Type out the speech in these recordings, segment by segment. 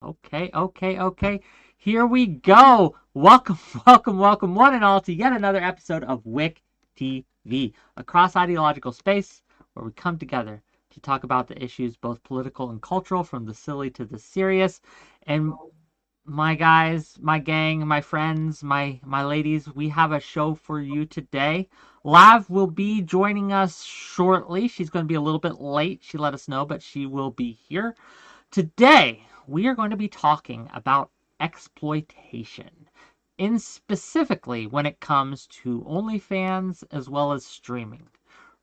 Okay. Here we go. Welcome, welcome, one and all to yet another episode of WhickTV, a cross-ideological space where we come together to talk about the issues, both political and cultural, from the silly to the serious. And my guys, my gang, my friends, my ladies, we have a show for you today. Lav will be joining us shortly. She's going to be a little bit late. She let us know, but she will be here. Today, we are going to be talking about exploitation, in specifically when it comes to OnlyFans as well as streaming.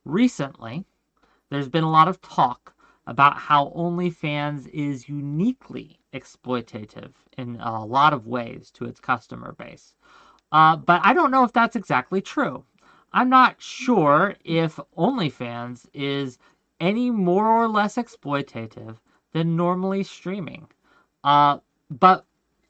Recently, there's been a lot of talk about how OnlyFans is uniquely exploitative in a lot of ways to its customer base. But I don't know if that's exactly true. I'm not sure if OnlyFans is any more or less exploitative than normally streaming. But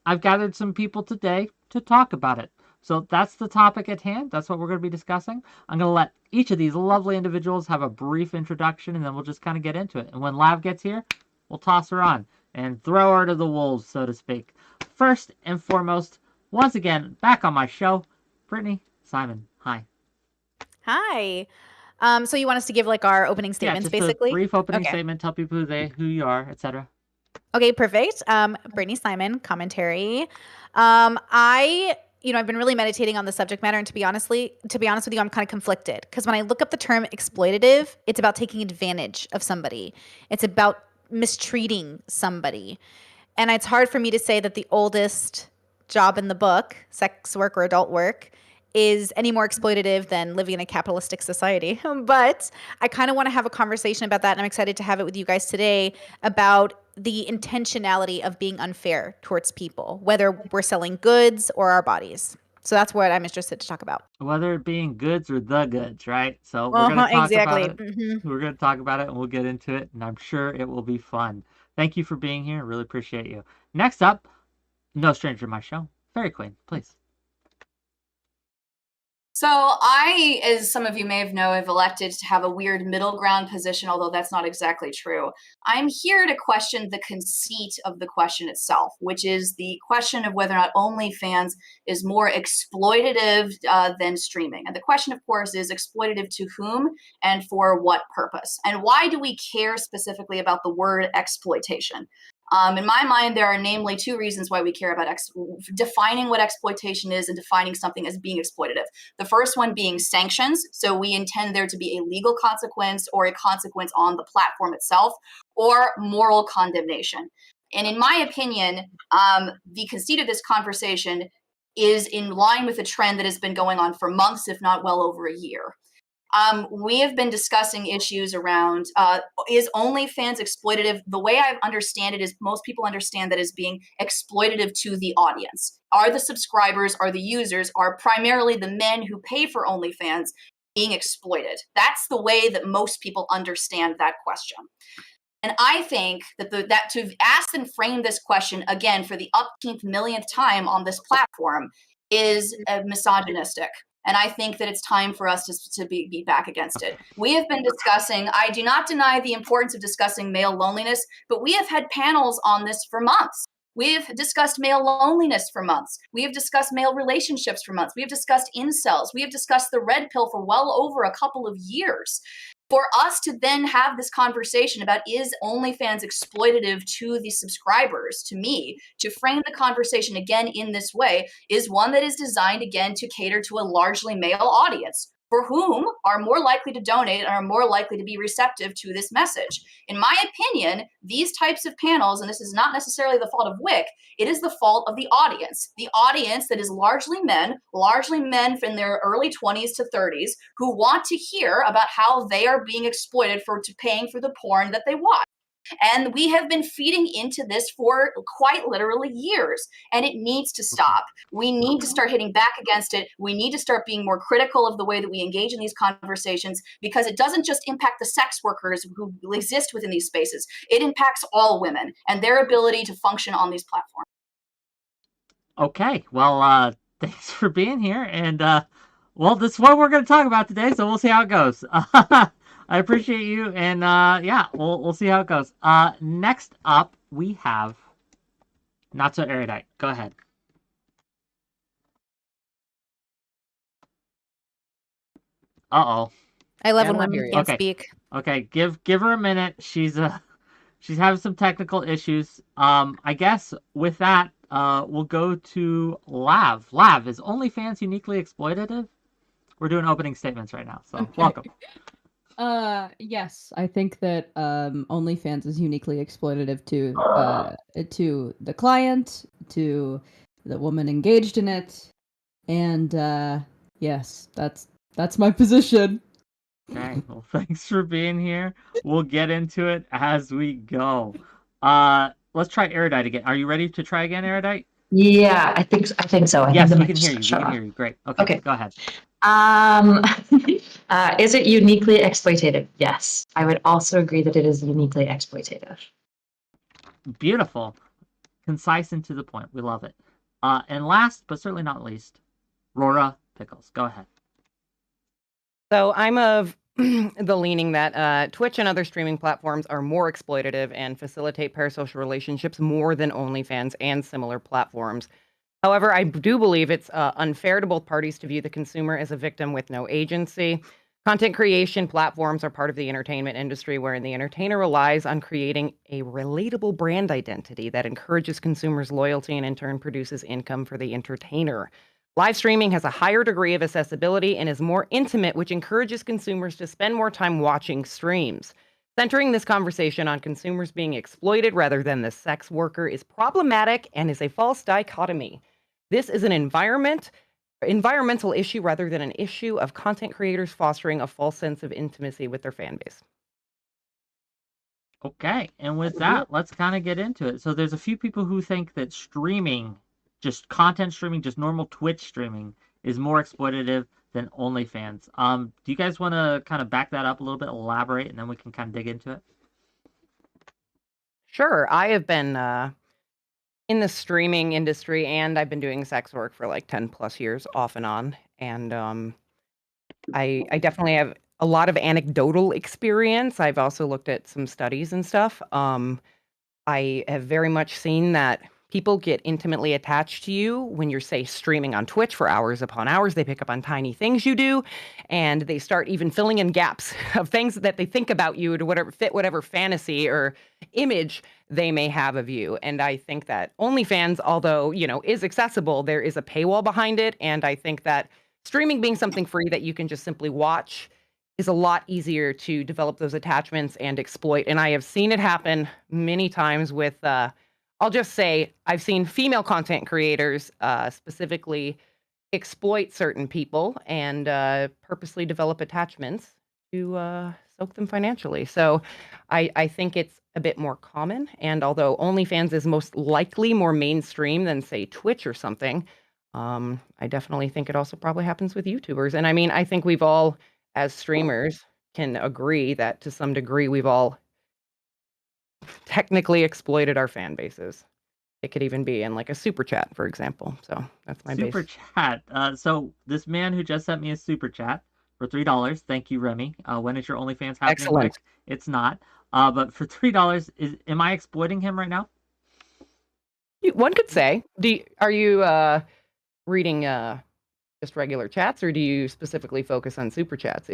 I've gathered some people today to talk about it. So that's the topic at hand. That's what we're going to be discussing. I'm going to let each of these lovely individuals have a brief introduction, and then we'll just kind of get into it. And when Lav gets here, we'll toss her on and throw her to the wolves, so to speak. First and foremost, once again, back on my show, Brittany Simon. Hi. Hi. So you want us to give like our opening statements, just basically? A brief opening statement, tell people who you are, etc. Okay, perfect. Brittany Simon, commentary. I've been really meditating on the subject matter, and to be honest with you, I'm kind of conflicted because when I look up the term exploitative, it's about taking advantage of somebody. It's about mistreating somebody. And it's hard for me to say that the oldest job in the book, sex work or adult work, is any more exploitative than living in a capitalistic society. But I kind of want to have a conversation about that, and I'm excited to have it with you guys today about the intentionality of being unfair towards people, whether we're selling goods or our bodies. So that's what I'm interested to talk about. Whether it being goods or the goods, right? So we're going to talk about it. Mm-hmm. We're going to talk about it, and we'll get into it, and I'm sure it will be fun. Thank you for being here. I really appreciate you. Next up, no stranger to my show, Fairy Queen, please. So I, as some of you may have known, have elected to have a weird middle ground position, although that's not exactly true. I'm here to question the conceit of the question itself, which is the question of whether or not OnlyFans is more exploitative than streaming. And the question, of course, is exploitative to whom and for what purpose? And why do we care specifically about the word exploitation? In my mind, there are namely two reasons why we care about defining what exploitation is and defining something as being exploitative. The first one being sanctions. So we intend there to be a legal consequence or a consequence on the platform itself, or moral condemnation. And in my opinion, the conceit of this conversation is in line with a trend that has been going on for months, if not well over a year. We have been discussing issues around, is OnlyFans exploitative? The way I understand it is most people understand that as being exploitative to the audience. Are the subscribers, are the users, are primarily the men who pay for OnlyFans being exploited? That's the way that most people understand that question. And I think that that to ask and frame this question again for the umpteenth millionth time on this platform is misogynistic. And I think that it's time for us to be back against it. We have been discussing, I do not deny the importance of discussing male loneliness, but we have had panels on this for months. We have discussed male loneliness for months. We have discussed male relationships for months. We have discussed incels. We have discussed the red pill for well over a couple of years. For us to then have this conversation about is OnlyFans exploitative to the subscribers, to me, to frame the conversation again in this way, is one that is designed again to cater to a largely male audience, for whom are more likely to donate and are more likely to be receptive to this message. In my opinion, these types of panels, and this is not necessarily the fault of Wick, it is the fault of the audience that is largely men in their early 20s to 30s, who want to hear about how they are being exploited for paying for the porn that they watch. And we have been feeding into this for quite literally years, and it needs to stop. We need to start hitting back against it. We need to start being more critical of the way that we engage in these conversations, because it doesn't just impact the sex workers who exist within these spaces. It impacts all women and their ability to function on these platforms. Okay, well, thanks for being here, and well, this is what we're going to talk about today, so we'll see how it goes. I appreciate you, and yeah, we'll see how it goes. Next up, we have Not so erudite. Go ahead. Uh-oh. I love Yeah, when I women hear you. can't Okay. speak. Okay, give her a minute. She's having some technical issues. I guess with that, we'll go to Lav. Lav, is OnlyFans uniquely exploitative? We're doing opening statements right now, so Okay. welcome. Yes, I think that OnlyFans is uniquely exploitative to the client, to the woman engaged in it, and yes, that's my position. Okay, well, thanks for being here. We'll get into it as we go. Let's try Erudite again. Are you ready to try again, Erudite? Yeah, I think so. I Yes, think the we mic can hear you. We shut can off. hear you. Great. Okay, Okay. go ahead. Is it uniquely exploitative? Yes. I would also agree that it is uniquely exploitative. Beautiful. Concise and to the point. We love it. And last, but certainly not least, Rora Pickles. Go ahead. So I'm of the leaning that Twitch and other streaming platforms are more exploitative and facilitate parasocial relationships more than OnlyFans and similar platforms. However, I do believe it's unfair to both parties to view the consumer as a victim with no agency. Content creation platforms are part of the entertainment industry wherein the entertainer relies on creating a relatable brand identity that encourages consumers' loyalty and in turn produces income for the entertainer. Live streaming has a higher degree of accessibility and is more intimate, which encourages consumers to spend more time watching streams. Centering this conversation on consumers being exploited rather than the sex worker is problematic and is a false dichotomy. This is an environmental issue rather than an issue of content creators fostering a false sense of intimacy with their fan base. Okay, and with that, let's kind of get into it. So there's a few people who think that streaming, just content streaming, just normal Twitch streaming, is more exploitative than OnlyFans. Do you guys want to kind of back that up a little bit, elaborate, and then we can kind of dig into it? Sure, I have been in the streaming industry and I've been doing sex work for like 10 plus years off and on. And I definitely have a lot of anecdotal experience. I've also looked at some studies and stuff. I have very much seen that people get intimately attached to you when you're, say, streaming on Twitch for hours upon hours. They pick up on tiny things you do, and they start even filling in gaps of things that they think about you to fit whatever fantasy or image they may have of you. And I think that OnlyFans, although, is accessible, there is a paywall behind it. And I think that streaming being something free that you can just simply watch is a lot easier to develop those attachments and exploit. And I have seen it happen many times with, I'll just say, I've seen female content creators specifically exploit certain people and purposely develop attachments to soak them financially. So I think it's a bit more common. And although OnlyFans is most likely more mainstream than, say, Twitch or something, I definitely think it also probably happens with YouTubers. And I mean, I think we've all, as streamers, can agree that to some degree we've all technically exploited our fan bases. It could even be in like a super chat, for example. So that's my Super base. chat. So this man who just sent me a super chat for $3. Thank you, Remy. When is your OnlyFans happening? Excellent. Rick? It's not. But for $3, am I exploiting him right now? One could say. Are you reading just regular chats, or do you specifically focus on super chats?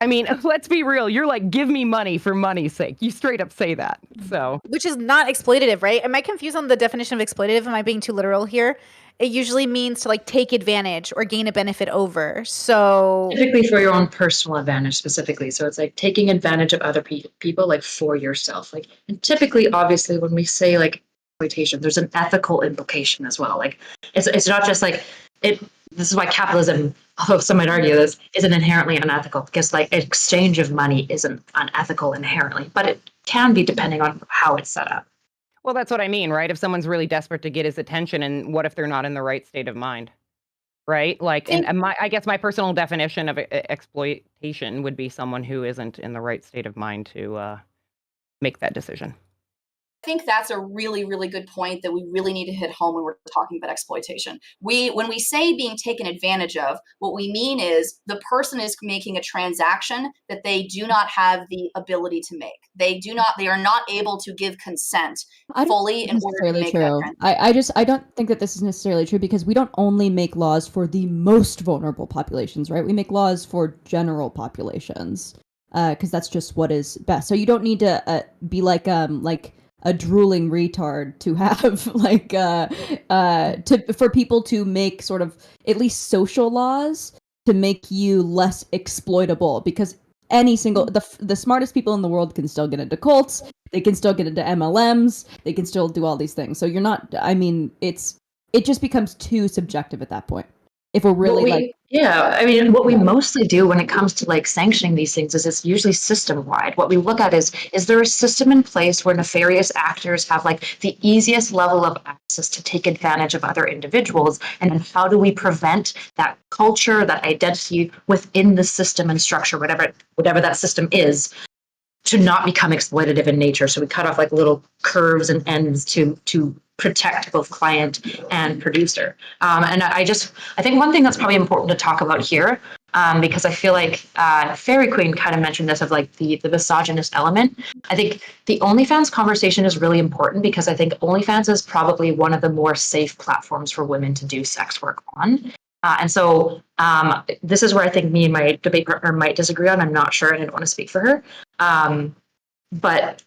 I mean, let's be real. You're like, give me money for money's sake. You straight up say that. So, Which is not exploitative, right? Am I confused on the definition of exploitative? Am I being too literal here? It usually means to like take advantage or gain a benefit over. So Typically for your own personal advantage specifically. So it's like taking advantage of other people like for yourself. Like, and typically, obviously, when we say like exploitation, there's an ethical implication as well. Like it's not just like it. This is why capitalism, although some might argue this, isn't inherently unethical, because like exchange of money isn't unethical inherently, but it can be depending on how it's set up. well, that's what I mean, right? If someone's really desperate to get his attention, and what if they're not in the right state of mind? Right? Like, and I guess my personal definition of exploitation would be someone who isn't in the right state of mind to make that decision. think that's a really, really good point that we really need to hit home when we're talking about exploitation. When we say being taken advantage of, what we mean is the person is making a transaction that they do not have the ability to make. They are not able to give consent fully in order to make that transaction. I don't think that this is necessarily true, because we don't only make laws for the most vulnerable populations, right? We make laws for general populations, because that's just what is best. So you don't need to be like a drooling retard to have for people to make sort of at least social laws to make you less exploitable, because any single the smartest people in the world can still get into cults, they can still get into MLMs, they can still do all these things. So you're not, I mean, it just becomes too subjective at that point. If we're really what we mostly do when it comes to like sanctioning these things is it's usually system wide. What we look at is there a system in place where nefarious actors have like the easiest level of access to take advantage of other individuals, and then how do we prevent that culture, that identity within the system and structure, whatever that system is, to not become exploitative in nature. So we cut off like little curves and ends to protect both client and producer. And I think one thing that's probably important to talk about here, because I feel like Fairy Queen kind of mentioned this of like the misogynist element. I think the OnlyFans conversation is really important, because I think OnlyFans is probably one of the more safe platforms for women to do sex work on. And so this is where I think me and my debate partner might disagree on. I'm not sure, and I don't want to speak for her. But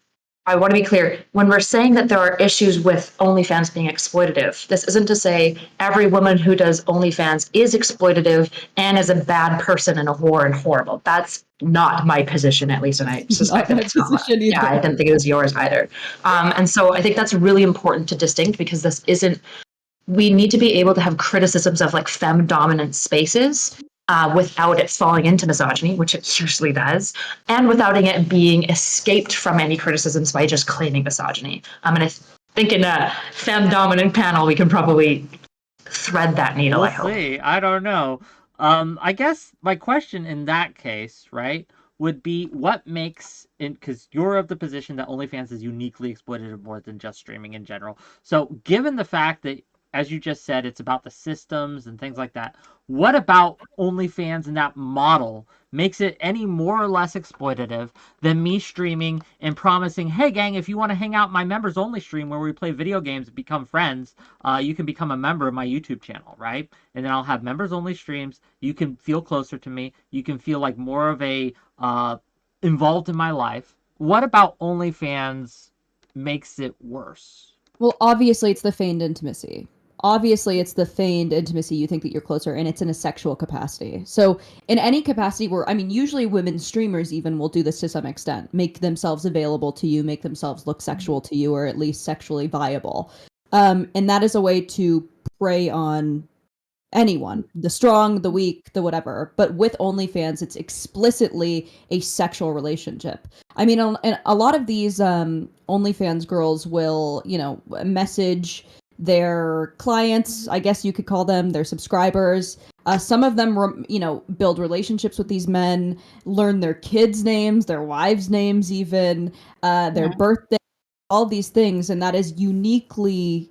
I want to be clear, when we're saying that there are issues with OnlyFans being exploitative, this isn't to say every woman who does OnlyFans is exploitative and is a bad person and a whore and horrible. That's not my position, at least, and I suspect that it's not. Yeah, I didn't think it was yours either. And so I think that's really important to distinct, because this isn't, we need to be able to have criticisms of like femme-dominant spaces without it falling into misogyny, which it usually does, and without it being escaped from any criticisms by just claiming misogyny. And I think in a femme-dominant panel, we can probably thread that needle, I hope. See. I don't know. I guess my question in that case, right, would be what makes, because you're of the position that OnlyFans is uniquely exploitative more than just streaming in general. So given the fact that, as you just said, it's about the systems and things like that, what about OnlyFans and that model makes it any more or less exploitative than me streaming and promising, hey gang, if you want to hang out in my members only stream where we play video games and become friends, you can become a member of my YouTube channel, right? And then I'll have members only streams. You can feel closer to me. You can feel like more of a involved in my life. What about OnlyFans makes it worse? Well, obviously it's the feigned intimacy. Obviously it's the feigned intimacy. You think that you're closer, and it's in a sexual capacity. So in any capacity where, I mean, usually women streamers even will do this to some extent, make themselves available to you, make themselves look sexual to you, or at least sexually viable. And that is a way to prey on anyone, the strong, the weak, the whatever. But with OnlyFans, it's explicitly a sexual relationship. I mean, a lot of these OnlyFans girls will, message their clients, I guess you could call them, their subscribers. Some of them, build relationships with these men, learn their kids' names, their wives' names, even their birthday, all these things. And that is uniquely,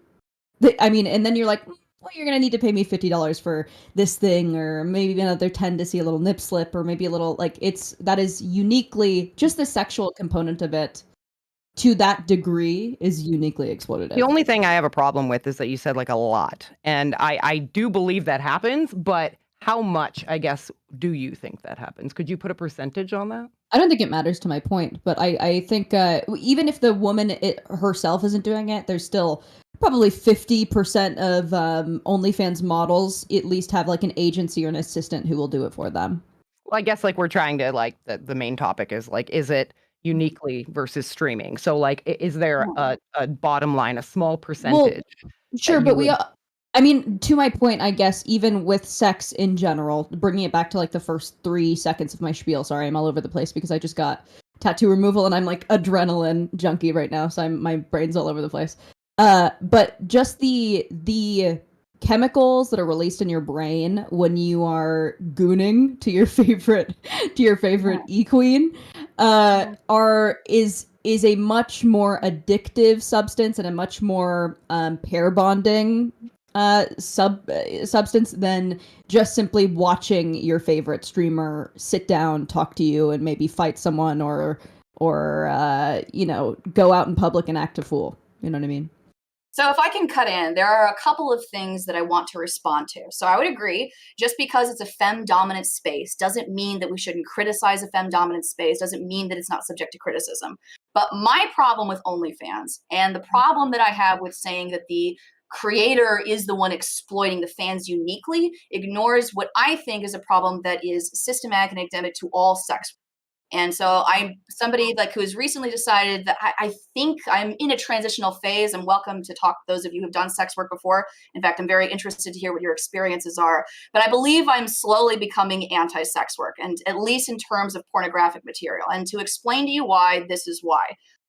and then you're like, well, you're going to need to pay me $50 for this thing, or maybe another 10 to see a little nip slip, or maybe a little, that is uniquely, just the sexual component of it to that degree is uniquely exploitative. The only thing I have a problem with is that you said like a lot. And I do believe that happens, but how much, I guess, do you think that happens? Could you put a percentage on that? I don't think it matters to my point, but I think even if the woman herself isn't doing it, there's still probably 50% of OnlyFans models at least have like an agency or an assistant who will do it for them. Well, I guess like we're trying to like the main topic is like, is it uniquely versus streaming? So like, is there a bottom line, a small percentage? Well, sure, but to my point, I guess, even with sex in general, bringing it back to like the first 3 seconds of my spiel, sorry, I'm all over the place because I just got tattoo removal and I'm like adrenaline junkie right now, so my brain's all over the place. But just the chemicals that are released in your brain when you are gooning to your favorite e-queen is is a much more addictive substance and a much more pair bonding substance than just simply watching your favorite streamer sit down, talk to you, and maybe fight someone or you know, go out in public and act a fool. You know what I mean? So if I can cut in, there are a couple of things that I want to respond to. So I would agree, just because it's a femme-dominant space doesn't mean that we shouldn't criticize a femme-dominant space, doesn't mean that it's not subject to criticism. But my problem with OnlyFans, and the problem that I have with saying that the creator is the one exploiting the fans uniquely, ignores what I think is a problem that is systematic and endemic to all sex. And so I'm somebody like who has recently decided that I think I'm in a transitional phase. I'm welcome to talk to those of you who've done sex work before. In fact, I'm very interested to hear what your experiences are. But I believe I'm slowly becoming anti-sex work, and at least in terms of pornographic material. And to explain to you why, this is why.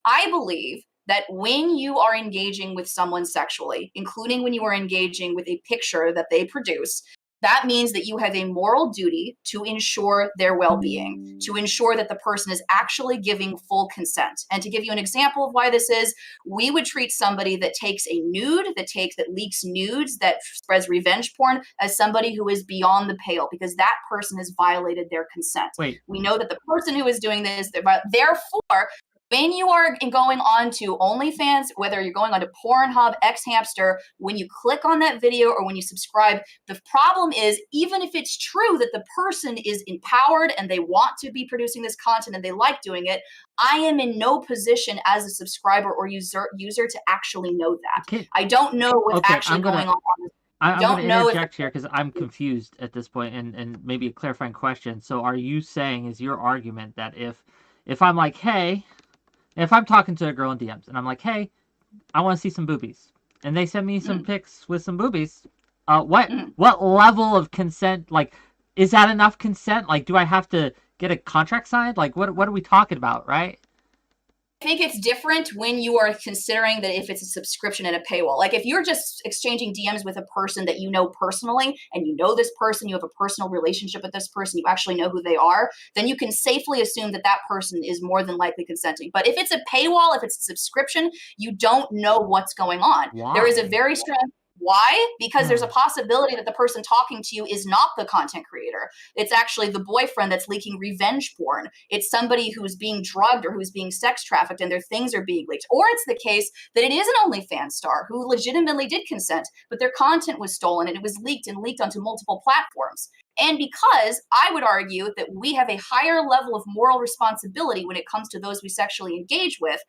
I believe that when you are engaging with someone sexually, including when you are engaging with a picture that they produce, that means that you have a moral duty to ensure their well-being, to ensure that the person is actually giving full consent. And to give you an example of why this is, we would treat somebody that takes a nude, that leaks nudes, that spreads revenge porn as somebody who is beyond the pale, because that person has violated their consent. Wait. We know that the person who is doing this, therefore, when you are going on to OnlyFans, whether you're going on to Pornhub, Xhamster, when you click on that video or when you subscribe, the problem is, even if it's true that the person is empowered and they want to be producing this content and they like doing it, I am in no position as a subscriber or user to actually know that. Okay. I don't know what's actually going on. I'm going to interject here because I'm confused at this point, and maybe a clarifying question. So are you saying, is your argument that if I'm like, hey, if I'm talking to a girl in DMs and I'm like, hey, I want to see some boobies, and they send me some pics with some boobies, what level of consent, like, is that enough consent? Like, do I have to get a contract signed? Like, what are we talking about, right? I think it's different when you are considering that if it's a subscription and a paywall. Like if you're just exchanging DMs with a person that you know personally, and you know this person, you have a personal relationship with this person, you actually know who they are, then you can safely assume that that person is more than likely consenting. But if it's a paywall, if it's a subscription, you don't know what's going on. Why? There is a very strong... Why? Because there's a possibility that the person talking to you is not the content creator. It's actually the boyfriend that's leaking revenge porn. It's somebody who's being drugged or who's being sex trafficked and their things are being leaked. Or it's the case that it is an OnlyFans star who legitimately did consent, but their content was stolen and it was leaked onto multiple platforms. And because I would argue that we have a higher level of moral responsibility when it comes to those we sexually engage with,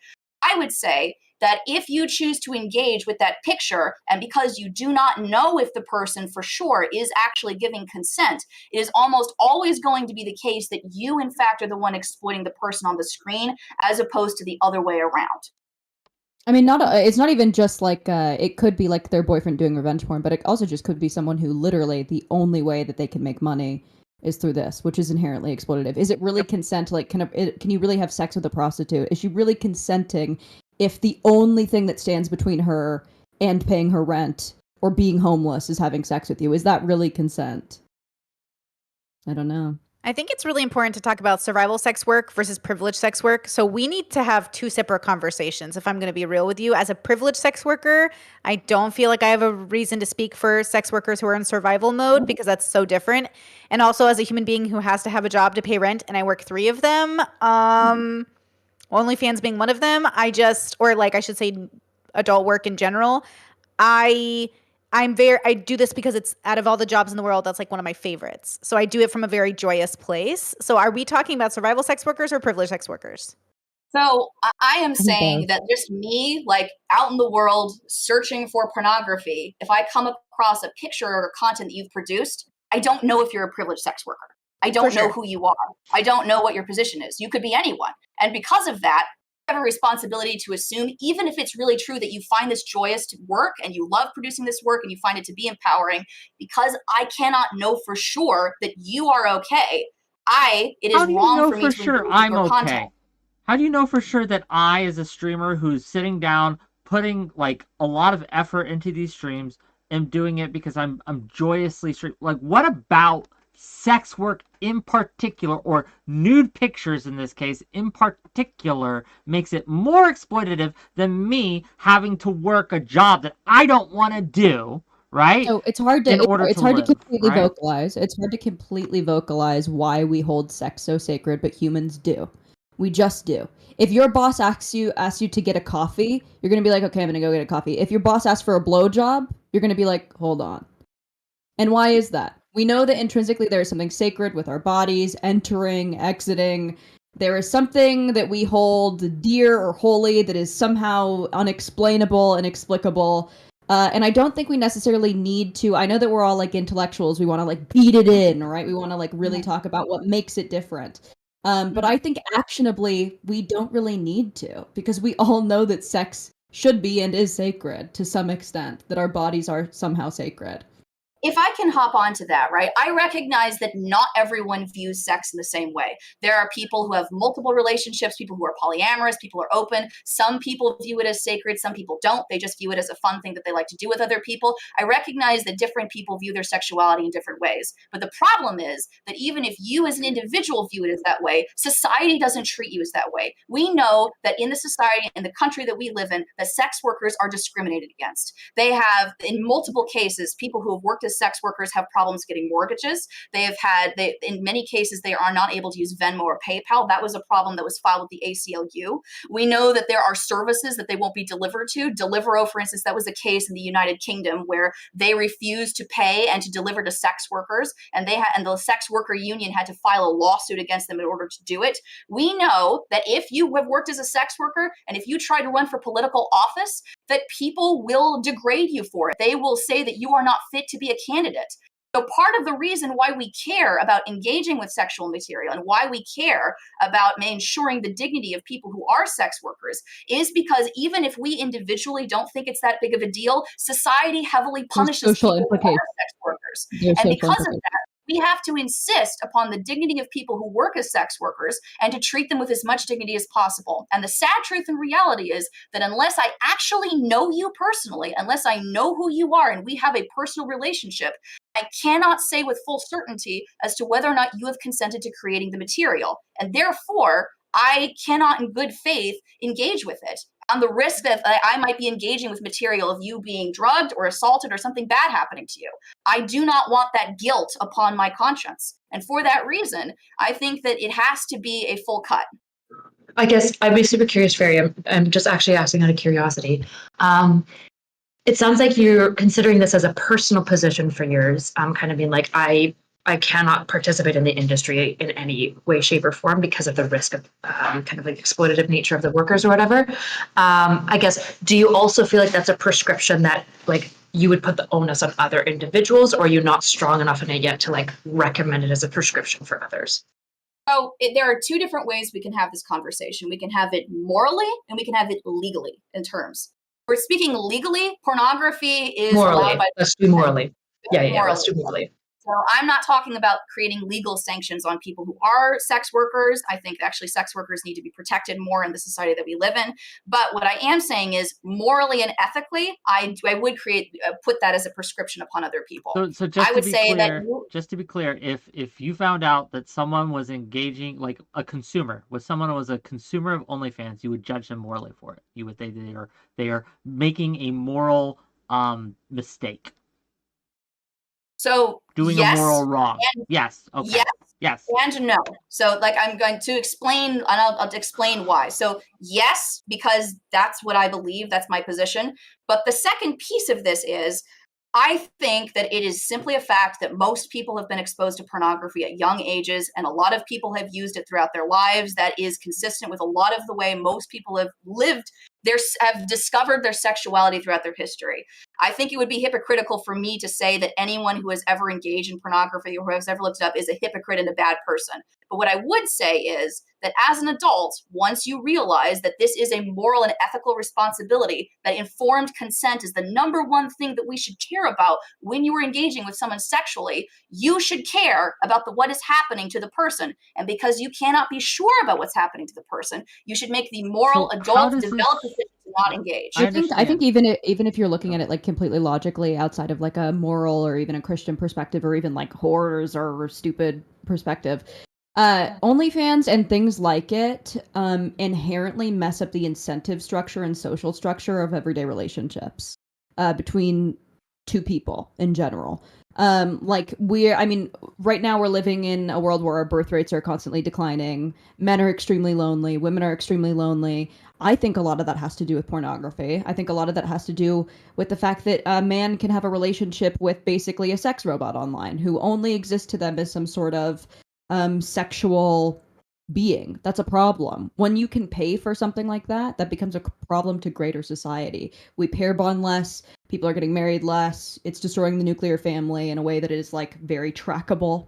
I would say that if you choose to engage with that picture, and because you do not know if the person for sure is actually giving consent, it is almost always going to be the case that you, in fact, are the one exploiting the person on the screen, as opposed to the other way around. I mean, it's not even just like, it could be like their boyfriend doing revenge porn, but it also just could be someone who literally the only way that they can make money is through this, which is inherently exploitative. Is it really consent? Like, can you really have sex with a prostitute? Is she really consenting if the only thing that stands between her and paying her rent or being homeless is having sex with you? Is that really consent? I don't know. I think it's really important to talk about survival sex work versus privileged sex work. So we need to have two separate conversations, if I'm going to be real with you. As a privileged sex worker, I don't feel like I have a reason to speak for sex workers who are in survival mode, because that's so different. And also as a human being who has to have a job to pay rent, and I work 3 of them, OnlyFans being one of them, I should say adult work in general, I do this because it's, out of all the jobs in the world, that's like one of my favorites. So I do it from a very joyous place. So are we talking about survival sex workers or privileged sex workers? So I am saying that just me, like out in the world searching for pornography, if I come across a picture or content that you've produced, I don't know if you're a privileged sex worker. I don't know who you are. I don't know what your position is. You could be anyone. And because of that, I have a responsibility to assume, even if it's really true that you find this joyous to work and you love producing this work and you find it to be empowering, because I cannot know for sure that you are okay, it is wrong for me to sure I'm okay? Content. How do you know for sure that I, as a streamer who's sitting down, putting like a lot of effort into these streams, am doing it because I'm joyously streaming? Like, what about sex work in particular, or nude pictures in this case in particular, makes it more exploitative than me having to work a job that I don't want to do, right? So it's hard to In order to live, completely right? vocalize. It's hard to completely vocalize why we hold sex so sacred, but humans do. We just do. If your boss asks you to get a coffee, you're gonna be like, okay, I'm gonna go get a coffee. If your boss asks for a blowjob, you're gonna be like, hold on. And why is that? We know that intrinsically there is something sacred with our bodies, entering, exiting. There is something that we hold dear or holy that is somehow unexplainable, inexplicable. And I don't think we necessarily need to. I know that we're all like intellectuals. We want to like beat it in, right? We want to like really talk about what makes it different. But I think actionably, we don't really need to, because we all know that sex should be and is sacred to some extent, that our bodies are somehow sacred. If I can hop onto that, right? I recognize that not everyone views sex in the same way. There are people who have multiple relationships, people who are polyamorous, people who are open. Some people view it as sacred, some people don't. They just view it as a fun thing that they like to do with other people. I recognize that different people view their sexuality in different ways. But the problem is that even if you as an individual view it as that way, society doesn't treat you as that way. We know that in the society, in the country that we live in, that sex workers are discriminated against. They have, in multiple cases, people who have worked as sex workers have problems getting mortgages. In many cases, they are not able to use Venmo or PayPal. That was a problem that was filed with the ACLU. We know that there are services that they won't be delivered to. Deliveroo, for instance, that was a case in the United Kingdom where they refused to pay and to deliver to sex workers, and the sex worker union had to file a lawsuit against them in order to do it. We know that if you have worked as a sex worker and if you try to run for political office, that people will degrade you for it. They will say that you are not fit to be a candidate. So part of the reason why we care about engaging with sexual material and why we care about ensuring the dignity of people who are sex workers is because even if we individually don't think it's that big of a deal, society heavily punishes people who are sex workers. And because of that, we have to insist upon the dignity of people who work as sex workers and to treat them with as much dignity as possible. And the sad truth and reality is that unless I actually know you personally, unless I know who you are and we have a personal relationship, I cannot say with full certainty as to whether or not you have consented to creating the material. And therefore, I cannot in good faith engage with it on the risk that I might be engaging with material of you being drugged or assaulted or something bad happening to you. I do not want that guilt upon my conscience. And for that reason, I think that it has to be a full cut. I guess I'd be super curious, Ferry. I'm just actually asking out of curiosity. It sounds like you're considering this as a personal position for yours, kind of being like, I cannot participate in the industry in any way, shape, or form because of the risk of kind of like exploitative nature of the workers or whatever. I guess, do you also feel like that's a prescription that like you would put the onus on other individuals, or are you not strong enough in it yet to like recommend it as a prescription for others? So there are two different ways we can have this conversation. We can have it morally and we can have it legally in terms. We're speaking legally, pornography is morally. allowed by— Let's do morally. Yeah, morally. Let's do morally. So I'm not talking about creating legal sanctions on people who are sex workers. I think actually sex workers need to be protected more in the society that we live in. But what I am saying is morally and ethically, I would put that as a prescription upon other people. So just I would to be say clear, that just to be clear, if you found out that someone was engaging, like a consumer, someone was a consumer of OnlyFans, you would judge them morally for it. You would they are making a moral mistake. So doing yes, a moral wrong. Yes. Okay. Yes. Yes. And no. So like I'm going to explain, and I'll explain why. So yes, because that's what I believe. That's my position. But the second piece of this is I think that it is simply a fact that most people have been exposed to pornography at young ages, and a lot of people have used it throughout their lives. That is consistent with a lot of the way most people have lived, have discovered their sexuality throughout their history. I think it would be hypocritical for me to say that anyone who has ever engaged in pornography or who has ever looked it up is a hypocrite and a bad person. But what I would say is that as an adult, once you realize that this is a moral and ethical responsibility, that informed consent is the number one thing that we should care about when you are engaging with someone sexually, you should care about what is happening to the person. And because you cannot be sure about what's happening to the person, you should make the moral adult developed decision to not engage. I I think understand. even if you're looking at it like completely logically outside of like a moral or even a Christian perspective or even like horrors or stupid perspective, OnlyFans and things like it inherently mess up the incentive structure and social structure of everyday relationships between two people in general. Right now we're living in a world where our birth rates are constantly declining. Men are extremely lonely. Women are extremely lonely. I think a lot of that has to do with pornography. I think a lot of that has to do with the fact that a man can have a relationship with basically a sex robot online who only exists to them as some sort of sexual being. That's a problem. When you can pay for something like that, that becomes a problem to greater society. We pair bond less. People are getting married less. It's destroying the nuclear family in a way that is like very trackable.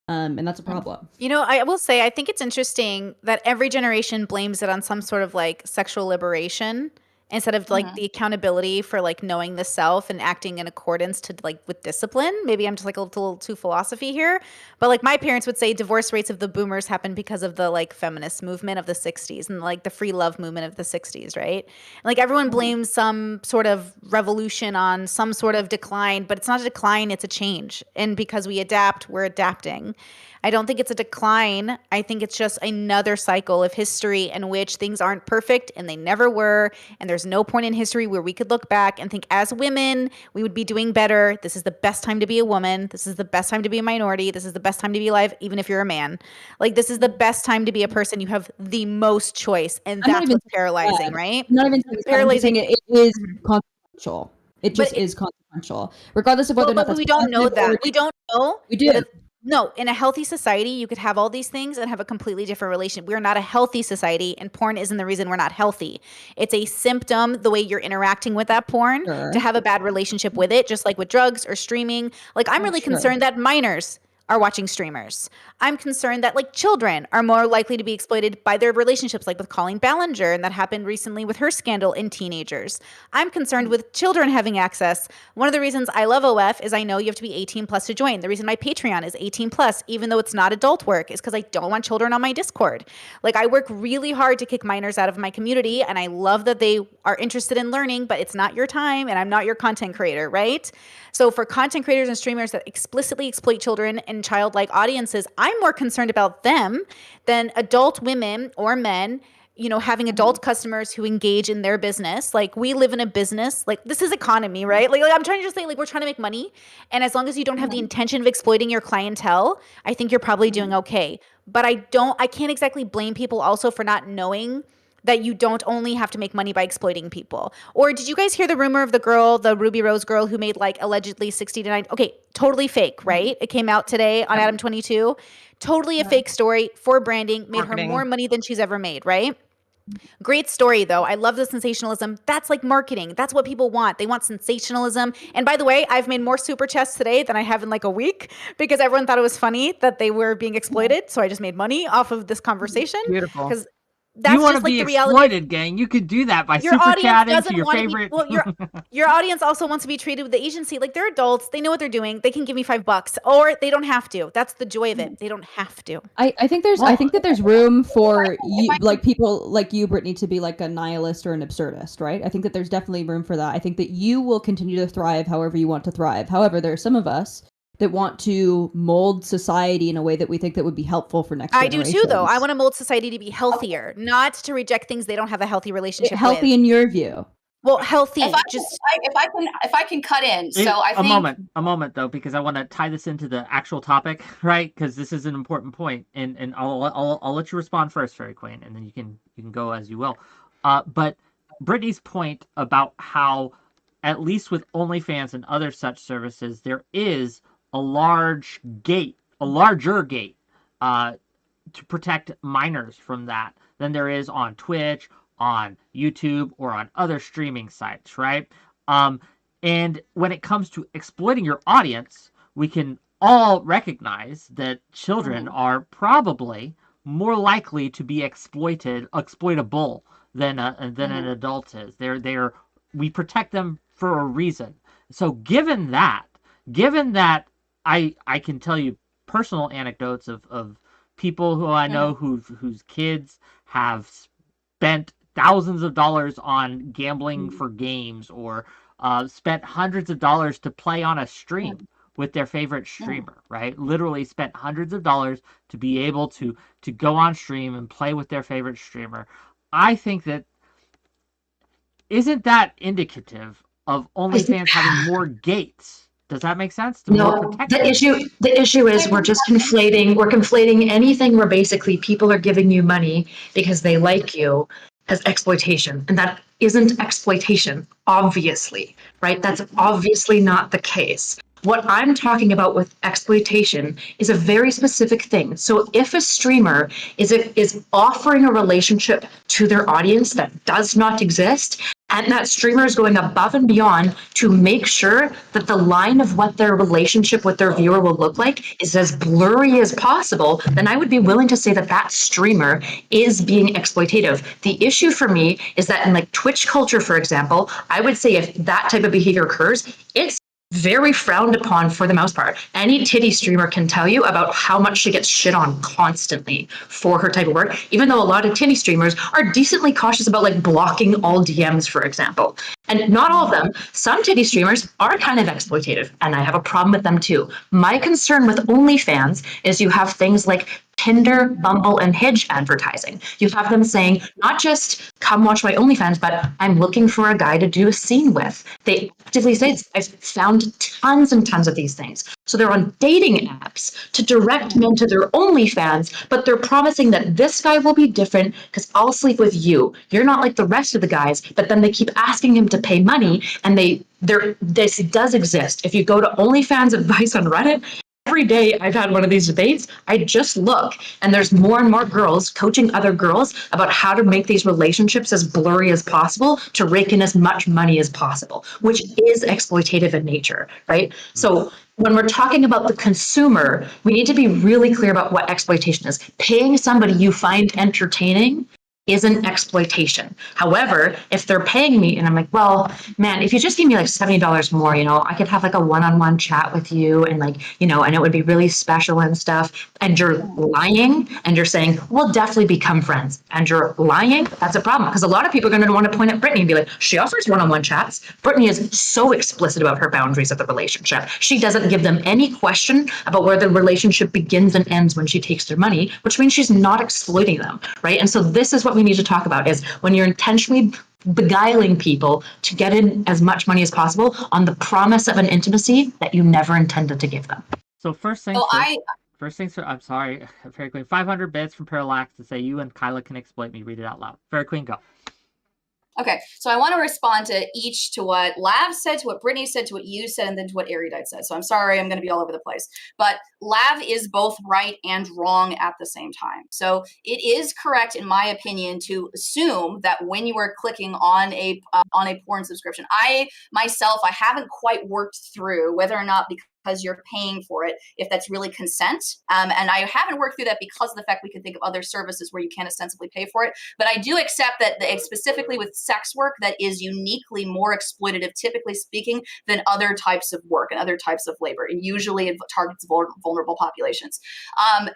And that's a problem. You know, I will say, I think it's interesting that every generation blames it on some sort of like sexual liberation instead of like the accountability for like knowing the self and acting in accordance to like with discipline. Maybe I'm just like a little too philosophy here, but like my parents would say divorce rates of the boomers happened because of the like feminist movement of the 60s and like the free love movement of the 60s, right? And like everyone blames some sort of revolution on some sort of decline, but it's not a decline, it's a change. And because we adapt, we're adapting. I don't think it's a decline. I think it's just another cycle of history in which things aren't perfect and they never were. And there's no point in history where we could look back and think as women, we would be doing better. This is the best time to be a woman. This is the best time to be a minority. This is the best time to be alive, even if you're a man. Like, this is the best time to be a person. You have the most choice. And I'm not that's even what's paralyzing, right? I'm not even saying it's I'm just saying it is consequential. It just is consequential, regardless of whether or not But that's we don't know positive or that. We don't know. we do. No, in a healthy society, you could have all these things and have a completely different relationship. We're not a healthy society, and porn isn't the reason we're not healthy. It's a symptom, the way you're interacting with that porn, Sure. to have a bad relationship with it, just like with drugs or streaming. Like, I'm really concerned that minors are watching streamers. I'm concerned that like children are more likely to be exploited by their relationships, like with Colleen Ballinger, and that happened recently with her scandal in teenagers. I'm concerned with children having access. One of the reasons I love OF is I know you have to be 18 plus to join. The reason my Patreon is 18 plus, even though it's not adult work, is because I don't want children on my Discord. Like, I work really hard to kick minors out of my community, and I love that they are interested in learning, but it's not your time, and I'm not your content creator, right? So for content creators and streamers that explicitly exploit children and childlike audiences, I'm more concerned about them than adult women or men, you know, having adult customers who engage in their business. Like, we live in a business, like, this is economy, right? Like I'm trying to just say, like, we're trying to make money. And as long as you don't have the intention of exploiting your clientele, I think you're probably doing okay. But I can't exactly blame people also for not knowing that you don't only have to make money by exploiting people. Or did you guys hear the rumor of the girl, the Ruby Rose girl who made like allegedly 60 to 90? Okay, totally fake, right? It came out today on Adam 22. Totally a fake story for branding, made Marketing. her more money than she's ever made, right? Great story, though. I love the sensationalism. That's like marketing. That's what people want. They want sensationalism. And by the way, I've made more super chats today than I have in like a week because everyone thought it was funny that they were being exploited. So I just made money off of this conversation. Beautiful. Because that's You want to just like be the reality. exploited, gang. You could do that by Your super audience chatting doesn't to your want favorite. to be, well, your audience also wants to be treated with the agency. Like, they're adults. They know what they're doing. They can give me $5 or they don't have to. That's the joy of it. They don't have to. I think that there's room for you, like people like you, Brittany, to be like a nihilist or an absurdist, right? I think that there's definitely room for that. I think that you will continue to thrive however you want to thrive. However, there are some of us that want to mold society in a way that we think that would be helpful for next I do generations. too, though. I want to mold society to be healthier, not to reject things they don't have a healthy relationship healthy with. in your view. Well, healthy. If I can cut in, so I think A moment though, because I want to tie this into the actual topic, right? Because this is an important point, and I'll let you respond first, Fairy Queen, and then you can go as you will. But Brittany's point about how, at least with OnlyFans and other such services, there is a larger gate, to protect minors from that than there is on Twitch, on YouTube, or on other streaming sites, right? And when it comes to exploiting your audience, we can all recognize that children are probably more likely to be exploitable than an adult is. We protect them for a reason. So given that I can tell you personal anecdotes of people who I know whose kids have spent thousands of dollars on gambling for games, or spent hundreds of dollars to play on a stream with their favorite streamer, right? Literally spent hundreds of dollars to be able to go on stream and play with their favorite streamer. I think that isn't that indicative of OnlyFans having more gates? Does that make sense? No, the issue is we're conflating anything where basically people are giving you money because they like you as exploitation. And that isn't exploitation, obviously, right? That's obviously not the case. What I'm talking about with exploitation is a very specific thing. So if a streamer is offering a relationship to their audience that does not exist, and that streamer is going above and beyond to make sure that the line of what their relationship with their viewer will look like is as blurry as possible, then I would be willing to say that that streamer is being exploitative. The issue for me is that in like Twitch culture, for example, I would say if that type of behavior occurs, it's very frowned upon for the most part. Any titty streamer can tell you about how much she gets shit on constantly for her type of work, even though a lot of titty streamers are decently cautious about like blocking all DMs, for example. And not all of them. Some titty streamers are kind of exploitative, and I have a problem with them too. My concern with OnlyFans is you have things like Tinder, Bumble, and Hinge advertising. You have them saying, not just come watch my OnlyFans, but I'm looking for a guy to do a scene with. They actively say, I've found tons and tons of these things. So they're on dating apps to direct men to their OnlyFans, but they're promising that this guy will be different because I'll sleep with you. You're not like the rest of the guys, but then they keep asking him to pay money, and this does exist. If you go to OnlyFans advice on Reddit, every day I've had one of these debates, I just look and there's more and more girls coaching other girls about how to make these relationships as blurry as possible to rake in as much money as possible, which is exploitative in nature, right? So when we're talking about the consumer, we need to be really clear about what exploitation is. Paying somebody you find entertaining isn't exploitation. However, if they're paying me and I'm like, well, man, if you just give me like $70 more, I could have like a one-on-one chat with you and like, and it would be really special and stuff. And you're lying and you're saying, we'll definitely become friends. And you're lying, that's a problem. Because a lot of people are going to want to point at Brittany and be like, she offers one-on-one chats. Brittany is so explicit about her boundaries of the relationship. She doesn't give them any question about where the relationship begins and ends when she takes their money, which means she's not exploiting them, right? And so this is what we need to talk about, is when you're intentionally beguiling people to get in as much money as possible on the promise of an intimacy that you never intended to give them. So first things first, I'm sorry, Fairy Queen, 500 bits from Parallax to say you and Kyla can exploit me. Read it out loud. Fairy Queen, go. Okay, so I want to respond to each, to what Lav said, to what Brittany said, to what you said, and then to what Erudite said. So I'm sorry, I'm going to be all over the place. But Lav is both right and wrong at the same time. So it is correct, in my opinion, to assume that when you are clicking on a porn subscription, I haven't quite worked through whether or not, because you're paying for it, if that's really consent. And I haven't worked through that because of the fact we can think of other services where you can ostensibly pay for it. But I do accept that specifically with sex work, that is uniquely more exploitative, typically speaking, than other types of work and other types of labor. And usually it targets vulnerable populations. And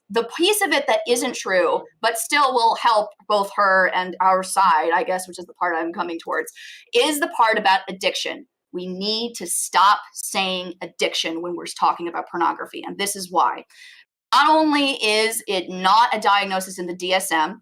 the piece of it that isn't true, but still will help both her and our side, I guess, which is the part I'm coming towards, is the part about addiction. We need to stop saying addiction when we're talking about pornography. And this is why. Not only is it not a diagnosis in the DSM,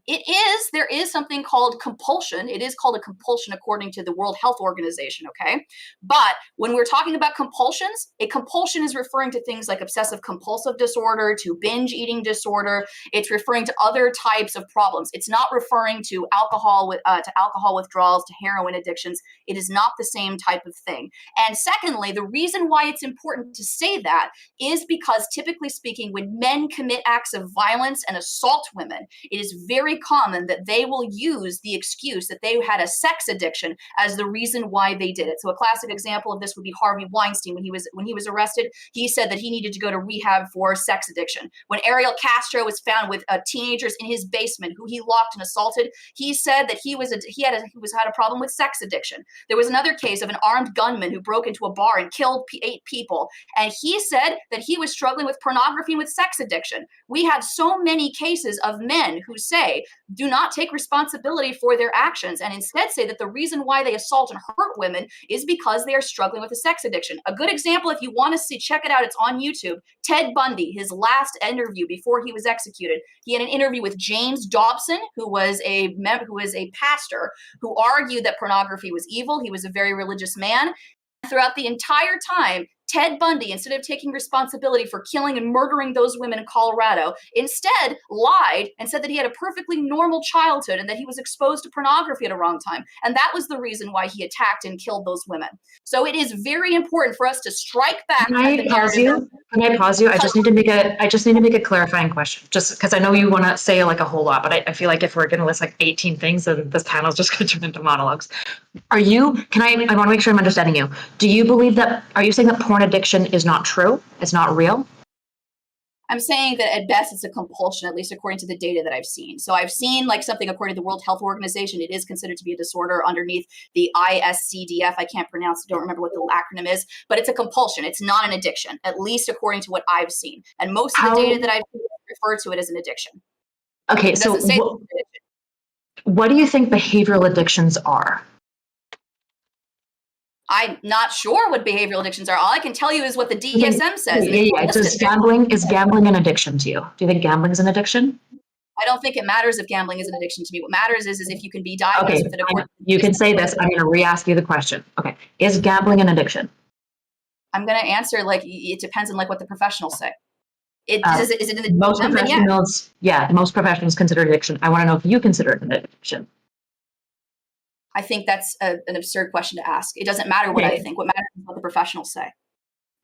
there is something called compulsion. It is called a compulsion according to the World Health Organization, okay? But when we're talking about compulsions, a compulsion is referring to things like obsessive compulsive disorder, to binge eating disorder. It's referring to other types of problems. It's not referring to alcohol withdrawals, to heroin addictions. It is not the same type of thing. And secondly, the reason why it's important to say that is because typically speaking, when men commit acts of violence and assault women, it is very common that they will use the excuse that they had a sex addiction as the reason why they did it. So a classic example of this would be Harvey Weinstein. When he was arrested, he said that he needed to go to rehab for sex addiction. When Ariel Castro was found with teenagers in his basement who he locked and assaulted, he said that he had a problem with sex addiction. There was another case of an armed gunman who broke into a bar and killed 8 people, and he said that he was struggling with pornography and with sex addiction. addiction. We had so many cases of men who say, do not take responsibility for their actions, and instead say that the reason why they assault and hurt women is because they are struggling with a sex addiction. A good example, if you want to see, check it out, it's on YouTube. Ted Bundy, his last interview before he was executed, he had an interview with James Dobson, who was a pastor, who argued that pornography was evil. He was a very religious man. Throughout the entire time, Ted Bundy, instead of taking responsibility for killing and murdering those women in Colorado, instead lied and said that he had a perfectly normal childhood and that he was exposed to pornography at a wrong time. And that was the reason why he attacked and killed those women. So it is very important for us to strike back. Can I pause you? Can I pause you? I just need to make a clarifying question, just because I know you want to say like a whole lot, but I feel like if we're going to list like 18 things, then this panel is just going to turn into monologues. I want to make sure I'm understanding you. Are you saying that porn addiction is not true? It's not real? I'm saying that at best it's a compulsion, at least according to the data that I've seen. So I've seen like something according to the World Health Organization, it is considered to be a disorder underneath the ISCDF. I can't pronounce it, don't remember what the acronym is, but it's a compulsion. It's not an addiction, at least according to what I've seen. And most of the data that I've seen refer to it as an addiction. Okay, so what do you think behavioral addictions are? I'm not sure what behavioral addictions are. All I can tell you is what the DSM says. Yeah. So is gambling an addiction to you? Do you think gambling is an addiction? I don't think it matters if gambling is an addiction to me. What matters is if you can be diagnosed with it. You can say this. I'm going to re-ask you the question. Okay. Is gambling an addiction? I'm going to answer like it depends on like what the professionals say. Is it in the most professionals? Yeah, most professionals consider it addiction. I want to know if you consider it an addiction. I think that's an absurd question to ask. It doesn't matter what I think. What matters is what the professionals say.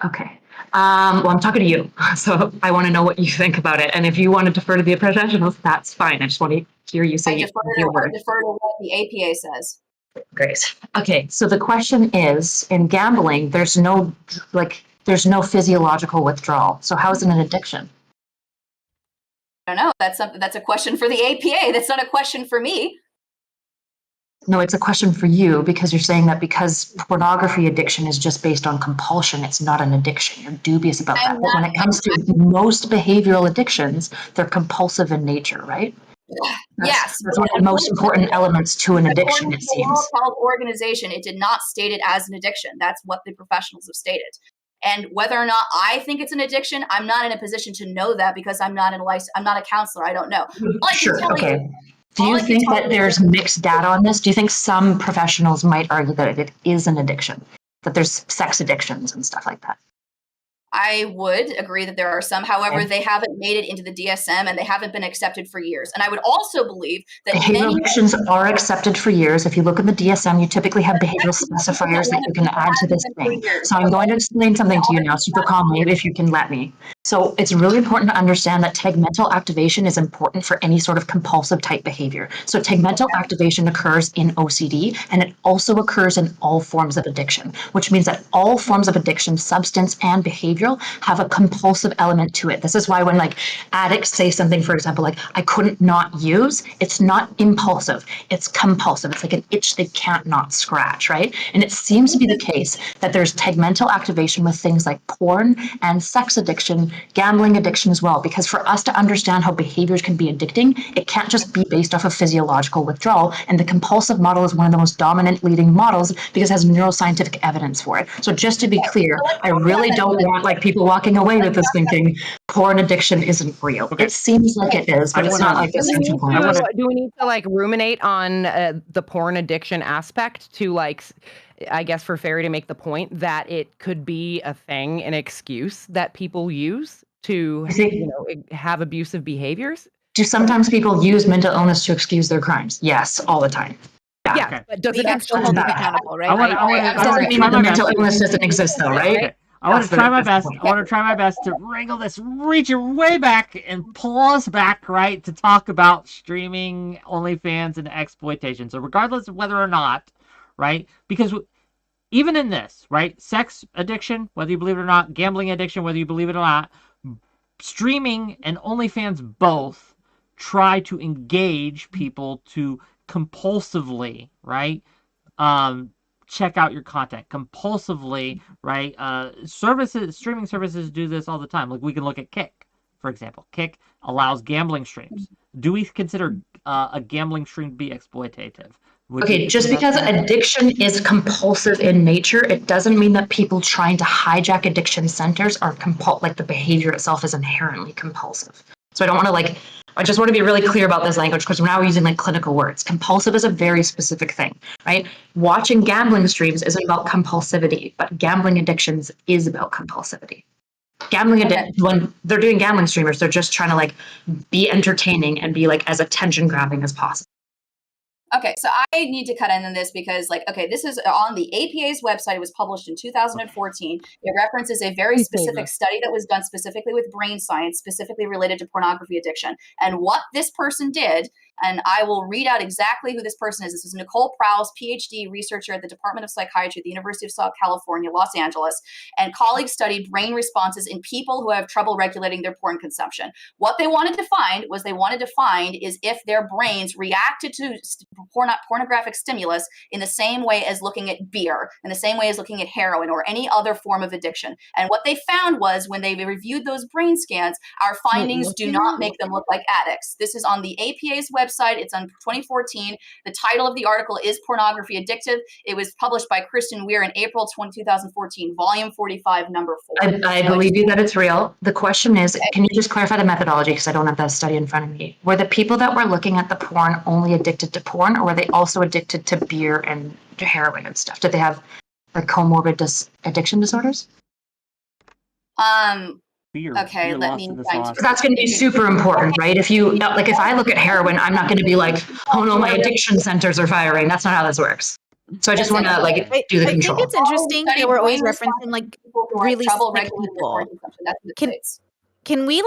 Okay. Well, I'm talking to you, so I want to know what you think about it. And if you want to defer to the professionals, that's fine. I just want to hear you say your word. I defer to what the APA says. Great. Okay. So the question is, in gambling, there's no physiological withdrawal. So how is it an addiction? I don't know. That's a question for the APA. That's not a question for me. No, it's a question for you because you're saying that because pornography addiction is just based on compulsion, it's not an addiction. You're dubious about that. But when it comes to most behavioral addictions, they're compulsive in nature, right? Yes. That's one of the most important elements to an addiction, it seems. The World Health Organization, it did not state it as an addiction. That's what the professionals have stated. And whether or not I think it's an addiction, I'm not in a position to know that because I'm not a counselor. I don't know. Sure. Okay. Do you think that there's mixed data on this? Do you think some professionals might argue that it is an addiction, that there's sex addictions and stuff like that? I would agree that there are some. However, they haven't made it into the DSM and they haven't been accepted for years. And I would also believe that behavioral addictions are accepted for years. If you look at the DSM, you typically have behavioral specifiers that you can add to this thing. So I'm going to explain something to you now super calmly, if you can let me. So it's really important to understand that tegmental activation is important for any sort of compulsive type behavior. So tegmental activation occurs in OCD, and it also occurs in all forms of addiction, which means that all forms of addiction, substance and behavioral, have a compulsive element to it. This is why when like addicts say something, for example, like I couldn't not use, it's not impulsive, it's compulsive. It's like an itch they can't not scratch, right? And it seems to be the case that there's tegmental activation with things like porn and sex addiction, gambling addiction as well, because for us to understand how behaviors can be addicting, it can't just be based off of physiological withdrawal. And the compulsive model is one of the most dominant leading models because it has neuroscientific evidence for it. So just to be clear, I really don't want like people walking away with this thinking porn addiction isn't real. It seems like it is, but it's not like this. Do we need to like ruminate on the porn addiction aspect to like, I guess for Fairy to make the point that it could be a thing, an excuse that people use to have abusive behaviors? Do sometimes people use mental illness to excuse their crimes? Yes, all the time. Yeah, okay. but does We it have to hold them actually accountable, right? Doesn't mean that the mental illness doesn't exist though, right? I want to try my best. I want to try my best to wrangle this, reach it way back and pull us back, right, to talk about streaming, OnlyFans, and exploitation. So regardless of whether or not, right, because even in this, right, sex addiction, whether you believe it or not, gambling addiction, whether you believe it or not, streaming and OnlyFans both try to engage people to compulsively, right, check out your content compulsively, right? Streaming services do this all the time. Like we can look at Kick, for example. Kick allows gambling streams. Do we consider a gambling stream to be exploitative? Okay, just because addiction is compulsive in nature, it doesn't mean that people trying to hijack addiction centers are like the behavior itself is inherently compulsive. So I don't want to I just want to be really clear about this language because now we're using clinical words. Compulsive is a very specific thing, right? Watching gambling streams isn't about compulsivity, but gambling addictions is about compulsivity. When they're doing gambling streamers, they're just trying to be entertaining and be as attention grabbing as possible. Okay, so I need to cut in on this because, this is on the APA's website. It was published in 2014. It references a very specific study that was done specifically with brain science, specifically related to pornography addiction. And what this person did, and I will read out exactly who this person is. This is Nicole Prowse, PhD researcher at the Department of Psychiatry at the University of South California, Los Angeles, and colleagues studied brain responses in people who have trouble regulating their porn consumption. What they wanted to find is if their brains reacted to pornographic stimulus in the same way as looking at beer, in the same way as looking at heroin or any other form of addiction. And what they found was when they reviewed those brain scans, our findings do not make them look like addicts. This is on the APA's website. It's on 2014. The title of the article is Pornography Addictive. It was published by Kristen Weir in April 2014, volume 45, number 4. I believe you that it's real. The question is, can you just clarify the methodology? Because I don't have that study in front of me. Were the people that were looking at the porn only addicted to porn, or were they also addicted to beer and to heroin and stuff? Did they have comorbid addiction disorders? Okay, let me find. That's going to be super important, right? If you if I look at heroin, I'm not going to be oh no, my addiction centers are firing. That's not how this works. So I just want to do the control. I think it's interesting that we're always referencing really sick people. Can we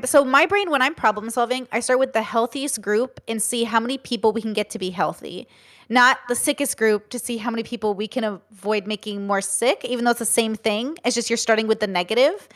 so my brain, when I'm problem solving, I start with the healthiest group and see how many people we can get to be healthy, not the sickest group to see how many people we can avoid making more sick, even though it's the same thing. It's just you're starting with the negative.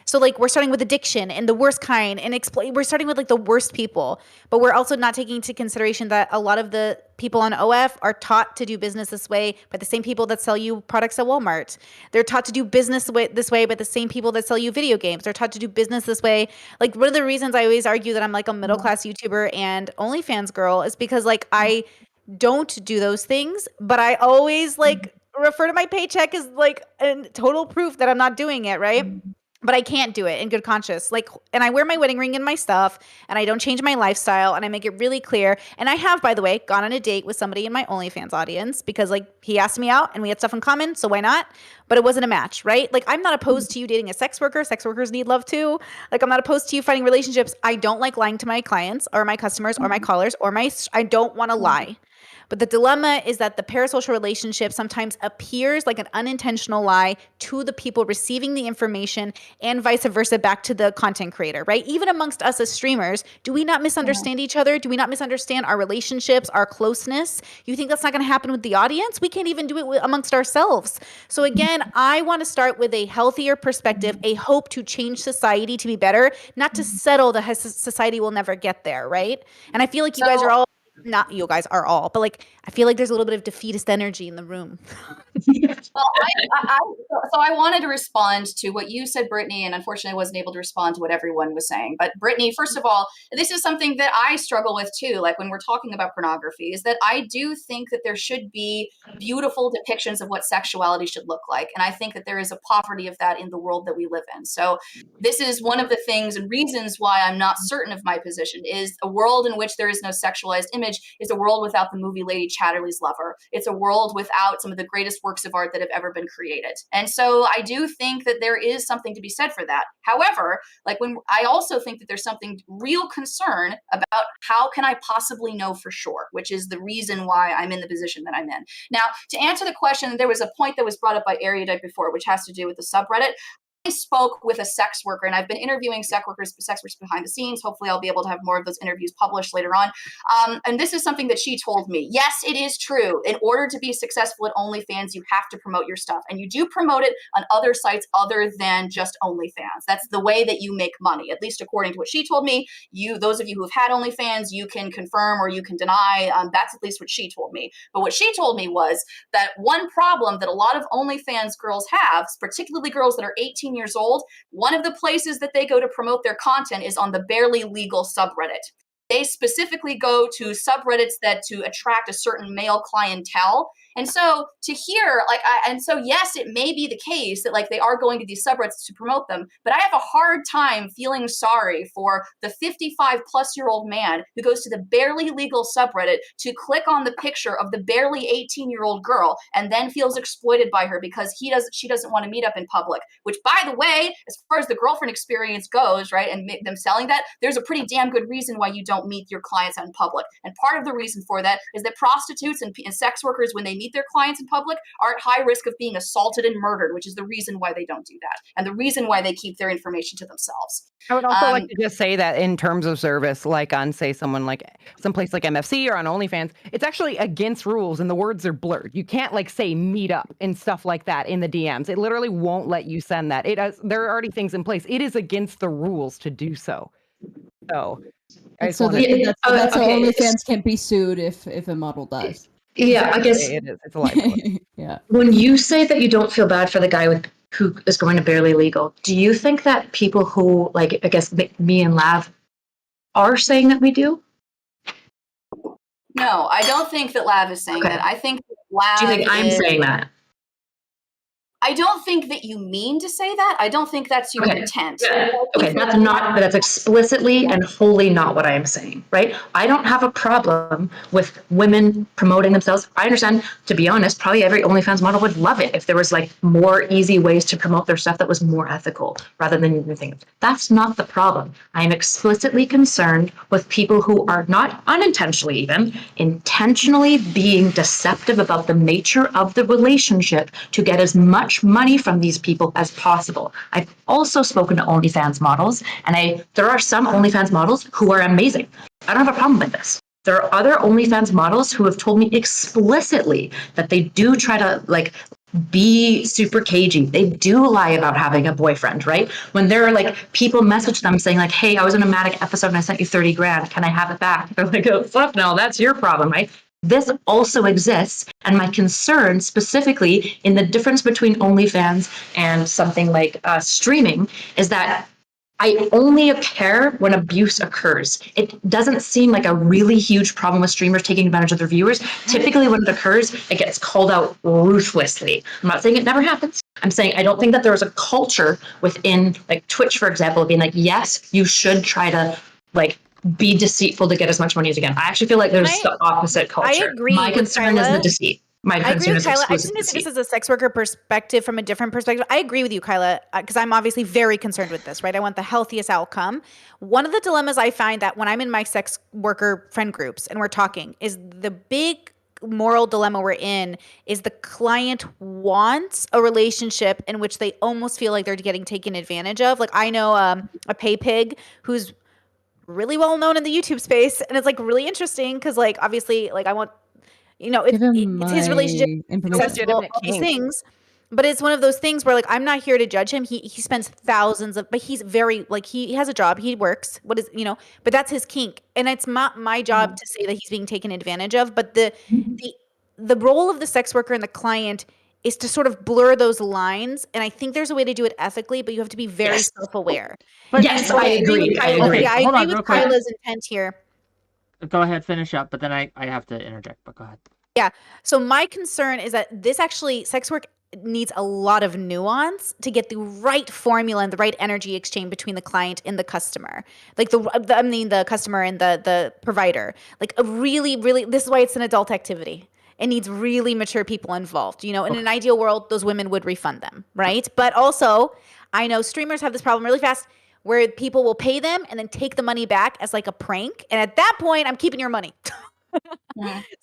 So we're starting with addiction and the worst kind, and we're starting with the worst people, but we're also not taking into consideration that a lot of the people on OF are taught to do business this way by the same people that sell you products at Walmart. They're taught to do business this way by the same people that sell you video games. They're taught to do business this way. One of the reasons I always argue that I'm a middle-class YouTuber and OnlyFans girl is because I don't do those things, but I always refer to my paycheck as total proof that I'm not doing it, right? But I can't do it in good conscience. And I wear my wedding ring in my stuff, and I don't change my lifestyle, and I make it really clear. And I have, by the way, gone on a date with somebody in my OnlyFans audience because he asked me out and we had stuff in common, so why not? But it wasn't a match, right? I'm not opposed to you dating a sex worker. Sex workers need love too. I'm not opposed to you finding relationships. I don't like lying to my clients or my customers or my callers I don't want to lie. But the dilemma is that the parasocial relationship sometimes appears like an unintentional lie to the people receiving the information and vice versa back to the content creator, right? Even amongst us as streamers, do we not misunderstand each other? Do we not misunderstand our relationships, our closeness? You think that's not going to happen with the audience? We can't even do it amongst ourselves. So again, I want to start with a healthier perspective, a hope to change society to be better, not to settle that society will never get there, right? And I feel like you guys are all, not you guys are all, but I feel like there's a little bit of defeatist energy in the room. Well, I wanted to respond to what you said, Brittany, and unfortunately I wasn't able to respond to what everyone was saying. But Brittany, first of all, this is something that I struggle with too. When we're talking about pornography, is that I do think that there should be beautiful depictions of what sexuality should look like. And I think that there is a poverty of that in the world that we live in. So this is one of the things and reasons why I'm not certain of my position is a world in which there is no sexualized image is a world without the movie Lady Chatterley's Lover. It's a world without some of the greatest works of art that have ever been created. And so I do think that there is something to be said for that. However, when I also think that there's something real concern about how can I possibly know for sure, which is the reason why I'm in the position that I'm in. Now, to answer the question, there was a point that was brought up by Erudite before, which has to do with the subreddit. I spoke with a sex worker, and I've been interviewing sex workers behind the scenes. Hopefully I'll be able to have more of those interviews published later on. And this is something that she told me. Yes, it is true. In order to be successful at OnlyFans, you have to promote your stuff. And you do promote it on other sites other than just OnlyFans. That's the way that you make money, at least according to what she told me. Those of you who have had OnlyFans, you can confirm or you can deny. That's at least what she told me. But what she told me was that one problem that a lot of OnlyFans girls have, particularly girls that are 18 years old, one of the places that they go to promote their content is on the Barely Legal subreddit. They specifically go to subreddits that to attract a certain male clientele. And so to hear, yes, it may be the case that like they are going to these subreddits to promote them, but I have a hard time feeling sorry for the 55-plus-year-old man who goes to the Barely Legal subreddit to click on the picture of the barely 18-year-old girl and then feels exploited by her because she doesn't want to meet up in public, which, by the way, as far as the girlfriend experience goes, right, and them selling that, there's a pretty damn good reason why you don't meet your clients out in public. And part of the reason for that is that prostitutes and sex workers, when they meet their clients in public, are at high risk of being assaulted and murdered, which is the reason why they don't do that, and the reason why they keep their information to themselves. I would also like to just say that in terms of service, like on, say, someone like someplace like MFC or on OnlyFans, it's actually against rules and the words are blurred. You can't like say meet up and stuff like that in the DMs. It literally won't let you send that. There are already things in place. It is against the rules to do so. So that's how OnlyFans can be sued if a model does. Yeah, I guess it is. It's a liability. Yeah. When you say that you don't feel bad for the guy who is going to Barely Legal, do you think that people who, like, I guess me and Lav are saying that we do? No, I don't think that Lav is saying that. I think Lav. Do you think I'm saying that? I don't think that you mean to say that. I don't think that's your intent. Yeah. Okay, that's explicitly and wholly not what I am saying, right? I don't have a problem with women promoting themselves. I understand, to be honest, probably every OnlyFans model would love it if there was like more easy ways to promote their stuff that was more ethical rather than anything. That's not the problem. I am explicitly concerned with people who are not unintentionally even, intentionally being deceptive about the nature of the relationship to get as much money from these people as possible. I've also spoken to OnlyFans models, and there are some OnlyFans models who are amazing. I don't have a problem with this. There are other OnlyFans models who have told me explicitly that they do try to like be super cagey. They do lie about having a boyfriend, right? When there are like people message them saying like, hey, I was in a Matic episode and I sent you 30 grand. Can I have it back? They're like, oh, fuck no, that's your problem, right? This also exists, and my concern specifically in the difference between OnlyFans and something like streaming is that I only care when abuse occurs. It doesn't seem like a really huge problem with streamers taking advantage of their viewers. Typically when it occurs, it gets called out ruthlessly. I'm not saying it never happens. I'm saying I don't think that there is a culture within like Twitch, for example, being like, yes, you should try to like be deceitful to get as much money as you can. I actually feel like there's the opposite culture. I agree. My concern is the deceit. I agree with Kyla. I just need to see this as a sex worker perspective from a different perspective. I agree with you, Kyla, because I'm obviously very concerned with this, right? I want the healthiest outcome. One of the dilemmas I find that when I'm in my sex worker friend groups and we're talking is the big moral dilemma we're in is the client wants a relationship in which they almost feel like they're getting taken advantage of. Like I know a pay pig who's really well known in the YouTube space, and it's like really interesting because like obviously like I want, you know, it's his relationship, accessible, all these things, but it's one of those things where like I'm not here to judge him. He spends thousands of, but he's very like he has a job, he works. What is, you know, but that's his kink, and it's not my job to say that he's being taken advantage of. But the role of the sex worker and the client is to sort of blur those lines. And I think there's a way to do it ethically, but you have to be very self-aware. But yes, I agree. I agree. Yeah, I agree with Kyla's intent here. Go ahead, finish up, but then I have to interject, but go ahead. Yeah. So my concern is that this actually, sex work needs a lot of nuance to get the right formula and the right energy exchange between the client and the customer. Like the customer and the provider. Like a really, really, this is why it's an adult activity. It needs really mature people involved. You know, in an ideal world, those women would refund them, right? But also, I know streamers have this problem really fast where people will pay them and then take the money back as like a prank. And at that point, I'm keeping your money.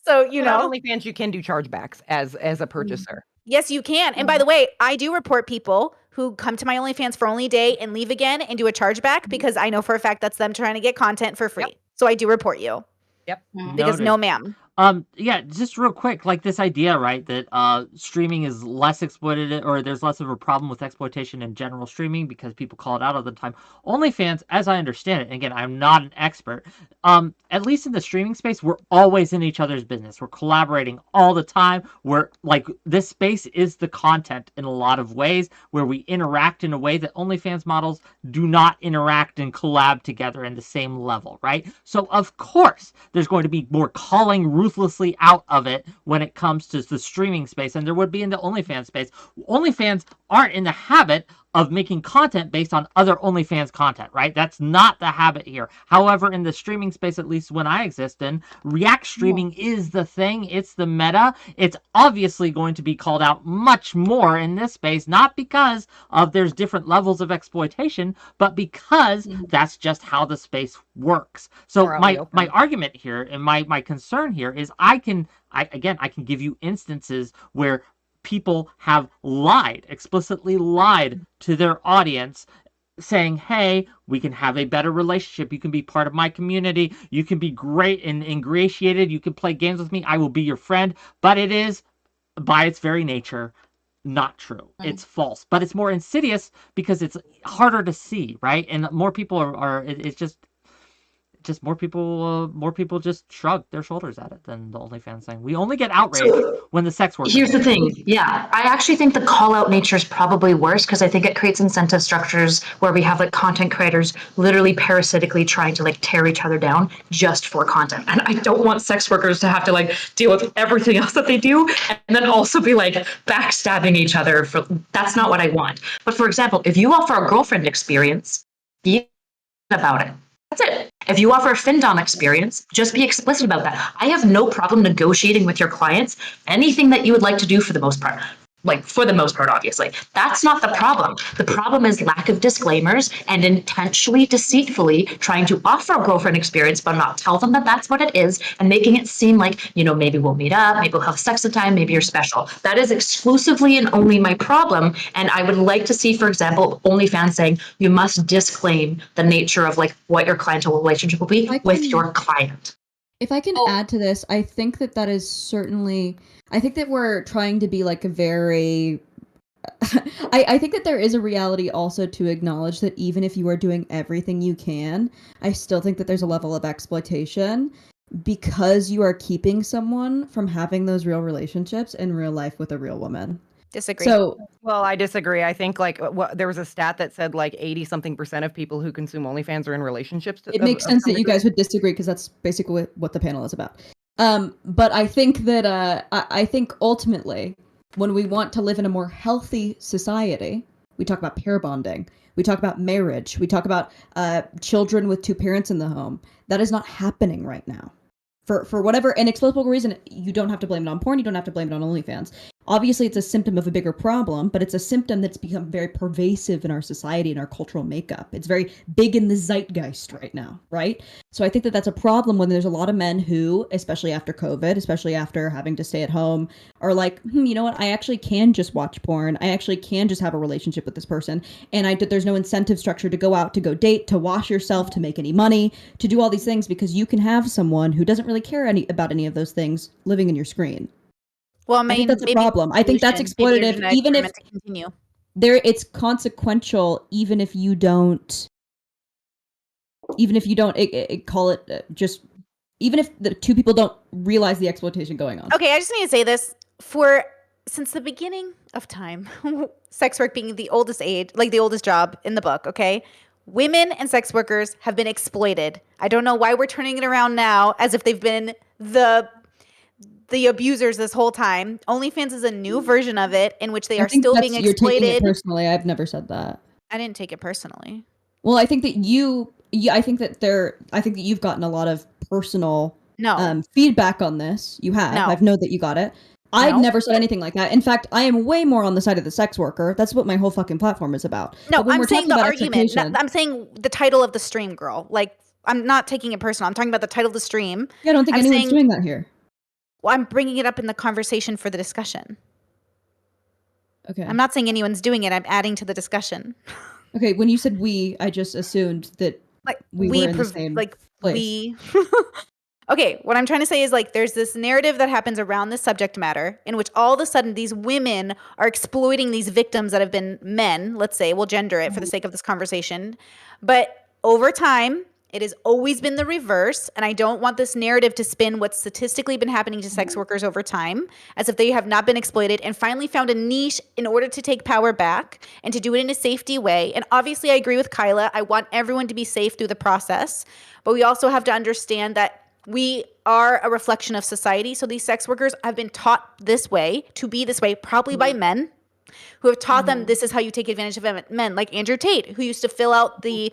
So, you know. On OnlyFans, you can do chargebacks as a purchaser. Yes, you can. And by the way, I do report people who come to my OnlyFans for only a day and leave again and do a chargeback because I know for a fact that's them trying to get content for free. Yep. So I do report you. Yep. Because no, ma'am. Yeah, just real quick, like this idea, right, that streaming is less exploited, or there's less of a problem with exploitation in general streaming because people call it out all the time. OnlyFans, as I understand it, and again, I'm not an expert, at least in the streaming space, we're always in each other's business. We're collaborating all the time. We're like, this space is the content in a lot of ways, where we interact in a way that OnlyFans models do not interact and collab together in the same level, right? So of course there's going to be more calling ruthlessly out of it when it comes to the streaming space than there would be in the OnlyFans space. OnlyFans aren't in the habit of making content based on other OnlyFans content, right? That's not the habit here. However, in the streaming space, at least when I exist in, React streaming is the thing. It's the meta. It's obviously going to be called out much more in this space, not because of there's different levels of exploitation, but because that's just how the space works. So my argument here and my concern here is I can give you instances where people have explicitly lied to their audience, saying, hey, we can have a better relationship. You can be part of my community. You can be great and ingratiated. You can play games with me. I will be your friend. But it is, by its very nature, not true. It's false. But it's more insidious because it's harder to see, right? And more people it's just more people just shrug their shoulders at it than the OnlyFans thing. We only get outraged when the sex workers. Here's the thing. Yeah, I actually think the call out nature is probably worse because I think it creates incentive structures where we have like content creators literally parasitically trying to like tear each other down just for content. And I don't want sex workers to have to like deal with everything else that they do and then also be like backstabbing each other. That's not what I want. But for example, if you offer a girlfriend experience, be about it. That's it. If you offer a FinDom experience, just be explicit about that. I have no problem negotiating with your clients anything that you would like to do for the most part. Like, for the most part, obviously. That's not the problem. The problem is lack of disclaimers and intentionally, deceitfully trying to offer a girlfriend experience, but not tell them that that's what it is, and making it seem like, you know, maybe we'll meet up, maybe we'll have sex at time, maybe you're special. That is exclusively and only my problem. And I would like to see, for example, OnlyFans saying you must disclaim the nature of like what your clientele relationship will be with your client. If I can add to this, I think that is certainly, I think that we're trying to be like a very, I think that there is a reality also to acknowledge that even if you are doing everything you can, I still think that there's a level of exploitation because you are keeping someone from having those real relationships in real life with a real woman. Disagree. So, well, I disagree. I think like there was a stat that said like 80-something% of people who consume OnlyFans are in relationships. It makes sense that you guys would disagree because that's basically what the panel is about. But I think that I think ultimately, when we want to live in a more healthy society, we talk about pair bonding, we talk about marriage, we talk about children with two parents in the home. That is not happening right now. For whatever inexplicable reason, you don't have to blame it on porn, you don't have to blame it on OnlyFans. Obviously, it's a symptom of a bigger problem, but it's a symptom that's become very pervasive in our society and our cultural makeup. It's very big in the zeitgeist right now, right? So I think that that's a problem when there's a lot of men who, especially after COVID, especially after having to stay at home, are like, you know what, I actually can just watch porn. I actually can just have a relationship with this person. And there's no incentive structure to go out, to go date, to wash yourself, to make any money, to do all these things because you can have someone who doesn't really care about any of those things living in your screen. Well, I think that's a problem. I think that's exploitative, even if it's consequential, even if you don't call it just, even if the two people don't realize the exploitation going on. Okay, I just need to say this. Since the beginning of time, sex work being the oldest age, like the oldest job in the book, okay? Women and sex workers have been exploited. I don't know why we're turning it around now as if they've been the abusers this whole time. OnlyFans is a new version of it in which they are still being exploited. You're taking it personally. I've never said that. I didn't take it personally. Well, I think that I think that you've gotten a lot of personal feedback on this. You have. No. I know that you got it. I've never said anything like that. In fact, I am way more on the side of the sex worker. That's what my whole fucking platform is about. No, I'm saying the argument. I'm saying the title of the stream, girl. Like, I'm not taking it personal. I'm talking about the title of the stream. Yeah, I don't think anyone's doing that here. Well, I'm bringing it up in the conversation for the discussion. Okay. I'm not saying anyone's doing it. I'm adding to the discussion. Okay, when you said we, I just assumed that we were in the same place. Okay, what I'm trying to say is like there's this narrative that happens around this subject matter in which all of a sudden these women are exploiting these victims that have been men, let's say, we'll gender it for the sake of this conversation. But over time, it has always been the reverse, and I don't want this narrative to spin what's statistically been happening to sex workers over time as if they have not been exploited and finally found a niche in order to take power back and to do it in a safety way. And obviously I agree with Kyla. I want everyone to be safe through the process, but we also have to understand that we are a reflection of society. So these sex workers have been taught this way, to be this way, probably by men who have taught them this is how you take advantage of men, like Andrew Tate, who used to fill out the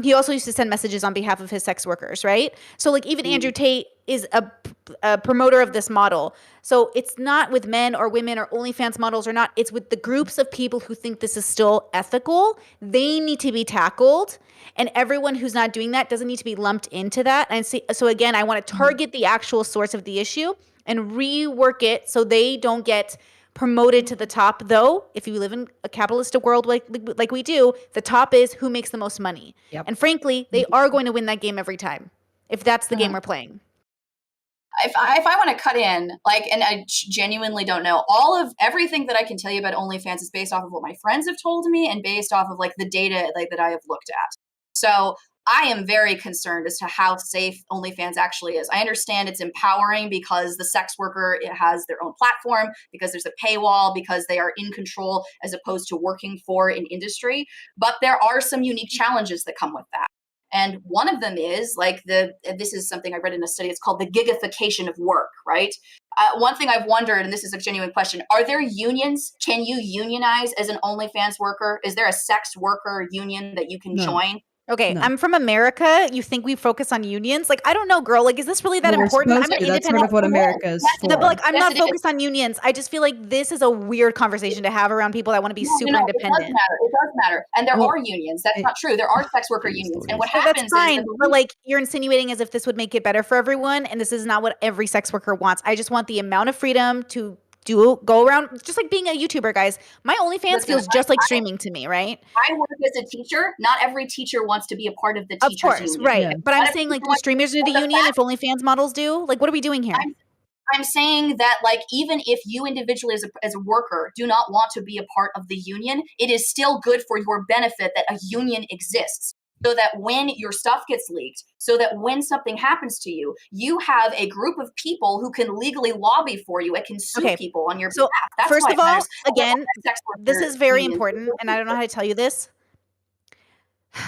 he also used to send messages on behalf of his sex workers, right? So like even Andrew Tate is a promoter of this model. So it's not with men or women or OnlyFans models or not. It's with the groups of people who think this is still ethical. They need to be tackled. And everyone who's not doing that doesn't need to be lumped into that. And so again, I want to target the actual source of the issue and rework it so they don't get promoted to the top. Though, if you live in a capitalistic world like we do, the top is who makes the most money. Yep. And frankly, they are going to win that game every time if that's the game we're playing. If I want to cut in, like, and I genuinely don't know, everything that I can tell you about OnlyFans is based off of what my friends have told me and based off of like the data like that I have looked at. So I am very concerned as to how safe OnlyFans actually is. I understand it's empowering because the sex worker, it has their own platform, because there's a paywall, because they are in control as opposed to working for an industry. But there are some unique challenges that come with that. And one of them is like this is something I read in a study, it's called the gigification of work, right? One thing I've wondered, and this is a genuine question, are there unions? Can you unionize as an OnlyFans worker? Is there a sex worker union that you can join? Okay, No. I'm from America. You think we focus on unions? Like, I don't know, girl. Like, is this really that important? I'm an That's independent. sort of what America is for. But like, I'm Yes, not it is. focused on unions. I just feel like this is a weird conversation to have around people that want to be super No, independent. It does matter. And there Well, are unions. That's not true. There are sex worker unions. And what So happens that's fine. is that But like, you're insinuating as if this would make it better for everyone, and this is not what every sex worker wants. I just want the amount of freedom to go around, just like being a YouTuber, guys. My OnlyFans feels just like streaming to me, right? I work as a teacher. Not every teacher wants to be a part of the Of teachers course, union. right. Yeah. But I'm Not saying, like, everyone do streamers need a the union fact- if OnlyFans models do? Like, what are we doing here? I'm saying that, like, even if you individually as a worker do not want to be a part of the union, it is still good for your benefit that a union exists. So that when your stuff gets leaked, so that when something happens to you, you have a group of people who can legally lobby for you and can sue people on your So, behalf. That's first why of it all, matters. again, Sex this worker is very unions. important, and I don't know how to tell you this.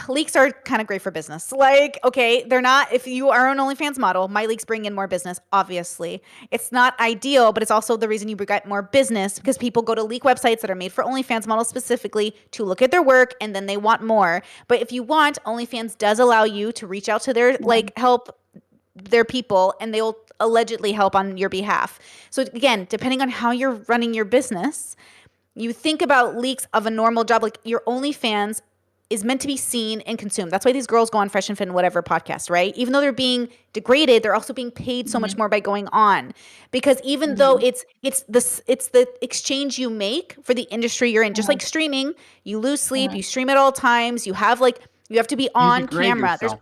Leaks are kind of great for business. Like, okay, they're not, if you are an OnlyFans model, my leaks bring in more business, obviously. It's not ideal, but it's also the reason you get more business because people go to leak websites that are made for OnlyFans models specifically to look at their work and then they want more. But if you want, OnlyFans does allow you to reach out to their, like, help their people and they'll allegedly help on your behalf. So again, depending on how you're running your business, you think about leaks of a normal job, like your OnlyFans is meant to be seen and consumed. That's why these girls go on Fresh and Fit and whatever podcast, right? Even though they're being degraded, they're also being paid so much more by going on. Because even though it's the exchange you make for the industry you're in, just like streaming, you lose sleep, you stream at all times, you have to be on degrade camera. There's yourself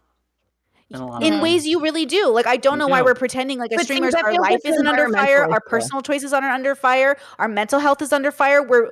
in a lot of in ways. ways you really do. Like, I don't You know why do. we're pretending like as But streamers, that our feels life like isn't under fire, environmentalist, our though. personal choices aren't under fire, our mental health is under fire. Where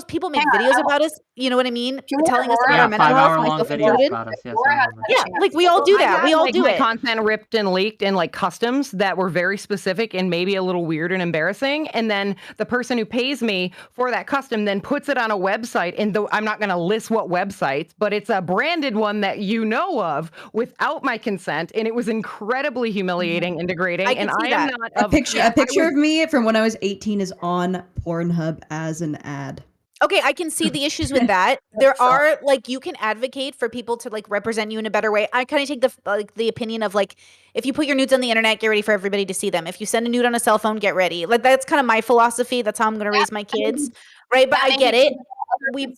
people make videos about us, you know what I mean? Can we Telling us Laura- about Yeah, our mental health, 5-hour long myself videos included. about us. Yes, Laura I has remember. Yeah, like we all do I that. had, We all like, do my it. content ripped and leaked in like customs that were very specific and maybe a little weird and embarrassing. And then the person who pays me for that custom then puts it on a website. And though I'm not going to list what websites, but it's a branded one that you know of without my consent. And it was incredibly humiliating and degrading. I can And see I am that. not A of picture I of was- me from when I was 18 is on Pornhub as an ad. Okay, I can see the issues with that. There are like you can advocate for people to like represent you in a better way. I kind of take the opinion of like if you put your nudes on the internet, get ready for everybody to see them. If you send a nude on a cell phone, get ready. Like that's kind of my philosophy. That's how I'm going to raise my kids, right? But I get it.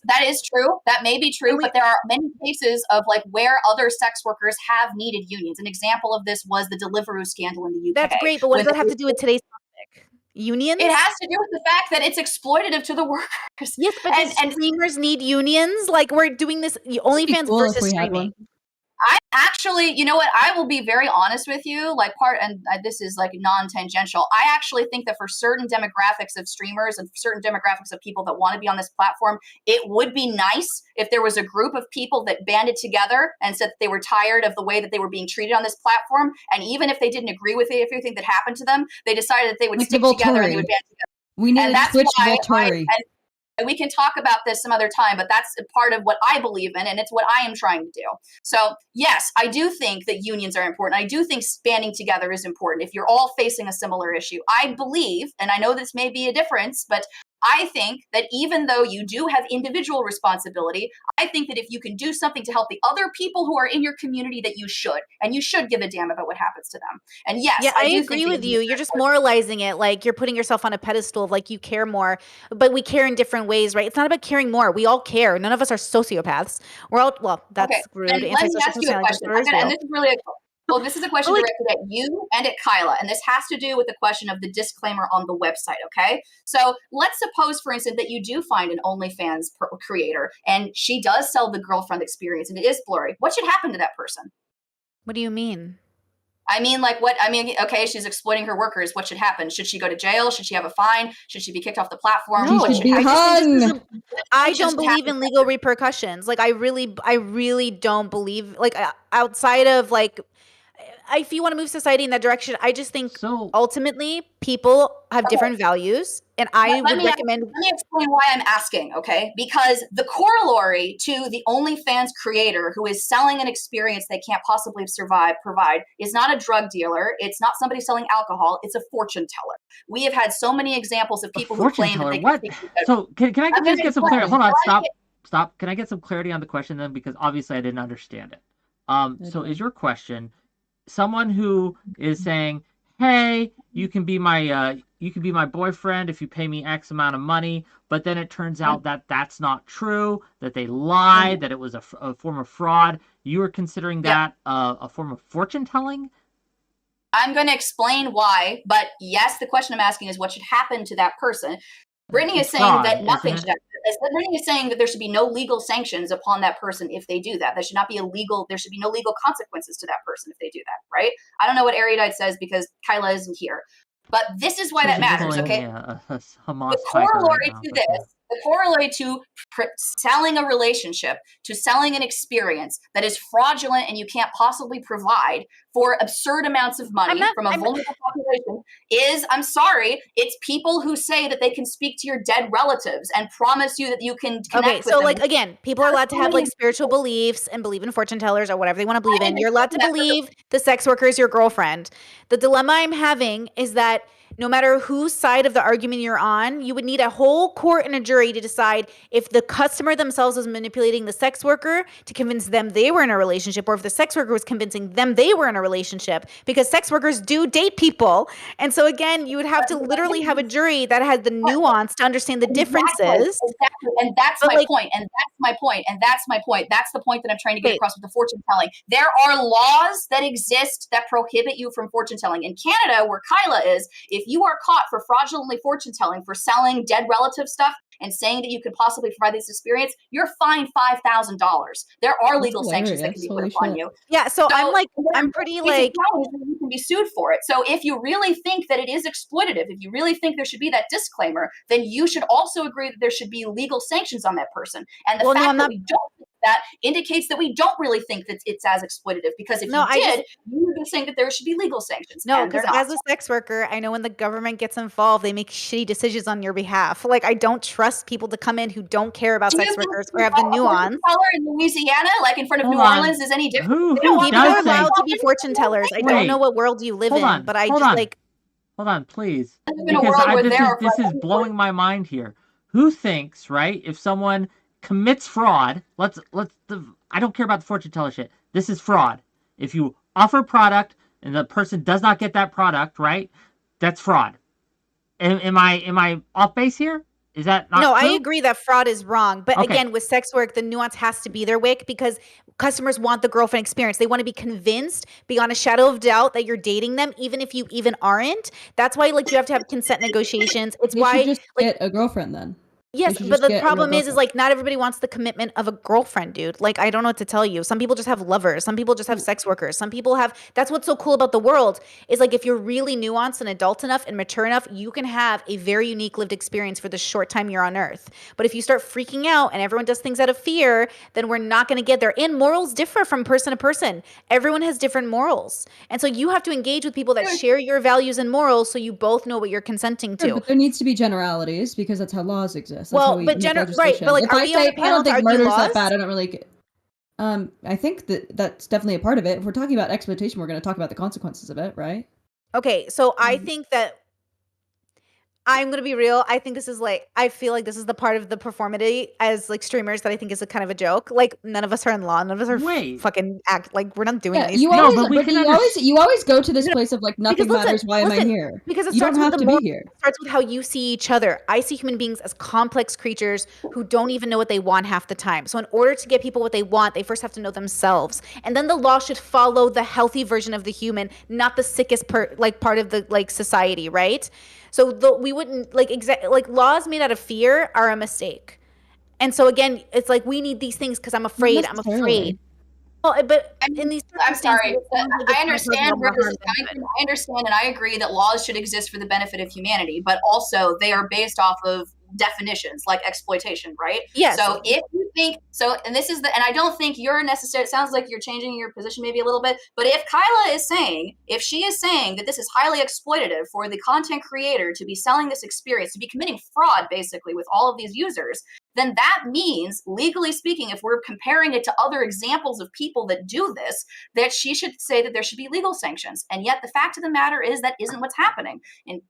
That is true. That may be true, but there are many cases of like where other sex workers have needed unions. An example of this was the Deliveroo scandal in the UK. That's great, but what does that have to do with today's topic? Unions? It has to do with the fact that it's exploitative to the workers. Yes, but and streamers need unions. Like we're doing this OnlyFans cool if versus we had streaming. one. Actually, you know what? I will be very honest with you. Like this is like non-tangential. I actually think that for certain demographics of streamers and certain demographics of people that want to be on this platform, it would be nice if there was a group of people that banded together and said that they were tired of the way that they were being treated on this platform. And even if they didn't agree with everything that happened to them, they decided that they would stick together and they would band together. We need a Twitch Volturi. And we can talk about this some other time, but that's a part of what I believe in, and it's what I am trying to do. So, yes, I do think that unions are important. I do think banding together is important if you're all facing a similar issue. I believe, and I know this may be a difference, but I think that even though you do have individual responsibility, I think that if you can do something to help the other people who are in your community, that you should. And you should give a damn about what happens to them. And yes, yeah, I agree with you. You're just moralizing it. Like you're putting yourself on a pedestal of like you care more, but we care in different ways, right? It's not about caring more. We all care. None of us are sociopaths. We're all, well, that's rude. Let me ask you a question. And this is really this is a question directed at you and at Kyla, and this has to do with the question of the disclaimer on the website, okay? So let's suppose, for instance, that you do find an OnlyFans creator, and she does sell the girlfriend experience, and it is blurry. What should happen to that person? What do you mean? I mean, okay, she's exploiting her workers. What should happen? Should she go to jail? Should she have a fine? Should she be kicked off the platform? No, she should be hung. I don't believe in legal repercussions. Like, I really don't believe, like, outside of, like, if you want to move society in that direction, I just think ultimately people have different values, and I would recommend. Let me explain why I'm asking, okay? Because the corollary to the OnlyFans creator who is selling an experience they can't possibly provide is not a drug dealer. It's not somebody selling alcohol. It's a fortune teller. We have had so many examples of people who claim that they what? So can I just get some clarity? Hold on, stop. Can I get some clarity on the question then? Because obviously I didn't understand it. So is your question someone who is saying, hey, you can be my boyfriend if you pay me X amount of money, but then it turns out that that's not true, that they lied, that it was a form of fraud. You are considering that a form of fortune telling? I'm going to explain why, but yes, the question I'm asking is what should happen to that person. Brittany is saying that nothing should happen. Brittany is saying that there should be no legal sanctions upon that person if they do that. There should be no legal consequences to that person if they do that, right? I don't know what Erudite says because Kyla isn't here. But this is why that matters, okay? The corollary to this, the corollary to selling a relationship, to selling an experience that is fraudulent and you can't possibly provide for absurd amounts of money from a vulnerable population is, I'm sorry, it's people who say that they can speak to your dead relatives and promise you that you can connect with them. Okay, so like, again, people are allowed to have like spiritual beliefs and believe in fortune tellers or whatever they want to believe in. You're allowed to believe the sex worker is your girlfriend. The dilemma I'm having is that no matter whose side of the argument you're on, you would need a whole court and a jury to decide if the customer themselves was manipulating the sex worker to convince them they were in a relationship, or if the sex worker was convincing them they were in a relationship, because sex workers do date people. And so again, you would have to literally have a jury that has the nuance to understand the differences. Exactly. And that's my point. And that's my point. And that's my point. That's the point that I'm trying to get across with the fortune telling. There are laws that exist that prohibit you from fortune telling. In Canada, where Kyla is, if you are caught for fraudulently fortune telling, for selling dead relative stuff and saying that you could possibly provide this experience, you're fined $5,000. There are legal sanctions that can be put upon you. Yeah, so I'm pretty like, you can be sued for it. So if you really think that it is exploitative, if you really think there should be that disclaimer, then you should also agree that there should be legal sanctions on that person. And the fact that we don't think that indicates that we don't really think that it's as exploitative, because if you would be saying that there should be legal sanctions. No, because as a sex worker, I know when the government gets involved, they make shitty decisions on your behalf. Like, I don't trust people to come in who don't care about sex workers or have the nuance. In Louisiana, like in front of New Orleans, is any different? People are allowed to be fortune tellers. I don't know what world you live in, but I just like. Hold on, please. Because this is blowing my mind here. Who thinks, right? If someone commits fraud, I don't care about the fortune teller shit. This is fraud. If you offer a product and the person does not get that product, right? That's fraud. Am I off base here? Is that not true? I agree that fraud is wrong. But again, with sex work, the nuance has to be there, Wick, because customers want the girlfriend experience. They want to be convinced beyond a shadow of doubt that you're dating them, even if you even aren't. That's why, like, you have to have consent negotiations. It's you why should just get a girlfriend then. Yes, should but just the get a real problem is girlfriend. like not everybody wants the commitment of a girlfriend, dude. Like I don't know what to tell you. Some people just have lovers. Some people just have sex workers. Some people have. That's what's so cool about the world is like if you're really nuanced and adult enough and mature enough, you can have a very unique lived experience for the short time you're on Earth. But if you start freaking out and everyone does things out of fear, then we're not going to get there. And morals differ from person to person. Everyone has different morals, and so you have to engage with people that share your values and morals, so you both know what you're consenting to. Sure, but there needs to be generalities because that's how laws exist. That's Well, how we but make right, legislation. but like, If are I we on say a I panel don't to think argue murder's that laws? bad, I don't really. I think that's definitely a part of it. If we're talking about exploitation, we're going to talk about the consequences of it, right? Okay, so I think that I'm gonna be real. I think this is like I feel like this is the part of the performity as like streamers that I think is a kind of a joke. Like none of us are in law. None of us are Wait. fucking act like we're not doing Yeah, these you things. always, but we but can you always go to this place of like nothing Because matters. Why am I here? Because it You don't starts have with to the be here. It starts with how you see each other. I see human beings as complex creatures who don't even know what they want half the time. So in order to get people what they want, they first have to know themselves. And then the law should follow the healthy version of the human, not the sickest part of the like society, right? So we wouldn't like like laws made out of fear are a mistake. And so again, it's like we need these things because I'm afraid. I'm afraid. Well, but in these I'm circumstances, sorry, it but sounds like I it's gonna cause understand more where this harm is than coming good. from. I understand and I agree that laws should exist for the benefit of humanity, but also they are based off of definitions like exploitation, right? Yes. So if you think so, and this is and I don't think you're necessary. It sounds like you're changing your position maybe a little bit, but if if she is saying that this is highly exploitative for the content creator to be selling this experience, to be committing fraud basically with all of these users, then that means, legally speaking, if we're comparing it to other examples of people that do this, that she should say that there should be legal sanctions. And yet the fact of the matter is that isn't what's happening. And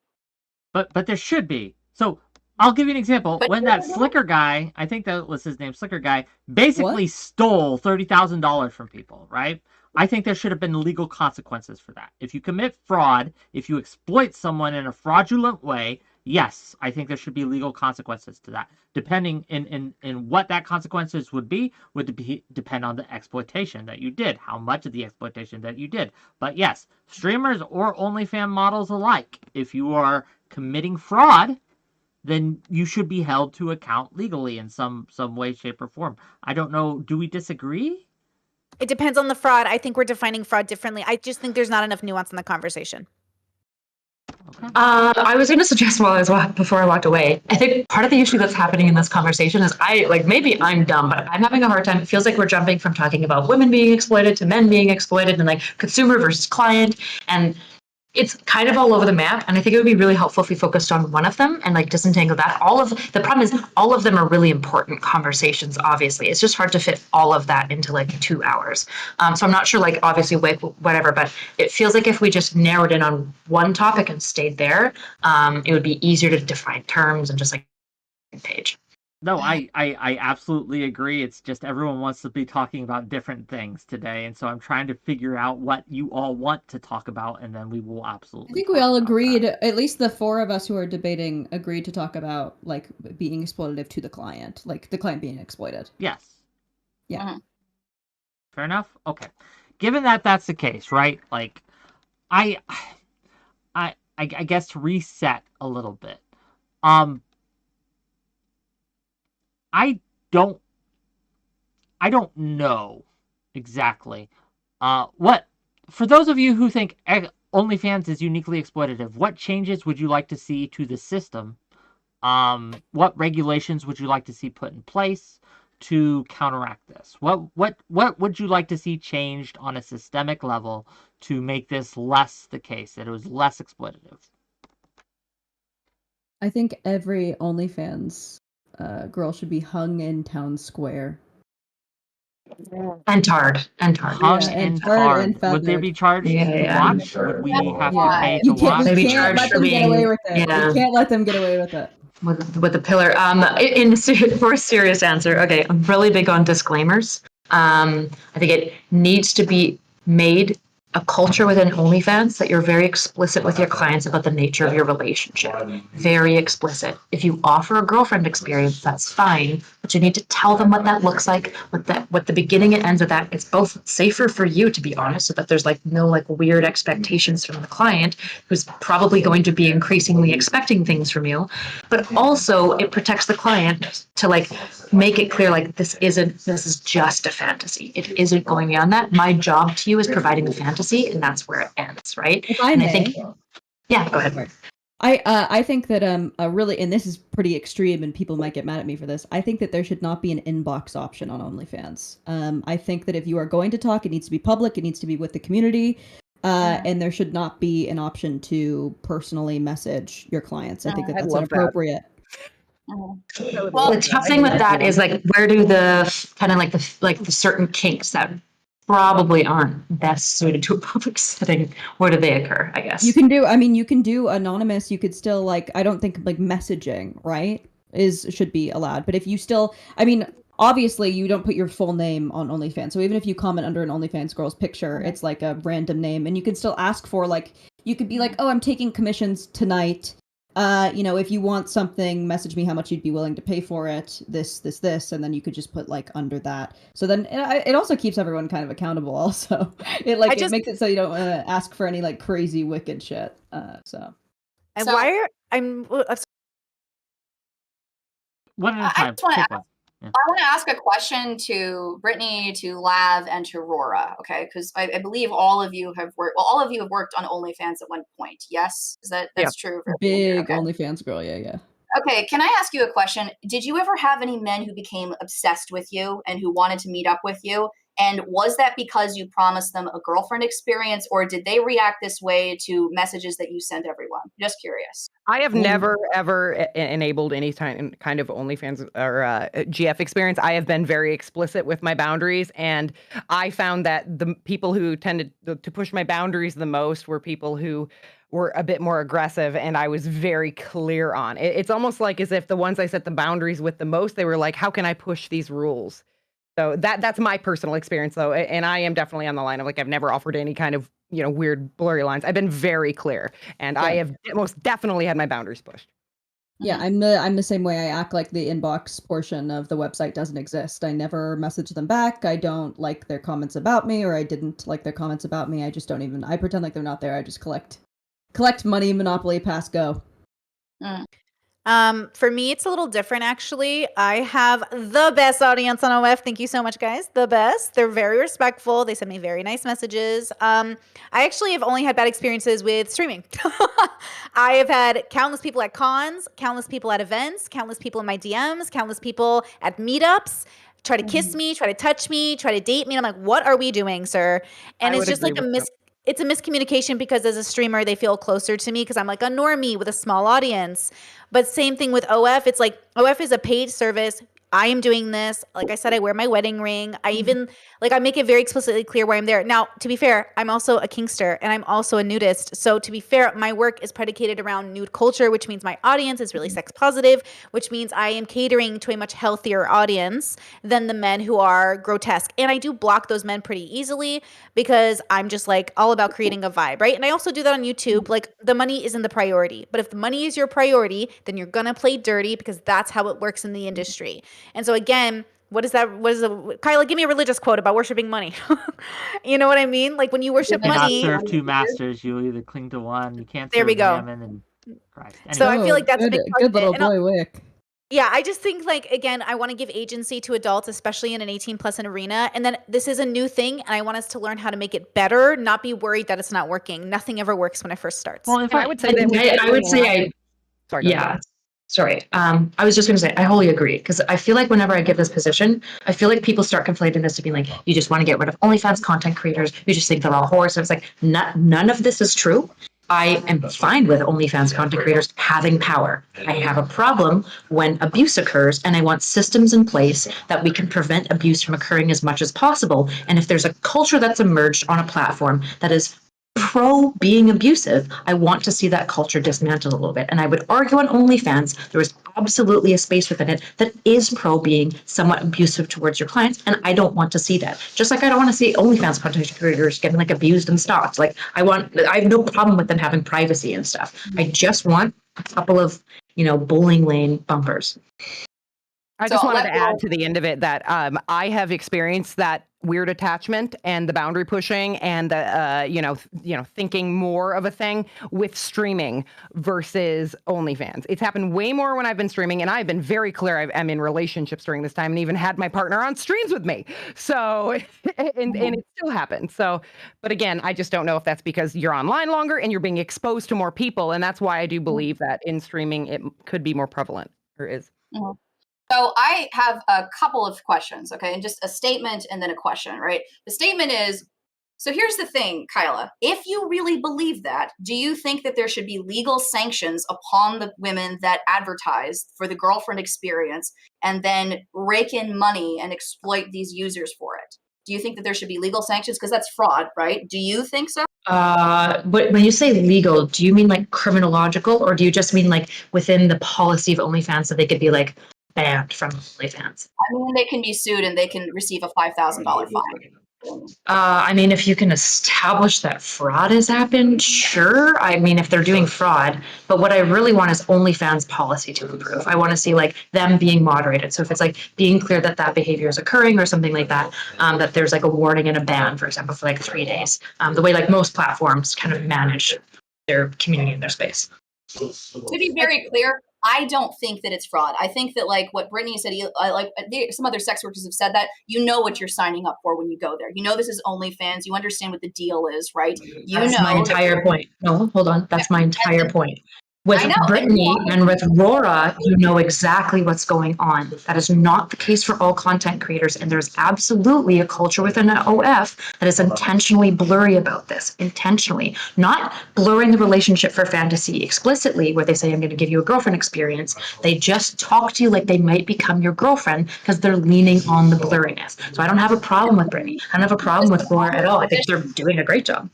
But there should be. So I'll give you an example. But When that Slicker guy, I think that was his name, Slicker guy, basically stole $30,000 from people, right? I think there should have been legal consequences for that. If you commit fraud, if you exploit someone in a fraudulent way, yes, I think there should be legal consequences to that. Depending in what that consequences would depend on the exploitation that you did, how much of the exploitation that you did. But yes, streamers or OnlyFans models alike, if you are committing fraud, then you should be held to account legally in some way, shape, or form. I don't know. Do we disagree? It depends on the fraud. I think we're defining fraud differently. I just think there's not enough nuance in the conversation. Okay. I was going to suggest before I walked away. I think part of the issue that's happening in this conversation is maybe I'm dumb, but I'm having a hard time. It feels like we're jumping from talking about women being exploited to men being exploited and like consumer versus client. And it's kind of all over the map. And I think it would be really helpful if we focused on one of them and like disentangle that. The problem is all of them are really important conversations, obviously. It's just hard to fit all of that into like 2 hours. So I'm not sure, like obviously whatever, but it feels like if we just narrowed in on one topic and stayed there, it would be easier to define terms and just like page. No, I absolutely agree. It's just everyone wants to be talking about different things today, and so I'm trying to figure out what you all want to talk about, and then we will absolutely. I think we all agreed, at least the four of us who are debating agreed to talk about like being exploitative to the client, like the client being exploited. Yes. Yeah. Uh-huh. Fair enough. Okay. Given that that's the case, right? Like, I guess to reset a little bit. I don't know exactly what, for those of you who think OnlyFans is uniquely exploitative, what changes would you like to see to the system? What regulations would you like to see put in place to counteract this? What would you like to see changed on a systemic level to make this less the case, that it was less exploitative? I think every OnlyFans girl should be hung in town square. And tarred. Hung Yeah, and tarred tarred. Would there be charged to watch? Would we have to pay to watch? Maybe You can't charged let for them get away with it. yeah. You can't let them get away with it. With the pillar. For a serious answer, okay, I'm really big on disclaimers. I think it needs to be made a culture within OnlyFans that you're very explicit with your clients about the nature of your relationship. Very explicit. If you offer a girlfriend experience, that's fine, but you need to tell them what that looks like, what the beginning and ends of that. It's both safer for you, to be honest, so that there's like no like weird expectations from the client who's probably going to be increasingly expecting things from you, but also it protects the client to like make it clear like this is just a fantasy. It isn't going beyond that. My job to you is providing the fantasy, and that's where it ends, right? If I And may, I think, yeah, go ahead. I think that really, and this is pretty extreme, and people might get mad at me for this. I think that there should not be an inbox option on OnlyFans. I think that if you are going to talk, it needs to be public. It needs to be with the community, and there should not be an option to personally message your clients. I think that that's inappropriate. Well, The tough thing with that is like, where do the kind of like the certain kinks that probably aren't best suited to a public setting, where do they occur? I guess You can do anonymous. You could still like, I don't think like messaging, right, should be allowed. But if you still, obviously you don't put your full name on OnlyFans. So even if you comment under an OnlyFans girl's picture, it's like a random name, and you can still ask for like, you could be like, oh, I'm taking commissions tonight. If you want something, message me how much you'd be willing to pay for it, this, and then you could just put like under that. So then it also keeps everyone kind of accountable also. It makes it so you don't ask for any like crazy wicked shit. And why are One at a time. Take one. Yeah. I want to ask a question to Brittany, to Lav, and to Rora, okay? Because I believe all of you have worked on OnlyFans at one point. Yes, that's true? For big OnlyFans girl, yeah. Okay, can I ask you a question? Did you ever have any men who became obsessed with you and who wanted to meet up with you? And was that because you promised them a girlfriend experience, or did they react this way to messages that you send everyone? Just curious. I have never, ever enabled any kind of OnlyFans or GF experience. I have been very explicit with my boundaries, and I found that the people who tended to push my boundaries the most were people who were a bit more aggressive, and I was very clear on it. It's almost like as if the ones I set the boundaries with the most, they were like, how can I push these rules? So that's my personal experience, though, and I am definitely on the line of like, I've never offered any kind of weird blurry lines. I've been very clear, and I have most definitely had my boundaries pushed. Yeah, I'm the same way. I act like the inbox portion of the website doesn't exist. I never message them back. I don't like their comments about me, or I didn't like their comments about me. I just don't even. I pretend like they're not there. I just collect money, Monopoly, pass, go. For me, it's a little different, actually. I have the best audience on OF. Thank you so much, guys. The best. They're very respectful. They send me very nice messages. I actually have only had bad experiences with streaming. I have had countless people at cons, countless people at events, countless people in my DMs, countless people at meetups try to kiss me, try to touch me, try to date me. And I'm like, what are we doing, sir? And it's just like it's a miscommunication, because as a streamer, they feel closer to me because I'm like a normie with a small audience. But same thing with OF. It's like OF is a paid service. I am doing this. Like I said, I wear my wedding ring. I even I make it very explicitly clear why I'm there. Now, to be fair, I'm also a kinkster and I'm also a nudist. So to be fair, my work is predicated around nude culture, which means my audience is really sex positive, which means I am catering to a much healthier audience than the men who are grotesque. And I do block those men pretty easily because I'm just like all about creating a vibe, right? And I also do that on YouTube. Like, the money isn't the priority, but if the money is your priority, then you're gonna play dirty because that's how it works in the industry. And so again, Kyla, give me a religious quote about worshiping money. You know what I mean? Like, when you worship money, You cannot serve two masters. You either cling to one. You can't there serve we go. Mammon and Christ. Anyway. So I feel like that's a big part good little of it. boy Wick. Yeah, I just think, like, again, I want to give agency to adults, especially in an 18+ arena. And then this is a new thing, and I want us to learn how to make it better, not be worried that it's not working. Nothing ever works when it first starts. Well, if I would say that I would say sorry. yeah. Sorry. I was just going to say, I wholly agree, because I feel like whenever I give this position, I feel like people start conflating this to being like, you just want to get rid of OnlyFans content creators. You just think they're all whores. So it's like, none of this is true. I am fine with OnlyFans content creators having power. I have a problem when abuse occurs, and I want systems in place that we can prevent abuse from occurring as much as possible. And if there's a culture that's emerged on a platform that is pro being abusive, I want to see that culture dismantled a little bit. And I would argue on OnlyFans, there was absolutely a space within it that is being somewhat abusive towards your clients, and I don't want to see that. Just like I don't want to see OnlyFans content creators getting like abused and stalked. Like I have no problem with them having privacy and stuff. I just want a couple of, bowling lane bumpers. I So just wanted let to add me- to the end of it that I have experienced that weird attachment and the boundary pushing and the thinking more of a thing with streaming versus OnlyFans. It's happened way more when I've been streaming, and I've been very clear I'm in relationships during this time, and even had my partner on streams with me. So and it still happens. So, but again, I just don't know if that's because you're online longer and you're being exposed to more people, and that's why I do believe that in streaming it could be more prevalent, or is. Mhm. So I have a couple of questions, okay, and just a statement and then a question, right? The statement is, so here's the thing, Kyla. If you really believe that, do you think that there should be legal sanctions upon the women that advertise for the girlfriend experience and then rake in money and exploit these users for it? Do you think that there should be legal sanctions? Because that's fraud, right? Do you think so? But when you say legal, do you mean like criminological, or do you just mean like within the policy of OnlyFans so they could be like banned from OnlyFans? I mean, they can be sued and they can receive a $5,000 fine. I mean, if you can establish that fraud has happened, sure. I mean, if they're doing fraud, but what I really want is OnlyFans policy to improve. I want to see like them being moderated. So if it's like being clear that that behavior is occurring or something like that, that there's like a warning and a ban, for example, for like 3 days. The way like most platforms kind of manage their community and their space. To be very clear, I don't think that it's fraud. I think that like what Brittany said, some other sex workers have said that you know what you're signing up for when you go there. You know this is OnlyFans. You understand what the deal is, right? That's my entire point. No, hold on. That's my entire point. With Brittany and with Laura, you know exactly what's going on. That is not the case for all content creators, and there's absolutely a culture within an OF that is intentionally blurry about this. Intentionally. Not blurring the relationship for fantasy explicitly, where they say, I'm going to give you a girlfriend experience. They just talk to you like they might become your girlfriend because they're leaning on the blurriness. So I don't have a problem with Brittany. I don't have a problem with Laura at all. I think they're doing a great job.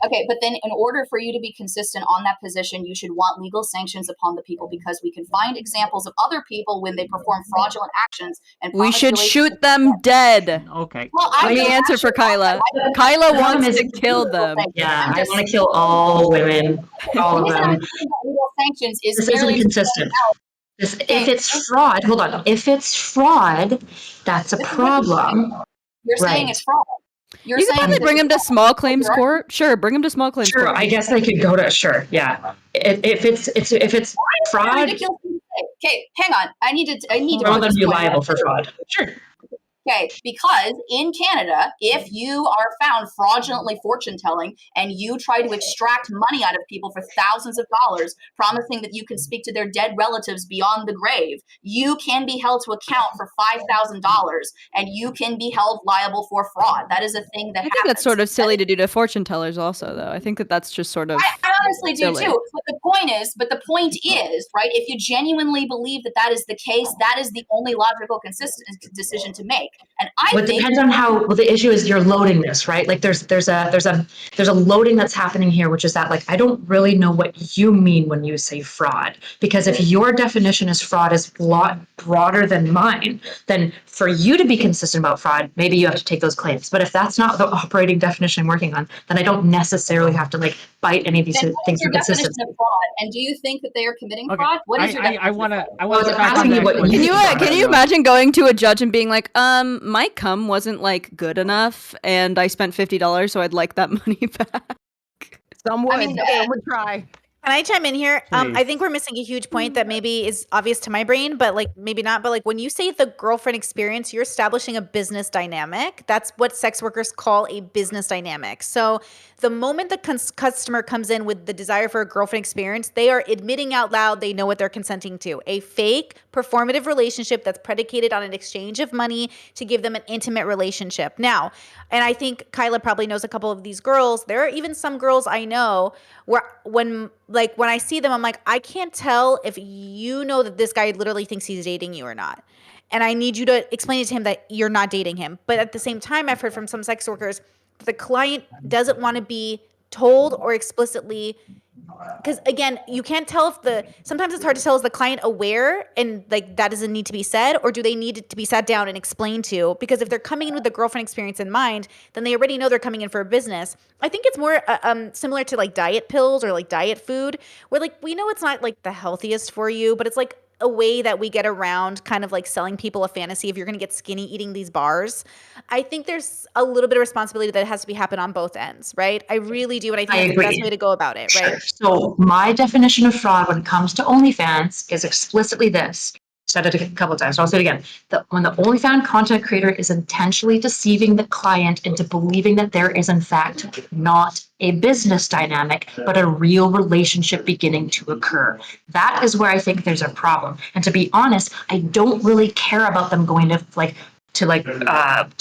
Okay, but then in order for you to be consistent on that position, you should want legal sanctions upon the people, because we can find examples of other people when they perform fraudulent actions. And We should shoot them dead. Okay. Well, Let me answer for Kyla. Kyla wants to kill them. Yeah, I want to kill all women, all of them. Legal sanctions is This isn't consistent. If it's fraud, hold on. If it's fraud, that's a problem. You're saying it's fraud. You can probably bring him to small claims court. Sure, bring him to small claims court. Sure, I guess they could go to yeah. If it's fraud, okay, hang on. I need to. I want them to be liable for fraud. Sure. Okay, because in Canada, if you are found fraudulently fortune telling and you try to extract money out of people for thousands of dollars, promising that you can speak to their dead relatives beyond the grave, you can be held to account for $5,000 and you can be held liable for fraud. That is a thing that I think that's sort of silly to do to fortune tellers also, though. I think that's just sort of I honestly silly. do too. But the point is, right, if you genuinely believe that that is the case, that is the only logical consistent decision to make. And I think depends on how. Well, the issue is you're loading this, right? Like there's a loading that's happening here, which is that like I don't really know what you mean when you say fraud, because if your definition is fraud is a lot broader than mine, then for you to be consistent about fraud, maybe you have to take those claims. But if that's not the operating definition I'm working on, then I don't necessarily have to like bite any of these things for consistency. Of fraud? And do you think that they are committing fraud? What is your I want to. Can you imagine going to a judge and being like, my cum wasn't like good enough, and I spent $50, so I'd like that money back. Some would try. Can I chime in here? I think we're missing a huge point that maybe is obvious to my brain, but like maybe not. But like when you say the girlfriend experience, you're establishing a business dynamic. That's what sex workers call a business dynamic. So the moment the customer comes in with the desire for a girlfriend experience, they are admitting out loud they know what they're consenting to. A fake performative relationship that's predicated on an exchange of money to give them an intimate relationship. Now, and I think Kyla probably knows a couple of these girls. There are even some girls I know where when I see them, I'm like, I can't tell if you know that this guy literally thinks he's dating you or not. And I need you to explain to him that you're not dating him. But at the same time, I've heard from some sex workers, the client doesn't want to be told or explicitly because again, you can't tell if sometimes it's hard to tell, is the client aware and like that doesn't need to be said, or do they need it to be sat down and explained to? Because if they're coming in with the girlfriend experience in mind, then they already know they're coming in for a business. I think it's more similar to like diet pills or like diet food, where like we know it's not like the healthiest for you, but it's like a way that we get around kind of like selling people a fantasy if you're going to get skinny eating these bars. I think there's a little bit of responsibility that has to be happen on both ends, right? I really do, and I think that's the best way to go about it, right? Sure. So my definition of fraud when it comes to OnlyFans is explicitly this. Said it a couple of times, so I'll say it again. When the OnlyFans content creator is intentionally deceiving the client into believing that there is in fact not a business dynamic, but a real relationship beginning to occur. That is where I think there's a problem. And to be honest, I don't really care about them going to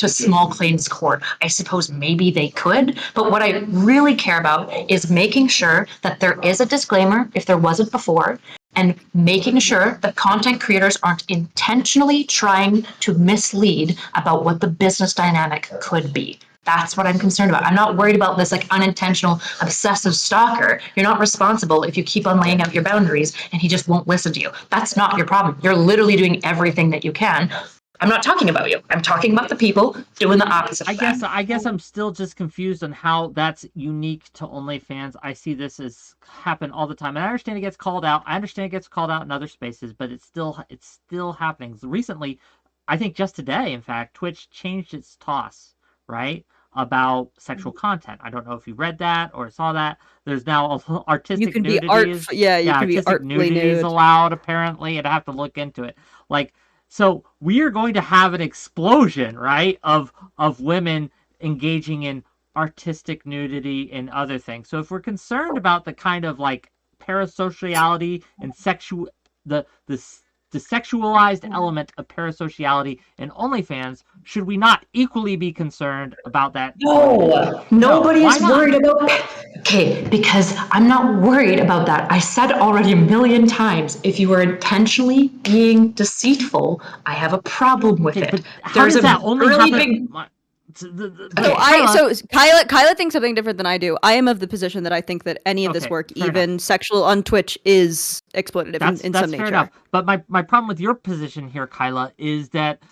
small claims court. I suppose maybe they could, but what I really care about is making sure that there is a disclaimer if there wasn't before, and making sure that content creators aren't intentionally trying to mislead about what the business dynamic could be. That's what I'm concerned about. I'm not worried about this like unintentional obsessive stalker. You're not responsible if you keep on laying out your boundaries and he just won't listen to you. That's not your problem. You're literally doing everything that you can. I'm not talking about you. I'm talking about the people doing the opposite. I guess I'm still just confused on how that's unique to OnlyFans. I see this as happen all the time, and I understand it gets called out. I understand it gets called out in other spaces, but it's still happening. Recently, I think just today, in fact, Twitch changed its toss, right, about sexual content. I don't know if you read that or saw that. There's now artistic nudity. You can be artfully nude. Allowed apparently, and I have to look into it. Like. So we are going to have an explosion, right, of women engaging in artistic nudity and other things. So if we're concerned about the kind of like parasociality and the sexualized element of parasociality in OnlyFans, should we not equally be concerned about that? No, nobody is worried about. Okay, because I'm not worried about that. I said already a million times, if you are intentionally being deceitful, I have a problem with it. But how does that only happen? So Kyla thinks something different than I do. I am of the position that I think that any of this work, even sexual on Twitch, is exploitative in some nature. Fair enough. But my problem with your position here, Kyla, is that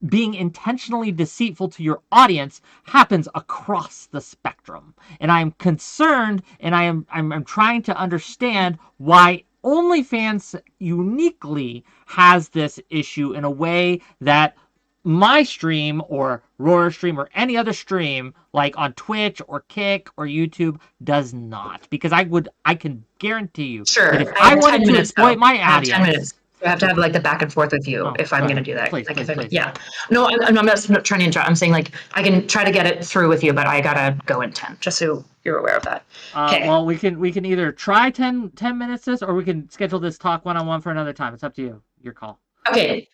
being intentionally deceitful to your audience happens across the spectrum. And I'm concerned, and I'm trying to understand why OnlyFans uniquely has this issue in a way that my stream or Roar stream or any other stream like on Twitch or Kick or YouTube does not, because I can guarantee you that if I wanted to exploit my audience, I have to have like the back and forth with you if I'm going to do that. Please. Yeah. No, I'm not trying to interrupt. I'm saying like I can try to get it through with you, but I gotta go in 10, just so you're aware of that. Well, we can either try 10 minutes this, or we can schedule this talk one-on-one for another time. It's up to you. Your call. Okay.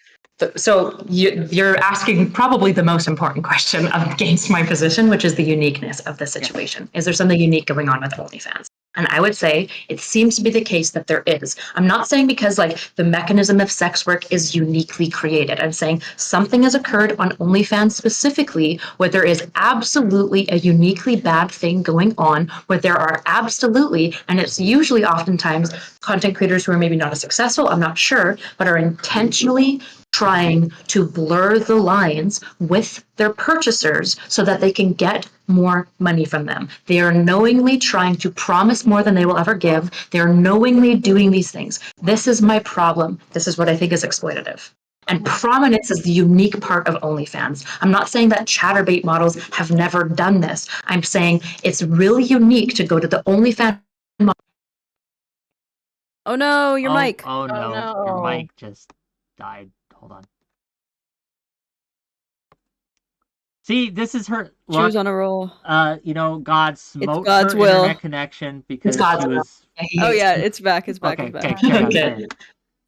So you're asking probably the most important question against my position, which is the uniqueness of the situation. Is there something unique going on with OnlyFans? And I would say it seems to be the case that there is. I'm not saying because like the mechanism of sex work is uniquely created. I'm saying something has occurred on OnlyFans specifically where there is absolutely a uniquely bad thing going on, where there are absolutely, and it's usually oftentimes content creators who are maybe not as successful, I'm not sure, but are intentionally trying to blur the lines with their purchasers so that they can get more money from them. They are knowingly trying to promise more than they will ever give. They are knowingly doing these things. This is my problem. This is what I think is exploitative. And prominence is the unique part of OnlyFans. I'm not saying that chatterbait models have never done this. I'm saying it's really unique to go to the OnlyFans model. Oh no, your mic. Oh no, your mic just died. Hold on. See, this is her. She was on a roll. God smote God's her will. internet connection because she was. Oh yeah, it's back. It's back. Okay.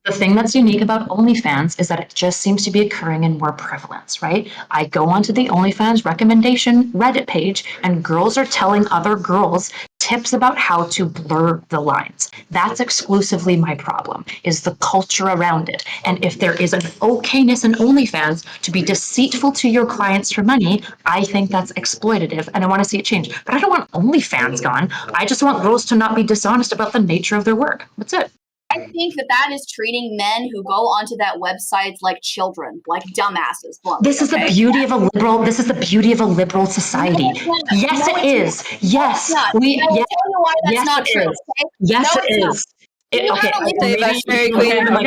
The thing that's unique about OnlyFans is that it just seems to be occurring in more prevalence, right? I go onto the OnlyFans recommendation Reddit page, and girls are telling other girls tips about how to blur the lines. That's exclusively my problem, is the culture around it. And if there is an okayness in OnlyFans to be deceitful to your clients for money, I think that's exploitative, and I want to see it change. But I don't want OnlyFans gone. I just want girls to not be dishonest about the nature of their work. That's it. I think that is treating men who go onto that website like children, like dumbasses. Bluntly, this is the beauty of a liberal. This is the beauty of a liberal society. Yes, it is. Yes, we. I will tell you why that's not true. Okay? Yes, it is. Okay,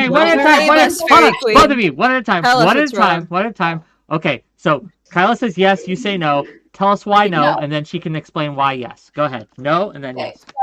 one at a time. Hold on, both of you, one at a time. One at a time. Okay, so Kyla says yes, you say no. Tell us why no, and then she can explain why yes. Go ahead. No, and then yes. So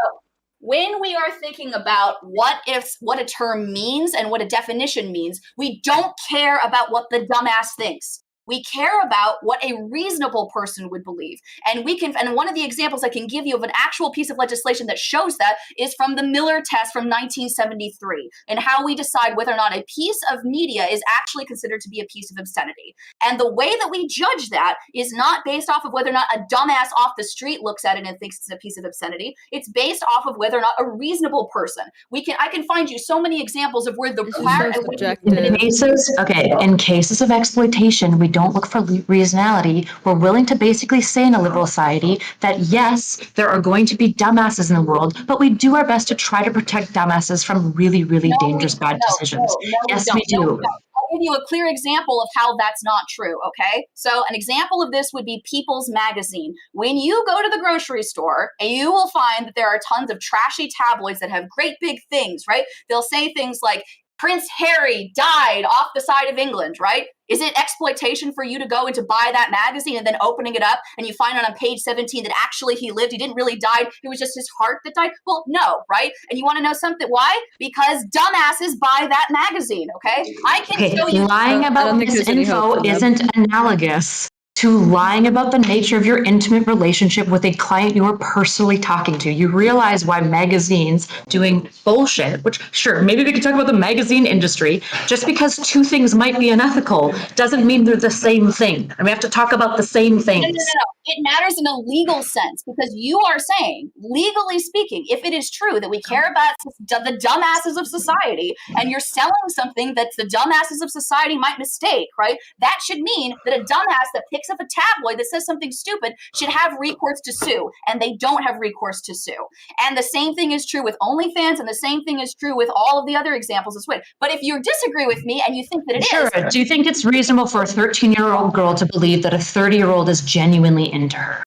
when we are thinking about what a term means and what a definition means, we don't care about what the dumbass thinks. We care about what a reasonable person would believe. And one of the examples I can give you of an actual piece of legislation that shows that is from the Miller test from 1973, and how we decide whether or not a piece of media is actually considered to be a piece of obscenity. And the way that we judge that is not based off of whether or not a dumbass off the street looks at it and thinks it's a piece of obscenity. It's based off of whether or not a reasonable person. I can find you so many examples of where the in cases of exploitation, we don't look for reasonality. We're willing to basically say in a liberal society that yes, there are going to be dumbasses in the world, but we do our best to try to protect dumbasses from really, really dangerous bad decisions. Yes, we do. I'll give you a clear example of how that's not true, okay? So an example of this would be People's Magazine. When you go to the grocery store, you will find that there are tons of trashy tabloids that have great big things, right? They'll say things like, Prince Harry died off the side of England, right? Is it exploitation for you to go and to buy that magazine and then opening it up and you find on page 17 that actually he lived, he didn't really die, it was just his heart that died? Well, no, right? And you want to know something? Why? Because dumbasses buy that magazine, okay? I can show you. Lying about this info isn't analogous to lying about the nature of your intimate relationship with a client you are personally talking to. You realize why magazines doing bullshit, which sure, maybe we could talk about the magazine industry, just because two things might be unethical doesn't mean they're the same thing. And we have to talk about the same things. No. It matters in a legal sense, because you are saying, legally speaking, if it is true that we care about the dumbasses of society and you're selling something that the dumbasses of society might mistake, right? That should mean that a dumbass that picks up a tabloid that says something stupid should have recourse to sue, and they don't have recourse to sue. And the same thing is true with OnlyFans, and the same thing is true with all of the other examples as well. But if you disagree with me and you think that it is... Sure. Do you think it's reasonable for a 13-year-old girl to believe that a 30-year-old is genuinely into her?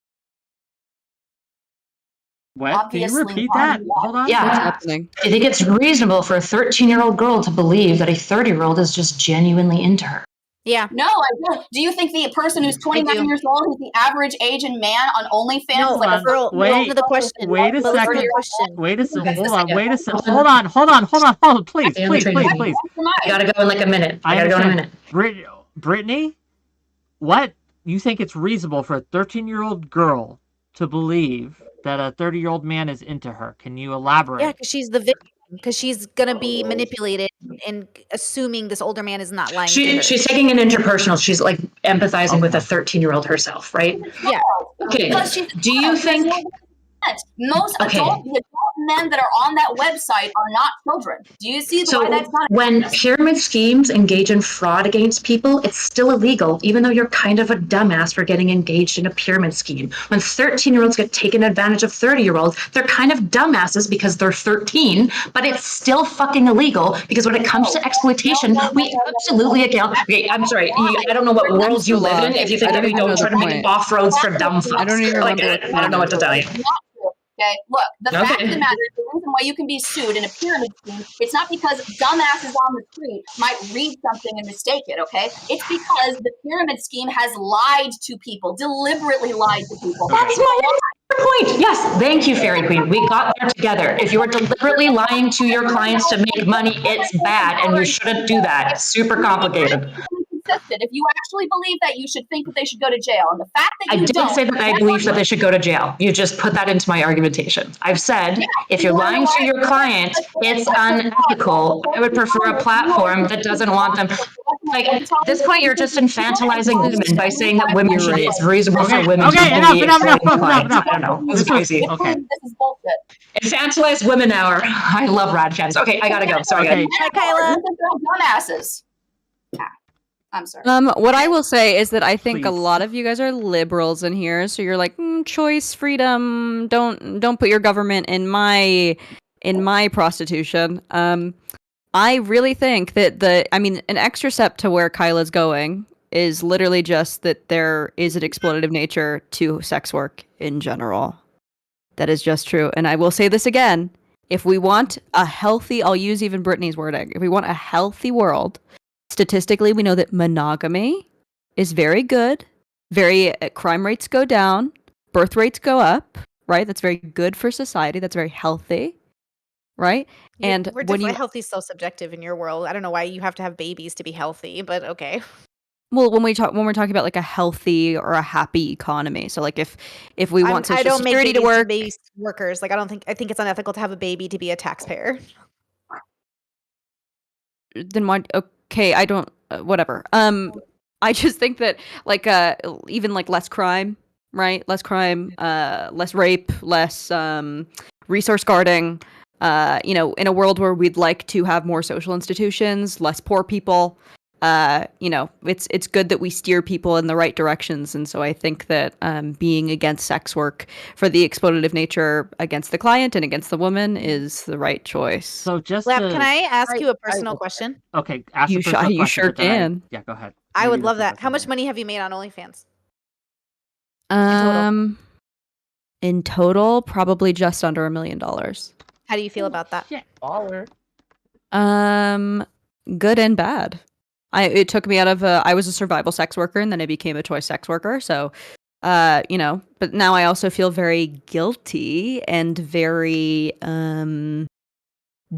What? Obviously, can you repeat that? Hold on. Yeah. What's happening? I think it's reasonable for a 13-year-old girl to believe that a 30-year-old is just genuinely into her. Yeah. No, I don't. Do you think the person who's 29 years old, who's the average age and man on OnlyFans, No, is like a girl. Wait, The question. wait a But listen to second. the question. Wait a second. Okay. Hold on. Wait a second. Hold on. Please. I gotta go in like a minute. I gotta go in a minute. Brittany, what? You think it's reasonable for a 13-year-old girl to believe that a 30-year-old man is into her? Can you elaborate? Yeah, because she's the victim. Because she's gonna be manipulated and assuming this older man is not lying to her. She's taking an interpersonal. She's like empathizing with a 13-year-old herself, right? Yeah. Okay. Do you think... Most adult men that are on that website are not children. Do you see why that's not? When pyramid schemes engage in fraud against people, it's still illegal, even though you're kind of a dumbass for getting engaged in a pyramid scheme. When 13-year-olds get taken advantage of 30-year-olds, they're kind of dumbasses because they're 13, but it's still fucking illegal, because when it comes to exploitation, we absolutely account... Okay, I'm sorry. I don't know what world you live in if you think that we don't try to make off-roads for dumb fucks. I don't even remember. I don't know what to tell you. Okay, look, the fact of the matter is the reason why you can be sued in a pyramid scheme, it's not because dumbasses on the street might read something and mistake it, okay? It's because the pyramid scheme has lied to people, deliberately lied to people. That's my point. Yes, thank you, Fairy Queen. We got there together. If you are deliberately lying to your clients to make money, it's bad, and you shouldn't do that. It's super complicated. If you actually believe that, you should think that they should go to jail. And the fact that you don't... I didn't say that I believe that they should go to jail. You just put that into my argumentation. I've said, if you're lying to your client, it's unethical. I would prefer a platform that doesn't want them... like at this point, you're just infantilizing women by saying that women should, it's reasonable for women Okay, to enough, be enough, enough, exploiting enough, clients. enough. I don't know. This is crazy. Okay. This is bullshit. Infantilize women hour. I love rad fans. Okay, I gotta go. Sorry, Okay. guys. Bye, Kyla. You think they're dumbasses. Yeah. I'm sorry. What I will say is that I think a Please. lot of you guys are liberals in here, so you're like choice, freedom. Don't put your government in my prostitution. I really think that an extra step to where Kyla's going is literally just that there is an exploitative nature to sex work in general. That is just true. And I will say this again. If we want a healthy, I'll use even Brittany's wording, if we want a healthy world, statistically, we know that monogamy is very good. Crime rates go down. Birth rates go up, right? That's very good for society. That's very healthy, right? And when healthy is so subjective in your world. I don't know why you have to have babies to be healthy, but okay. Well, when we're talking about like a healthy or a happy economy, so like if we want Social Security to work, baby workers. Like I think it's unethical to have a baby to be a taxpayer. then why? Okay, I don't. Whatever. I just think that like even like less crime, right? Less crime, less rape, less resource guarding. In a world where we'd like to have more social institutions, less poor people. It's good that we steer people in the right directions. And so I think that being against sex work for the exploitative nature against the client and against the woman is the right choice. So just Lab, can I ask you a personal question? Okay, ask You a personal you question, sure but then can. yeah, go ahead. I You would do love the that. first How much one. money have you made on OnlyFans? In total, probably just under $1 million. How do you feel about that? Shit. Baller. Good and bad. It took me out of I was a survival sex worker and then I became a choice sex worker. So, but now I also feel very guilty and very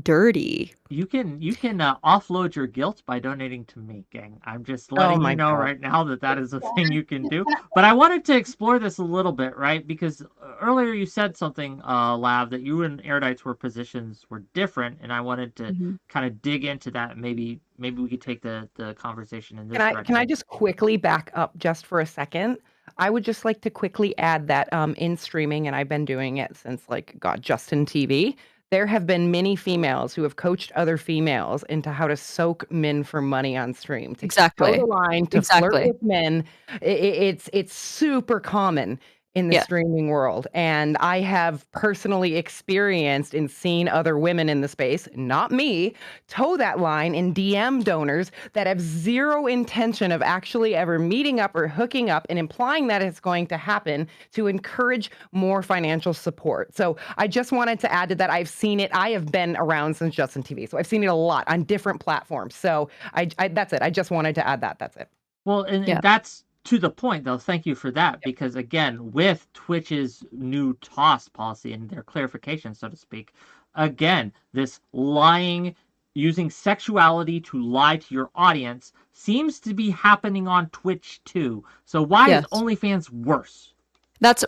dirty. You can offload your guilt by donating to me, gang. I'm just letting my you know God. right now that is a thing you can do. But I wanted to explore this a little bit, right? Because earlier you said something, Lav, that you and Erudites positions were different, and I wanted to kind of dig into that. Maybe we could take the conversation in this direction. Can I just quickly back up just for a second? I would just like to quickly add that in streaming, and I've been doing it since Justin TV. There have been many females who have coached other females into how to soak men for money on stream. To Exactly. toe the line, to flirt with men. It's super common in the streaming world. And I have personally experienced and seen other women in the space, not me, toe that line in DM donors that have zero intention of actually ever meeting up or hooking up and implying that it's going to happen to encourage more financial support. So I just wanted to add to that. I've seen it. I have been around since Justin TV. So I've seen it a lot on different platforms. So I that's it. I just wanted to add that. That's it. Well, and that's to the point, though. Thank you for that, because again, with Twitch's new toss policy and their clarification, so to speak, again, this lying, using sexuality to lie to your audience seems to be happening on Twitch too. So why is OnlyFans worse? That's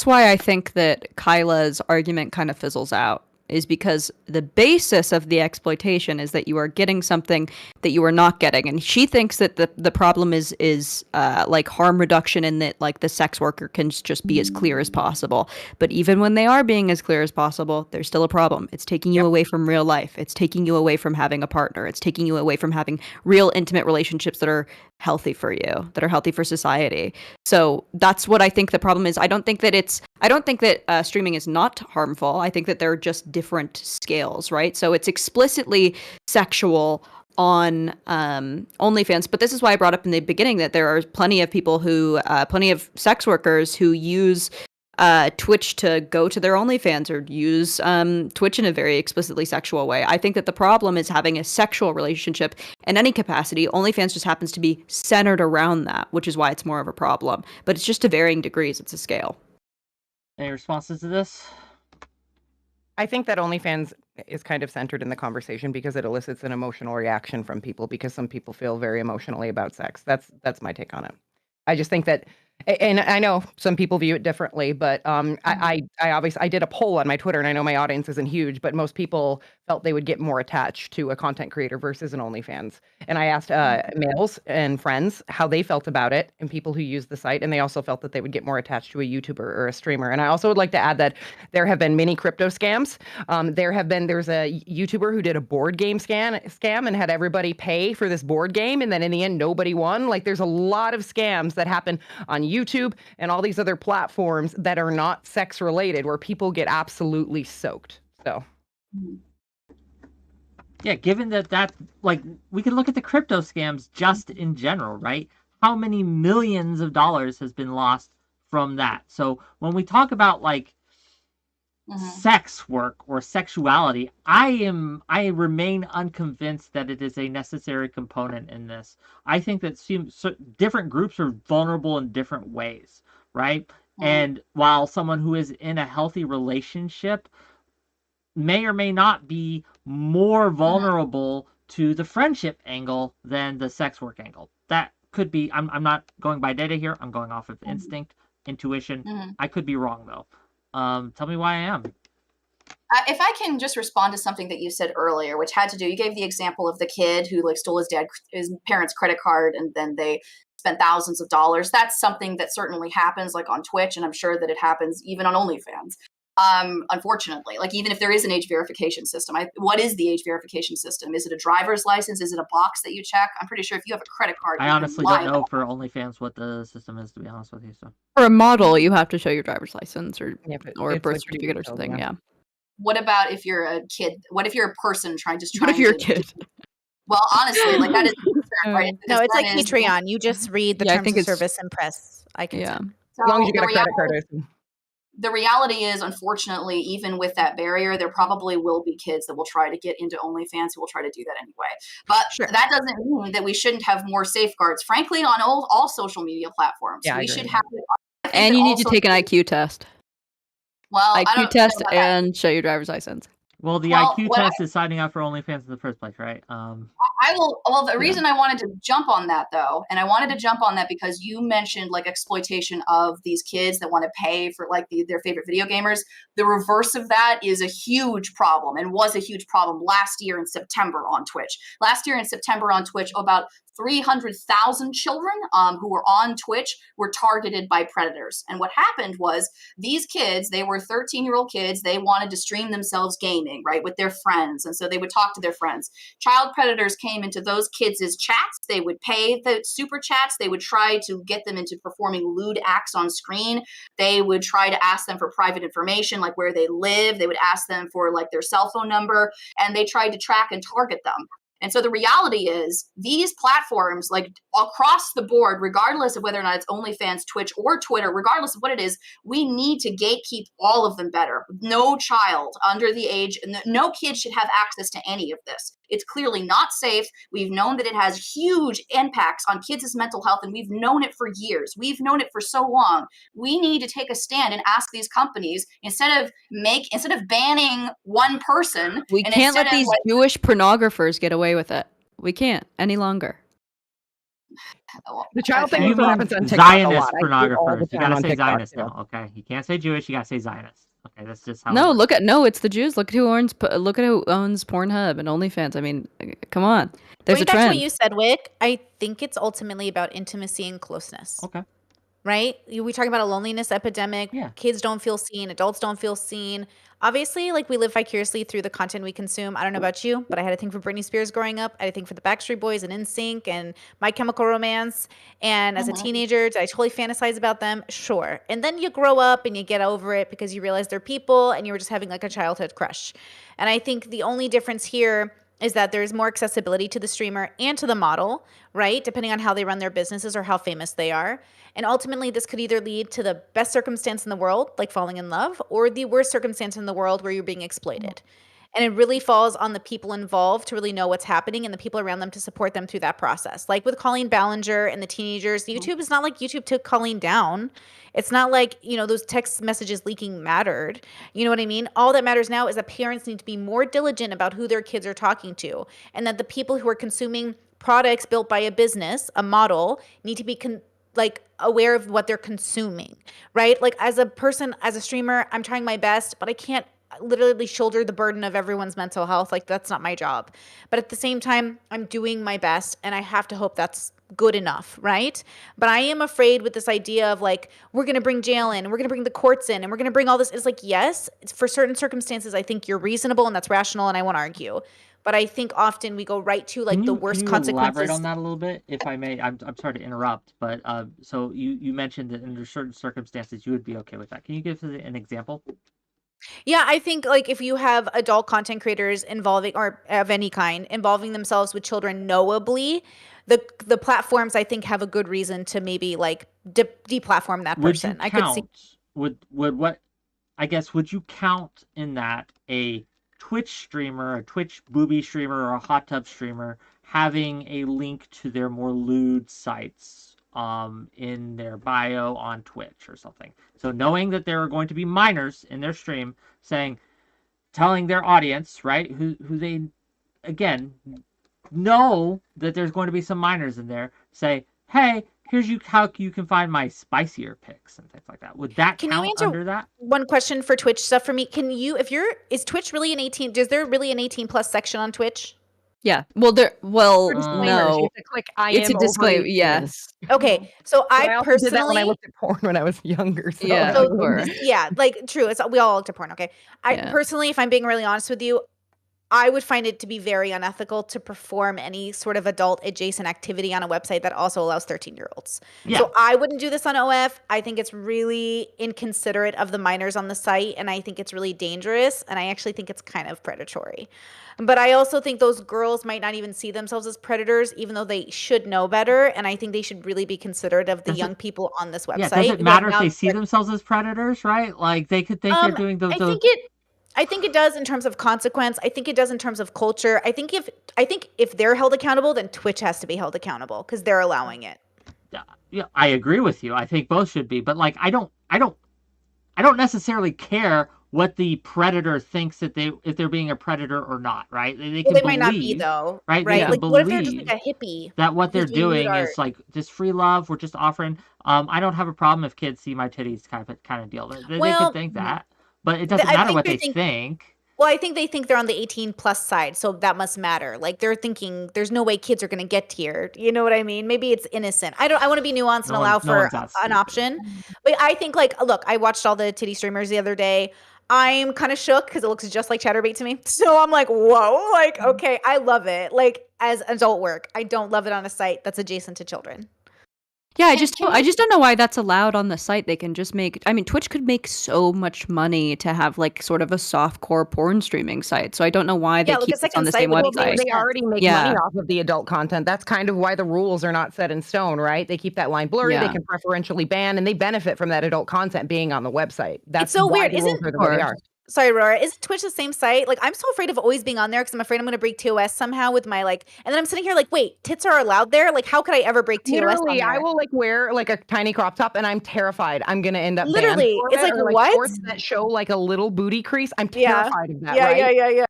why I think that Kyla's argument kind of fizzles out, is because the basis of the exploitation is that you are getting something that you are not getting. And she thinks that the problem is like harm reduction, and that like the sex worker can just be as clear as possible. But even when they are being as clear as possible, there's still a problem. It's taking you away from real life. It's taking you away from having a partner. It's taking you away from having real intimate relationships that are healthy for you, that are healthy for society. So that's what I think the problem is. I don't think that streaming is not harmful. I think that they're just different scales, right? So it's explicitly sexual on OnlyFans, but this is why I brought up in the beginning that there are plenty of people who, plenty of sex workers who use Twitch to go to their OnlyFans, or use Twitch in a very explicitly sexual way. I think that the problem is having a sexual relationship in any capacity. OnlyFans just happens to be centered around that, which is why it's more of a problem. But it's just to varying degrees. It's a scale. Any responses to this? I think that OnlyFans is kind of centered in the conversation because it elicits an emotional reaction from people, because some people feel very emotionally about sex. That's my take on it. I just think that, and I know some people view it differently, but I obviously, I did a poll on my Twitter, and I know my audience isn't huge, but most people felt they would get more attached to a content creator versus an OnlyFans. And I asked males and friends how they felt about it and people who use the site, and they also felt that they would get more attached to a YouTuber or a streamer. And I also would like to add that there have been many crypto scams. There's a YouTuber who did a board game scam and had everybody pay for this board game, and then in the end nobody won. Like, there's a lot of scams that happen on YouTube and all these other platforms that are not sex related, where people get absolutely soaked. So yeah, given that like, we can look at the crypto scams just in general, right? How many millions of dollars has been lost from that? So when we talk about like sex work or sexuality, I remain unconvinced that it is a necessary component in this. I think that different groups are vulnerable in different ways, right? And while someone who is in a healthy relationship may or may not be more vulnerable to the friendship angle than the sex work angle. That could be, I'm not going by data here, I'm going off of instinct, intuition. I could be wrong though. Tell me why I am. If I can just respond to something that you said earlier, which had to do, you gave the example of the kid who like stole his parents' credit card, and then they spent thousands of dollars. That's something that certainly happens like on Twitch, and I'm sure that it happens even on OnlyFans. Unfortunately, like even if there is an age verification system, what is the age verification system? Is it a driver's license? Is it a box that you check? I'm pretty sure if you have a credit card, I honestly don't know for OnlyFans what the system is, to be honest with you. So for a model, you have to show your driver's license or a birth like certificate or something. Yeah. What about if you're a kid? What if you're a person trying What if you're a kid? Well, honestly, like that is right. No, it's like Patreon. You just read the terms of service and press. I can. Yeah. So as long as you get a credit card. The reality is, unfortunately, even with that barrier, there probably will be kids that will try to get into OnlyFans who will try to do that anyway. But that doesn't mean that we shouldn't have more safeguards, frankly, on all social media platforms. Yeah, we should have it. And you need to take an IQ test. Well, IQ test and show your driver's license. Well, the IQ test is signing up for OnlyFans in the first place, right? I will. Well, the reason I wanted to jump on that, though, and I wanted to jump on that because you mentioned like exploitation of these kids that want to pay for like their favorite video gamers. The reverse of that is a huge problem and was a huge problem last year in September on Twitch. Last year in September on Twitch, about 300,000 children who were on Twitch were targeted by predators. And what happened was these kids, they were 13-year-old kids. They wanted to stream themselves gaming, right, with their friends. And so they would talk to their friends. Child predators came into those kids' chats. They would pay the super chats. They would try to get them into performing lewd acts on screen. They would try to ask them for private information, like where they live. They would ask them for like their cell phone number, and they tried to track and target them. And so the reality is these platforms, like across the board, regardless of whether or not it's OnlyFans, Twitch, or Twitter, regardless of what it is, we need to gatekeep all of them better. No child under the age, no kid should have access to any of this. It's clearly not safe. We've known that it has huge impacts on kids' mental health, and we've known it for years. We've known it for so long. We need to take a stand and ask these companies, instead of banning one person. We can't let these Jewish pornographers get away with it. We can't any longer. The child thing happens on TikTok Zionist pornographers. You gotta say Zionist now, okay? You can't say Jewish. You gotta say Zionist. Okay, that's just how. No, it's the Jews. Look at who owns Pornhub and OnlyFans. I mean, come on. There's a trend. Back to what you said, Wick. I think it's ultimately about intimacy and closeness. Okay. Right? We talk about a loneliness epidemic. Yeah. Kids don't feel seen. Adults don't feel seen. Obviously, like we live vicariously through the content we consume. I don't know about you, but I had a thing for Britney Spears growing up. I had a thing for the Backstreet Boys and NSYNC and My Chemical Romance. And as a teenager, did I totally fantasize about them? Sure. And then you grow up and you get over it because you realize they're people and you were just having like a childhood crush. And I think the only difference here is that there's more accessibility to the streamer and to the model, right? Depending on how they run their businesses or how famous they are. And ultimately, this could either lead to the best circumstance in the world, like falling in love, or the worst circumstance in the world where you're being exploited. And it really falls on the people involved to really know what's happening and the people around them to support them through that process. Like with Colleen Ballinger and the teenagers, YouTube is not like YouTube took Colleen down. It's not like, those text messages leaking mattered. You know what I mean? All that matters now is that parents need to be more diligent about who their kids are talking to, and that the people who are consuming products built by a business, a model, need to be aware of what they're consuming, right? Like as a person, as a streamer, I'm trying my best, but I can't literally shoulder the burden of everyone's mental health. Like, that's not my job. But at the same time, I'm doing my best, and I have to hope that's good enough, right? But I am afraid with this idea of like, we're going to bring jail in, and we're going to bring the courts in, and we're going to bring all this. It's like, yes, it's for certain circumstances, I think you're reasonable and that's rational, and I won't argue. But I think often we go right to like the worst can you consequences. elaborate on that a little bit, if I may? I'm sorry to interrupt, but so you mentioned that under certain circumstances you would be okay with that. Can you give us an example? Yeah, I think like if you have adult content creators involving, or of any kind, involving themselves with children knowably, the platforms I think have a good reason to maybe like deplatform that Would person. you I could see. count? Would what? I guess would you count in that a Twitch streamer, a Twitch booby streamer, or a hot tub streamer having a link to their more lewd sites in their bio on Twitch or something? So knowing that there are going to be minors in their stream, telling their audience, right, who they again know that there's going to be some minors in there, say, hey, here's how you can find my spicier pics and things like that. Would that Can you count answer under that? one question for Twitch stuff for me? Can you, is Twitch really an 18? Is there really an 18 plus section on Twitch? Yeah. Well, Disclaimers. You no. have to click I It's am a disclaimer. over 18. Yes. Okay, so I also personally did that when I looked at porn when I was younger. So Yeah. So sure. yeah, like true. It's we all looked at porn. Okay, I Yeah. personally, if I'm being really honest with you, I would find it to be very unethical to perform any sort of adult adjacent activity on a website that also allows 13-year-olds. Yeah. So I wouldn't do this on OF. I think it's really inconsiderate of the minors on the site, and I think it's really dangerous, and I actually think it's kind of predatory. But I also think those girls might not even see themselves as predators, even though they should know better, and I think they should really be considerate of the young people on this website. Yeah, does it matter if they see themselves as predators, right? Like they could think they're doing those. I think it does in terms of consequence. I think it does in terms of culture. I think if they're held accountable, then Twitch has to be held accountable because they're allowing it. Yeah, I agree with you. I think both should be, but like I don't necessarily care what the predator thinks if they're being a predator or not, right? They might not be though, right? Right? They Like, can what if they're just believe like a hippie? that what they're just doing lewd doing art? is like just free love. We're just offering. I don't have a problem if kids see my titties, kind of deal. They Well, could think that, but it doesn't I matter think what they they think- think. Well, I think they think they're on the 18 plus side, so that must matter. Like they're thinking, there's no way kids are going to get here. You know what I mean? Maybe it's innocent. I want to be nuanced and allow for one's that an stupid. option. But I think like, look, I watched all the titty streamers the other day. I'm kind of shook because it looks just like Chatterbait to me. So I'm like, whoa, like, okay, I love it. Like as adult work, I don't love it on a site that's adjacent to children. Yeah, I just don't know why that's allowed on the site. They can just make, I mean, Twitch could make so much money to have like sort of a softcore porn streaming site. So I don't know why they Yeah, look, keep a this on second the site same would make website. They already make Yeah. money off of the adult content. That's kind of why the rules are not set in stone, right? They keep that line blurry. Yeah. They can preferentially ban, and they benefit from that adult content being on the website. That's so why weird, the rules isn't- are the way they are. Sorry, Aurora. Isn't Twitch the same site? Like, I'm so afraid of always being on there because I'm afraid I'm going to break TOS somehow with my like. And then I'm sitting here like, wait, tits are allowed there? Like, how could I ever break TOS? Literally, on there? I will like wear like a tiny crop top, and I'm terrified I'm gonna end up banned Literally, for it's it, like, or, what? shorts that show like a little booty crease. I'm Yeah. terrified of that. Yeah, right? yeah.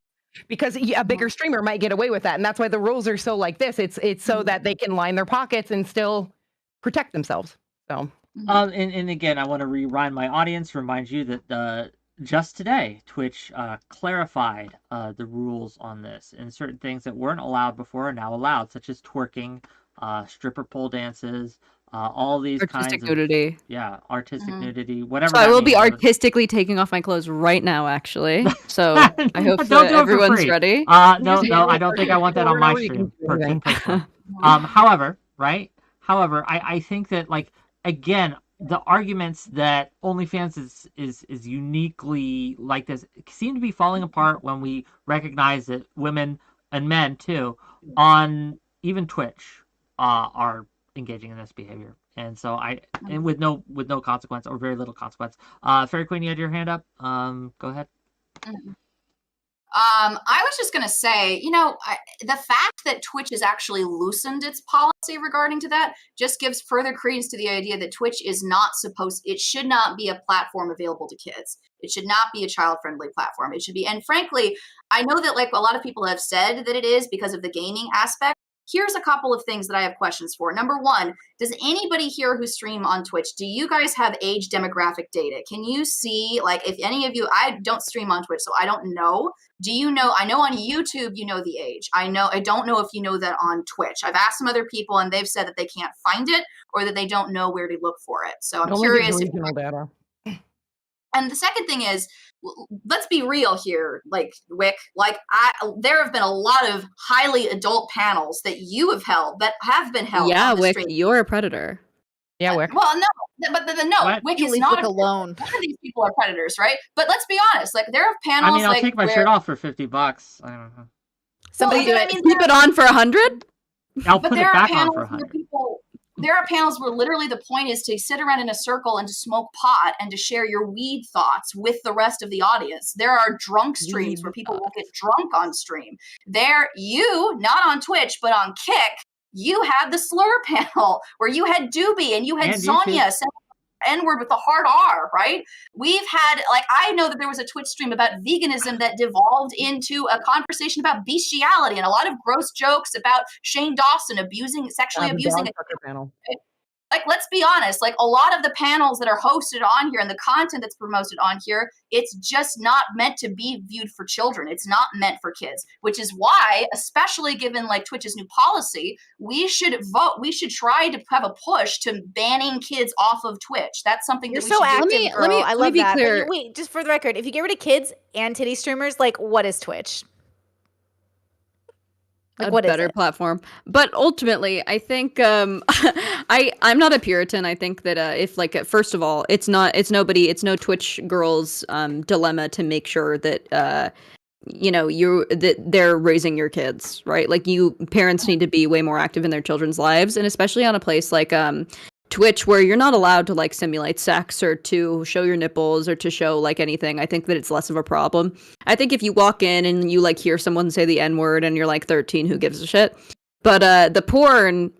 Because a bigger streamer might get away with that, and that's why the rules are so like this. It's so that they can line their pockets and still protect themselves. So And again, I want to remind you that just today, Twitch clarified the rules on this, and certain things that weren't allowed before are now allowed, such as twerking, stripper pole dances, all these Artistic kinds nudity. of artistic nudity, whatever. So I that will be means. artistically taking off my clothes right now, actually. So I hope Don't that do it for everyone's free. ready. No, I don't think I want that on my stream. Personally. However, I think that like again, the arguments that OnlyFans is uniquely like this seem to be falling apart when we recognize that women and men too on even Twitch are engaging in this behavior, and so and with no consequence or very little consequence. Fairy Queen, you had your hand up. Go ahead. I was just going to say, the fact that Twitch has actually loosened its policy regarding to that just gives further credence to the idea that Twitch is it should not be a platform available to kids. It should not be a child-friendly platform. It should be, and frankly, I know that like a lot of people have said that it is because of the gaming aspect. here's a couple of things that I have questions for. Number one, does anybody here who stream on Twitch, do you guys have age demographic data? Can you see, like, if any of you, I don't stream on Twitch, so I don't know. Do you know, I know on YouTube you know the age. I don't know if you know that on Twitch. I've asked some other people and they've said that they can't find it or that they don't know where to look for it. So I'm curious. Regional data. And the second thing is, let's be real here, like Wick, like there have been a lot of highly adult panels that you have held that have been held. Yeah, on the Wick, stream. you're a predator. Yeah, Wick. Well, no, but no, What? Wick You is leave not Wick alone. None of these people are predators, right? But let's be honest, like there are panels. I mean, I'll like, take my shirt off for $50. I don't know. Somebody Well, do you know it. what I mean? Keep it on for 100? I'll But put it there are back on panels for where 100. people. There are panels where literally the point is to sit around in a circle and to smoke pot and to share your weed thoughts with the rest of the audience. There are drunk streams where people will get drunk on stream. You, not on Twitch, but on Kick, you had the slur panel where you had Doobie and you had And Zonia YouTube. saying N-word with the hard R, right? We've had, like, I know that there was a Twitch stream about veganism that devolved into a conversation about bestiality and a lot of gross jokes about Shane Dawson sexually abusing Dog fucker panel. like, let's be honest, like a lot of the panels that are hosted on here and the content that's promoted on here, it's just not meant to be viewed for children. It's not meant for kids, which is why, especially given like Twitch's new policy, we should try to have a push to banning kids off of Twitch. That's something You're that we so should active, do. girl. I let love me be that. But clear. wait, just for the record, if you get rid of kids and titty streamers, like, what is Twitch? Like, A what is better it? platform. But ultimately, I think I'm not a Puritan. I think that if like first of all, it's no Twitch girls dilemma to make sure that that they're raising your kids, right? Like parents need to be way more active in their children's lives, and especially on a place like Twitch where you're not allowed to like simulate sex or to show your nipples or to show like anything. I think that it's less of a problem. I think if you walk in and you like hear someone say the N-word and you're like 13, who gives a shit? But the porn,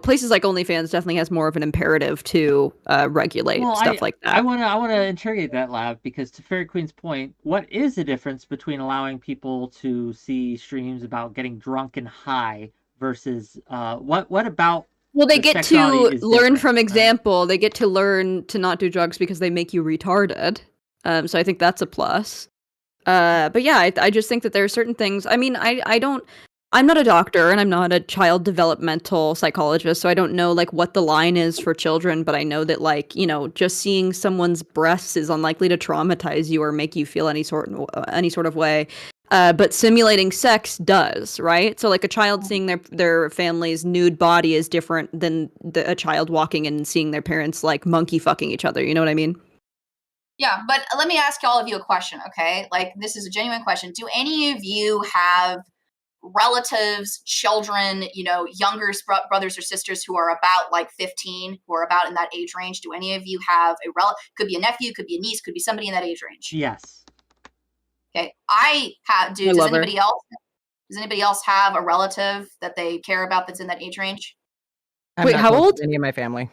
places like OnlyFans definitely has more of an imperative to regulate stuff like that. I wanna interrogate that, Lav, because to Fairy Queen's point, what is the difference between allowing people to see streams about getting drunk and high versus what about? Well, they the get to sexuality is learn different, from right? example. They get to learn to not do drugs because they make you retarded. So I think that's a plus. But yeah, I just think that there are certain things. I mean, I'm not a doctor and I'm not a child developmental psychologist, so I don't know like what the line is for children, but I know that like, just seeing someone's breasts is unlikely to traumatize you or make you feel any sort of way. But simulating sex does, right? So like a child seeing their family's nude body is different than a child walking in and seeing their parents like monkey fucking each other. You know what I mean? Yeah, but let me ask all of you a question, okay? Like, this is a genuine question. Do any of you have relatives, children, younger brothers or sisters who are about like 15, who are about in that age range? Do any of you have a could be a nephew, could be a niece, could be somebody in that age range? Yes. Okay, I have. Does anybody else? Does anybody else have a relative that they care about that's in that age range? Wait, how old? Any of my family.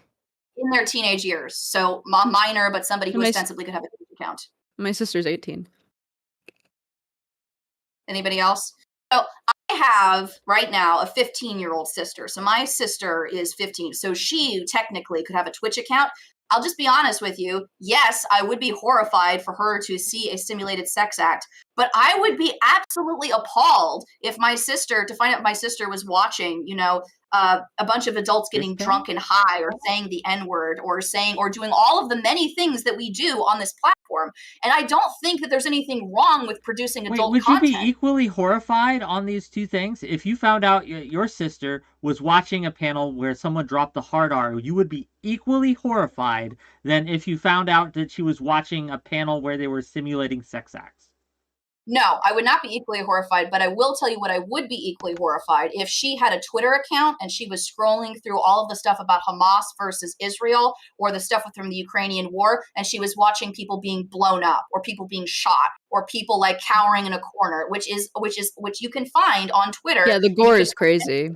In their teenage years, so minor, but somebody who ostensibly could have a Twitch account. My sister's 18. Anybody else? So I have right now a 15-year-old sister. So my sister is 15. So she technically could have a Twitch account. I'll just be honest with you. Yes, I would be horrified for her to see a simulated sex act, but I would be absolutely appalled if to find out my sister was watching, a bunch of adults getting drunk and high or saying the N-word or doing all of the many things that we do on this platform. And I don't think that there's anything wrong with producing adult content. Would you be equally horrified on these two things? If you found out your sister was watching a panel where someone dropped the hard R, you would be equally horrified than if you found out that she was watching a panel where they were simulating sex acts. No, I would not be equally horrified, but I will tell you what I would be equally horrified if she had a Twitter account and she was scrolling through all of the stuff about Hamas versus Israel or the stuff from the Ukrainian war, and she was watching people being blown up or people being shot or people like cowering in a corner, which you can find on Twitter. Yeah, the gore is crazy.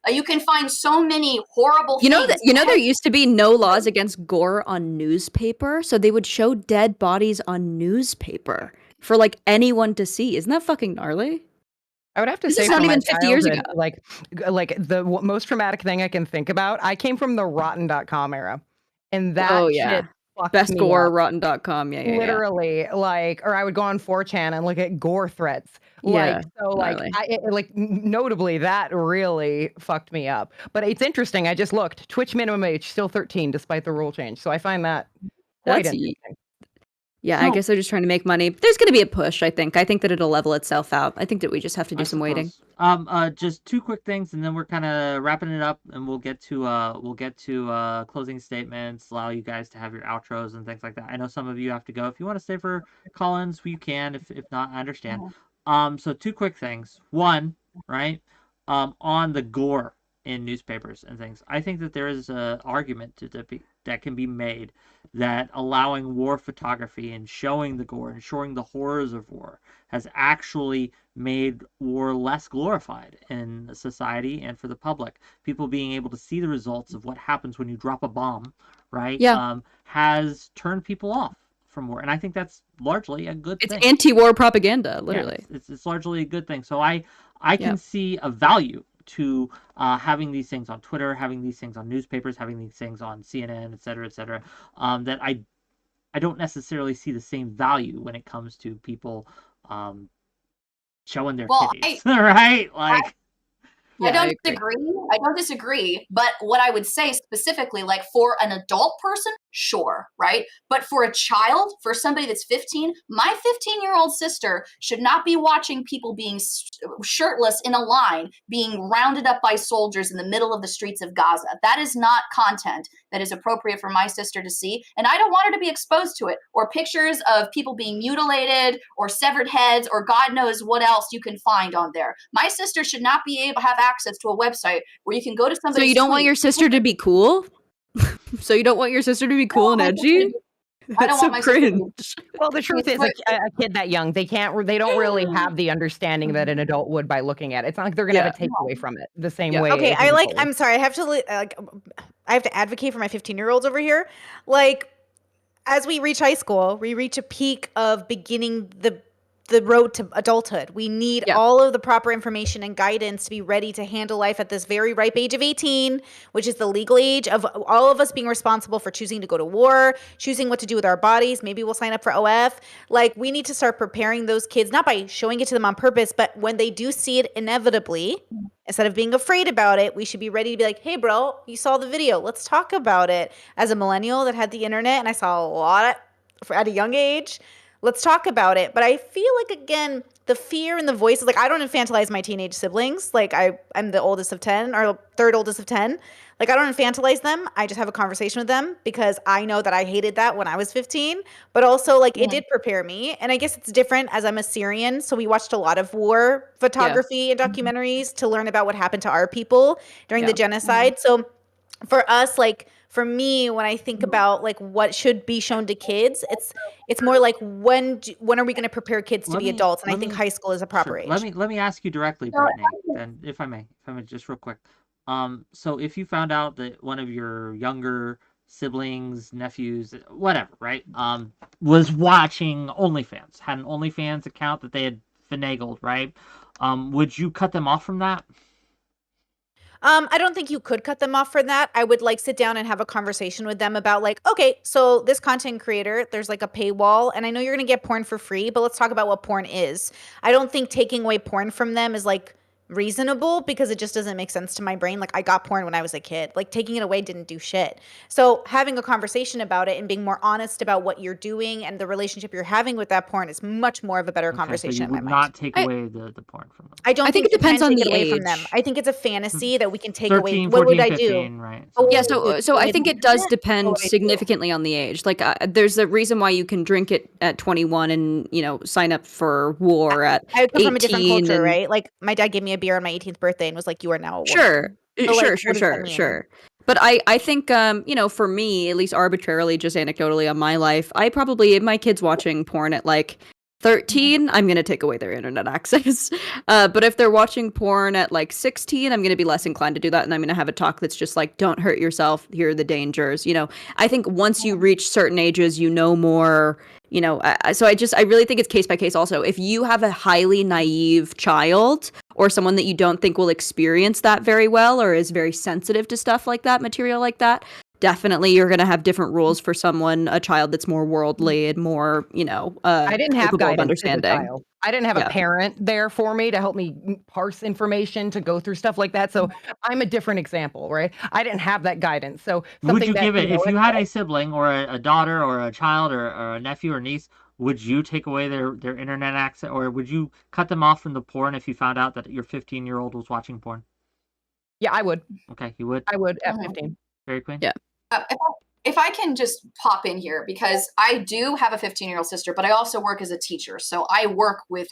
You can find so many horrible things. There used to be no laws against gore on newspaper, so they would show dead bodies on newspaper for like anyone to see. Isn't that fucking gnarly? I would have to This say is not from my even 50 years childhood, ago. like the most traumatic thing I can think about, I came from the rotten.com era. And that Oh, yeah. shit fucked Best me gore, up. rotten.com. Yeah. Literally, like, or I would go on 4chan and look at gore threats. Like, Yeah, so, like, gnarly. notably, that really fucked me up. But it's interesting. I just looked. Twitch minimum age still 13, despite the rule change. So I find that quite That's interesting. Yeah, I guess they're just trying to make money. There's going to be a push, I think. I think that it'll level itself out. I think that we just have to do some waiting. Just two quick things, and then we're kind of wrapping it up, and we'll get to closing statements, allow you guys to have your outros and things like that. I know some of you have to go. If you want to stay for call-ins, you can. If not, I understand. So two quick things. One, right, on the gore in newspapers and things. I think that there is an argument that can be made that allowing war photography and showing the gore and showing the horrors of war has actually made war less glorified in society and for the public. People being able to see the results of what happens when you drop a bomb, right? Yeah. Has turned people off from war, and I think that's largely a good thing. It's anti-war propaganda, literally. Yeah, it's largely a good thing. So I can see a value to having these things on Twitter, having these things on newspapers, having these things on CNN, et cetera, that I don't necessarily see the same value when it comes to people showing their titties, right? Like, I don't disagree. But what I would say specifically, like for an adult person, sure, right? But for a child, for somebody that's 15, my 15-year-old sister should not be watching people being shirtless in a line, being rounded up by soldiers in the middle of the streets of Gaza. That is not content that is appropriate for my sister to see. And I don't want her to be exposed to it. Or pictures of people being mutilated or severed heads or God knows what else you can find on there. My sister should not be able to have access to a website where you can go to somebody. So you don't want your sister to be cool? So you don't want your sister to be cool and edgy? I don't want my cringe. Well, the truth is, a kid that young, they don't really have the understanding that an adult would by looking at it. It's not like they're gonna have a takeaway from it the same way. Okay, I'm sorry. I have to advocate for my 15-year-olds over here. Like, as we reach high school, we reach a peak of beginning the road to adulthood. We need all of the proper information and guidance to be ready to handle life at this very ripe age of 18, which is the legal age of all of us being responsible for choosing to go to war, choosing what to do with our bodies. Maybe we'll sign up for OF. Like, we need to start preparing those kids, not by showing it to them on purpose, but when they do see it inevitably, instead of being afraid about it, we should be ready to be like, hey, bro, you saw the video. Let's talk about it. As a millennial that had the internet, and I saw a lot at a young age, let's talk about it. But I feel like, again, the fear and the voices, like, I don't infantilize my teenage siblings. Like, I'm the oldest of 10 or third oldest of 10. Like, I don't infantilize them. I just have a conversation with them because I know that I hated that when I was 15. But also, like, it did prepare me. And I guess it's different as I'm a Syrian. So we watched a lot of war photography and documentaries to learn about what happened to our people during the genocide. So for us, like, for me, when I think about like what should be shown to kids, it's more like when are we going to prepare kids to be adults? And I think high school is a proper age. Let me ask you directly, Brittany, and if I may just real quick. So if you found out that one of your younger siblings, nephews, whatever, right, was watching OnlyFans, had an OnlyFans account that they had finagled, right, would you cut them off from that? I don't think you could cut them off for that. I would like sit down and have a conversation with them about like, okay, so this content creator, there's like a paywall, and I know you're going to get porn for free, but let's talk about what porn is. I don't think taking away porn from them is like reasonable because it just doesn't make sense to my brain. Like, I got porn when I was a kid. Like, taking it away didn't do shit. So having a conversation about it and being more honest about what you're doing and the relationship you're having with that porn is much more of a better conversation in my mind. Not take away the porn from them. I don't think it depends on the age. From them. I think it's a fantasy that we can take 13, away. 14, What would 15, I do? Right. Yeah, so I think it does depend significantly on the age. Like, there's a reason why you can drink it at 21 and, you know, sign up for war at 18. I come from a different culture, right? Like, my dad gave me a beer on my 18th birthday and was like, you are now a woman. Sure. So, like, Sure. But I think, you know, for me, at least arbitrarily, just anecdotally on my life, I probably, if my kid's watching porn at like 13, I'm going to take away their internet access. But if they're watching porn at like 16, I'm going to be less inclined to do that. And I'm going to have a talk that's just like, don't hurt yourself. Here are the dangers. You know, I think once you reach certain ages, you know more, You know, so I really think it's case by case also. If you have a highly naive child or someone that you don't think will experience that very well or is very sensitive to stuff like that, material like that, definitely you're going to have different rules for a child that's more worldly and more, you know, I didn't have capable of guidance as a understanding. child. I didn't have a parent there for me to help me parse information, to go through stuff like that. So I'm a different example, right? I didn't have that guidance. So Would you that, give it, you know, if you had a sibling or a daughter or a child or a nephew or niece, would you take away their internet access, or would you cut them off from the porn if you found out that your 15-year-old was watching porn? Yeah, I would. Okay, you would? I would at 15. Very Queen? Yeah. If I can just pop in here, because I do have a 15-year-old sister, but I also work as a teacher. So I've worked with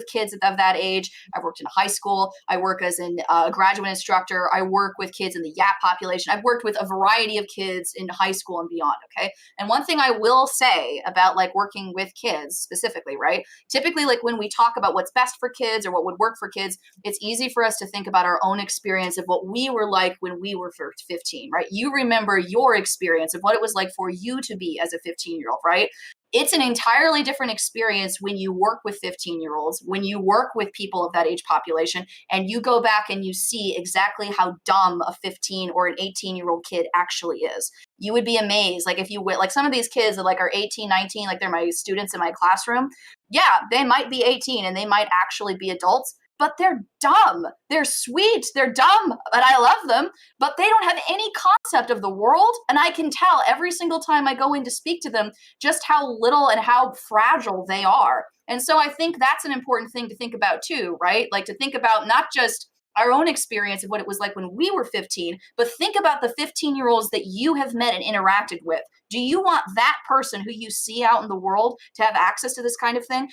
kids of that age. I've worked in high school. I work as a graduate instructor. I work with kids in the YAP population. I've worked with a variety of kids in high school and beyond. Okay. And one thing I will say about like working with kids specifically, right? Typically, like when we talk about what's best for kids or what would work for kids, it's easy for us to think about our own experience of what we were like when we were 15, right? You remember your experience of what it was like for you to be as a 15-year-old, right? It's an entirely different experience when you work with 15-year-olds, when you work with people of that age population, and you go back and you see exactly how dumb a 15 or an 18-year-old kid actually is. You would be amazed. Like if you like some of these kids that like are 18, 19, like they're my students in my classroom. Yeah, they might be 18 and they might actually be adults, but they're dumb. They're sweet. They're dumb, but I love them. But they don't have any concept of the world. And I can tell every single time I go in to speak to them just how little and how fragile they are. And so I think that's an important thing to think about too, right? Like to think about not just our own experience of what it was like when we were 15, but think about the 15-year-olds that you have met and interacted with. Do you want that person who you see out in the world to have access to this kind of thing?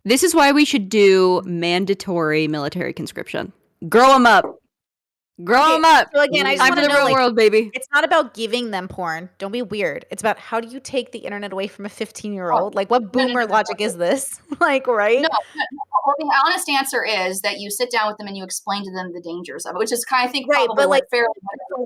This is why we should do mandatory military conscription. Grow them up. Grow them up. So again, I just Time want for to the know, real like, world, baby. it's not about giving them porn. Don't be weird. It's about how do you take the internet away from a 15-year-old? Like, what boomer logic is this? Like, right? No. Well, the honest answer is that you sit down with them and you explain to them the dangers of it, which is kind of, I think, Right, probably but like, fairly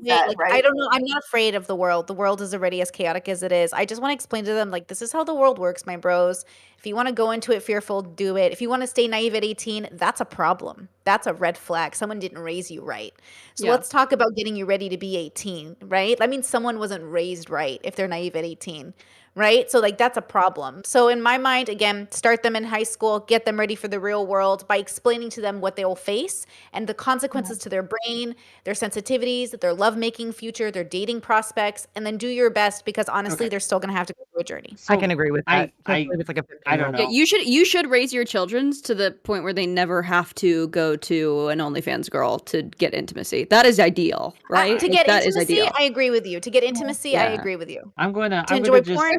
like, right? I don't know. I'm not afraid of the world. The world is already as chaotic as it is. I just want to explain to them, like, this is how the world works, my bros. If you want to go into it fearful, do it. If you want to stay naive at 18, that's a problem. That's a red flag. Someone didn't raise you right. So let's talk about getting you ready to be 18, right? That means someone wasn't raised right if they're naive at 18. Right? So like that's a problem. So in my mind, again, start them in high school, get them ready for the real world by explaining to them what they will face and the consequences to their brain, their sensitivities, their lovemaking future, their dating prospects, and then do your best because honestly, they're still going to have to go through a journey. I can agree with that. It's like I don't know. Yeah, you should raise your children to the point where they never have to go to an OnlyFans girl to get intimacy. That is ideal, right? To get that is intimacy, ideal. I agree with you. To get intimacy, I agree with you. To enjoy porn.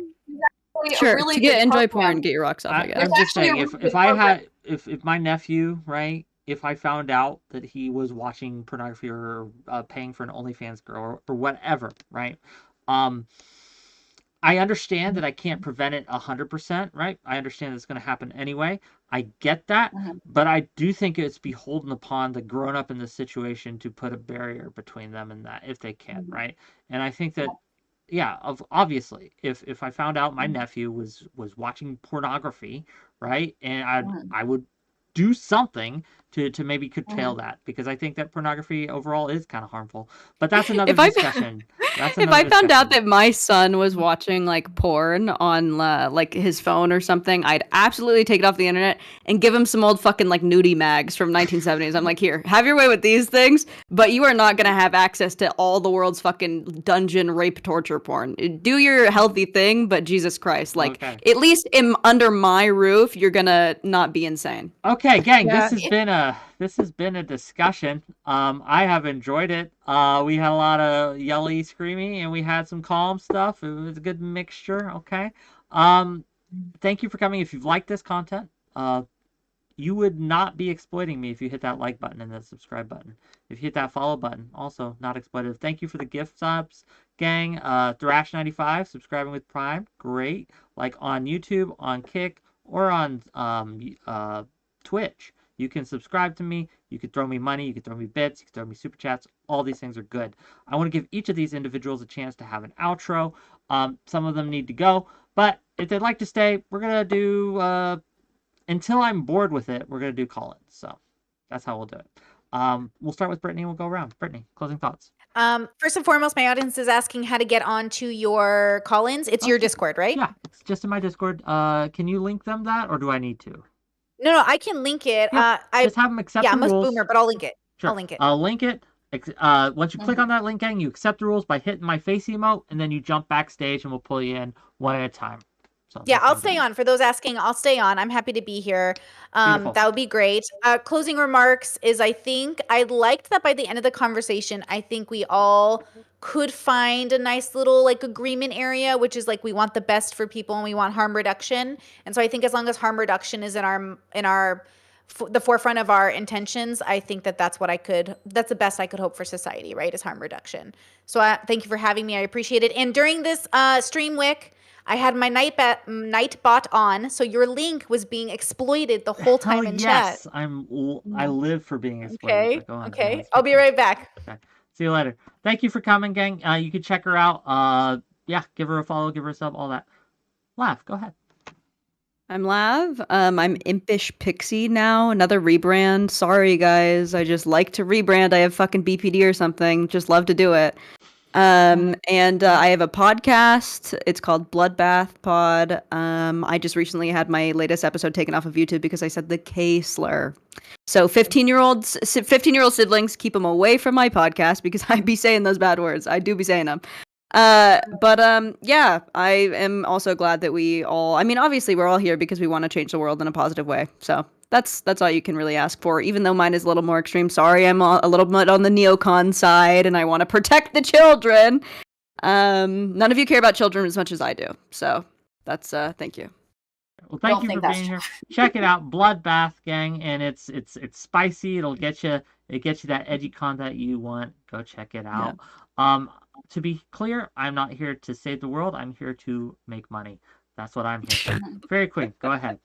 Sure. Really to get enjoy program. porn, get your rocks off. I guess. I'm just saying, if I had, if my nephew, right, if I found out that he was watching pornography or paying for an OnlyFans girl or whatever, right, I understand that I can't prevent it 100%, right? I understand it's going to happen anyway. I get that, but I do think it's beholden upon the grown up in the situation to put a barrier between them and that if they can, right? And I think that. Yeah, obviously, if I found out my nephew was watching pornography, right, and I would do something to maybe curtail that because I think that pornography overall is kind of harmful. But that's another discussion. If I found out that my son was watching like porn on like his phone or something, I'd absolutely take it off the internet and give him some old fucking like nudie mags from 1970s. I'm like, here, have your way with these things, but you are not gonna have access to all the world's fucking dungeon rape torture porn. Do your healthy thing, but Jesus Christ, like at least under my roof, you're gonna not be insane. Okay, gang, this has been a discussion. I have enjoyed it. We had a lot of yelly, screamy, and we had some calm stuff. It was a good mixture. Okay. Thank you for coming. If you've liked this content, you would not be exploiting me if you hit that like button and the subscribe button. If you hit that follow button, also not exploitive. Thank you for the gift subs, gang. 𝕾𝖎95 subscribing with Prime, great. Like on YouTube, on Kick, or on Twitch. You can subscribe to me, You could throw me money, you could throw me bits, you could throw me super chats. All these things are good. I want to give each of these individuals a chance to have an outro. Some of them need to go, but if they'd like to stay, we're gonna do until I'm bored with it. We're gonna do call-ins. So that's how we'll do it. We'll start with Brittany. We'll go around. Brittany, closing thoughts. First and foremost, my audience is asking how to get onto your call-ins. It's your Discord, right? Yeah, it's just in my Discord. Can you link them that, or do I need to? No, I can link it. Yeah, just have them accept the I'm a rules. boomer, but I'll link it. Sure. I'll link it. I'll link it. Once you click on that link, gang, you accept the rules by hitting my face emote, and then you jump backstage, and we'll pull you in one at a time. So Yeah, I'll stay on. For those asking, I'll stay on. I'm happy to be here. That would be great. Closing remarks is I think I liked that by the end of the conversation, I think we all could find a nice little like agreement area, which is like we want the best for people and we want harm reduction. And so I think as long as harm reduction is in the forefront of our intentions, I think that's the best I could hope for society, right? Is harm reduction. So thank you for having me. I appreciate it. And during this stream, Wick, I had my Nightbot on, so your link was being exploited the whole time in chat. Yes, I live for being exploited. Okay. I'll be right back. Okay. See you later. Thank you for coming, gang. You can check her out. Yeah, give her a follow, give her a sub, all that. Laugh. Go ahead. I'm Lav. I'm Impish Pixie now. Another rebrand. Sorry, guys. I just like to rebrand. I have fucking BPD or something. Just love to do it. And I have a podcast. It's called Bloodbath Pod. I just recently had my latest episode taken off of YouTube because I said the K slur. So 15-year-old siblings, keep them away from my podcast because I be saying those bad words. I do be saying them. Yeah, I am also glad that we all, I mean, obviously we're all here because we want to change the world in a positive way. So that's all you can really ask for, even though mine is a little more extreme. Sorry, I'm a little bit on the neocon side and I want to protect the children. None of you care about children as much as I do. So that's, thank you. Well, thank you for being here. Check it out, Bloodbath, gang, and it's spicy. It'll get you that edgy content you want. Go check it out. Yeah. To be clear, I'm not here to save the world. I'm here to make money. That's what I'm here for. Fairy Queen, go ahead.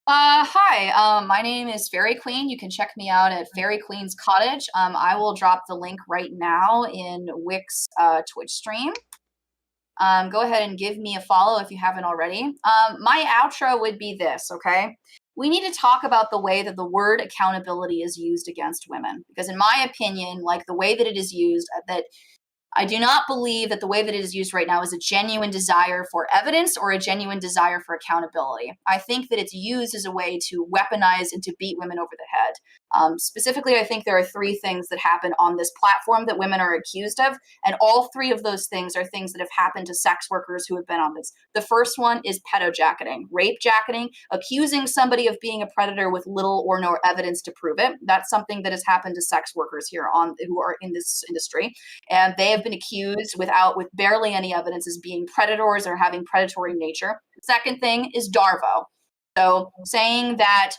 Hi, my name is Fairy Queen. You can check me out at Fairy Queen's Cottage. I will drop the link right now in Wick's Twitch stream. Go ahead and give me a follow if you haven't already. My outro would be this, okay? We need to talk about the way that the word accountability is used against women. Because in my opinion, like the way that it is used, that I do not believe that the way that it is used right now is a genuine desire for evidence or a genuine desire for accountability. I think that it's used as a way to weaponize and to beat women over the head. Specifically, I think there are 3 things that happen on this platform that women are accused of, and all 3 of those things are things that have happened to sex workers who have been on this. The first one is pedojacketing, rape jacketing, accusing somebody of being a predator with little or no evidence to prove it. That's something that has happened to sex workers here who are in this industry, and they have been accused with barely any evidence as being predators or having predatory nature. The second thing is Darvo. So saying that,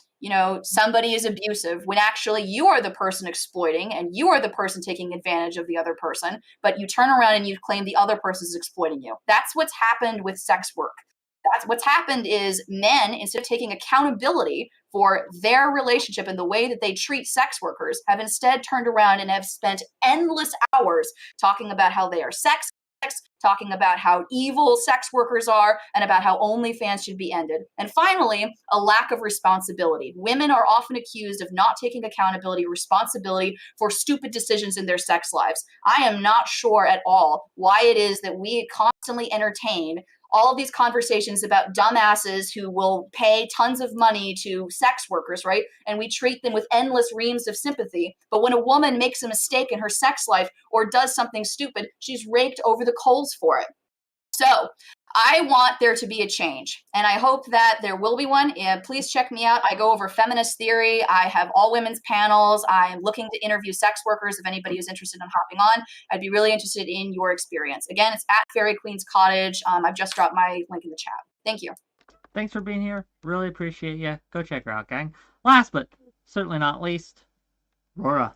somebody is abusive when actually you are the person exploiting and you are the person taking advantage of the other person, but you turn around and you claim the other person is exploiting you. That's what's happened with sex work. That's what's happened is men, instead of taking accountability for their relationship and the way that they treat sex workers, have instead turned around and have spent endless hours talking about how they are sex, talking about how evil sex workers are, and about how OnlyFans should be ended. And finally, a lack of responsibility. Women are often accused of not taking accountability, responsibility for stupid decisions in their sex lives. I am not sure at all why it is that we constantly entertain all of these conversations about dumbasses who will pay tons of money to sex workers, right? And we treat them with endless reams of sympathy. But when a woman makes a mistake in her sex life or does something stupid, she's raked over the coals for it. So I want there to be a change, and I hope that there will be one. And please check me out. I go over feminist theory. I have all women's panels. I'm looking to interview sex workers. If anybody is interested in hopping on, I'd be really interested in your experience. Again, it's at Fairy Queen's Cottage. I've just dropped my link in the chat. Thank you. Thanks for being here. Really appreciate you. Go check her out, gang. Last but certainly not least, Rora.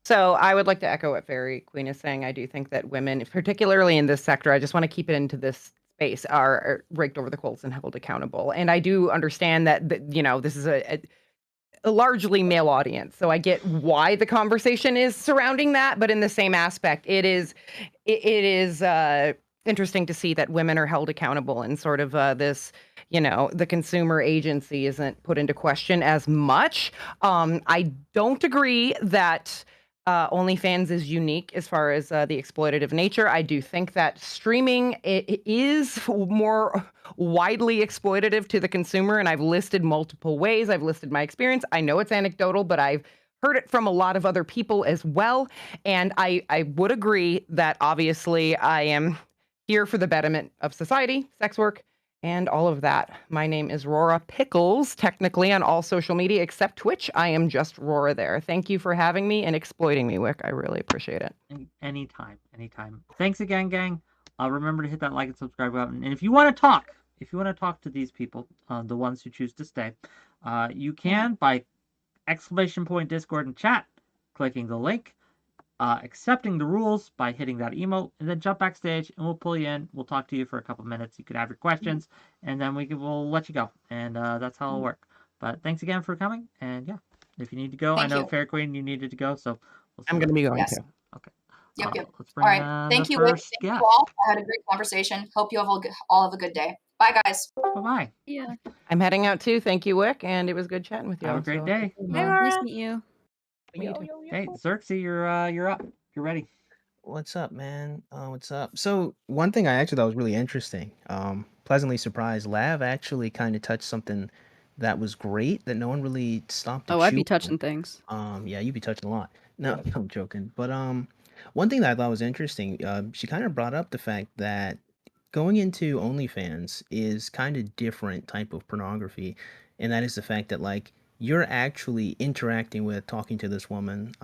So I would like to echo what Fairy Queen is saying. I do think that women, particularly in this sector, I just want to keep it into this space, are raked over the coals and held accountable. And I do understand that, this is a largely male audience, so I get why the conversation is surrounding that. But in the same aspect, it is interesting to see that women are held accountable and sort of this, the consumer agency isn't put into question as much. I don't agree that OnlyFans is unique as far as the exploitative nature. I do think that streaming it is more widely exploitative to the consumer, and I've listed multiple ways. I've listed my experience. I know it's anecdotal, but I've heard it from a lot of other people as well. And I would agree that obviously I am here for the betterment of society, sex work, and all of that. My name is 𝕵𝖎𝖙, technically on all social media except Twitch. I am just Rora there. Thank you for having me and exploiting me, Wick. I really appreciate it. Anytime. Thanks again, gang. Remember to hit that like and subscribe button. And if you want to talk to these people, the ones who choose to stay, you can by !Discord and chat, clicking the link, accepting the rules by hitting that emote, and then jump backstage and we'll pull you in. We'll talk to you for a couple minutes. You could have your questions, and then we'll let you go. And that's how it'll work. But thanks again for coming. And yeah, if you need to go, I know Fair Queen, you needed to go, so I'm going to be going too. Okay. Yep. Let's All right. Thank you, Wick. Thank you all. I had a great conversation. Hope you all have a good day. Bye, guys. Bye-bye. Yeah. I'm heading out too. Thank you, Wick, and it was good chatting with you. Have a great day. Nice to meet you. Hey, 𝕬𝖎𝖎, you're up. You're ready. What's up, man? What's up? So one thing I actually thought was really interesting, pleasantly surprised, 𝕬𝖎 actually kind of touched something that was great that no one really stopped to I'd be chew touching on. things. Yeah, you'd be touching a lot. No, I'm joking. But one thing that I thought was interesting, she kind of brought up the fact that going into OnlyFans is kind of different type of pornography, and that is the fact that like you're actually interacting with, talking to this woman,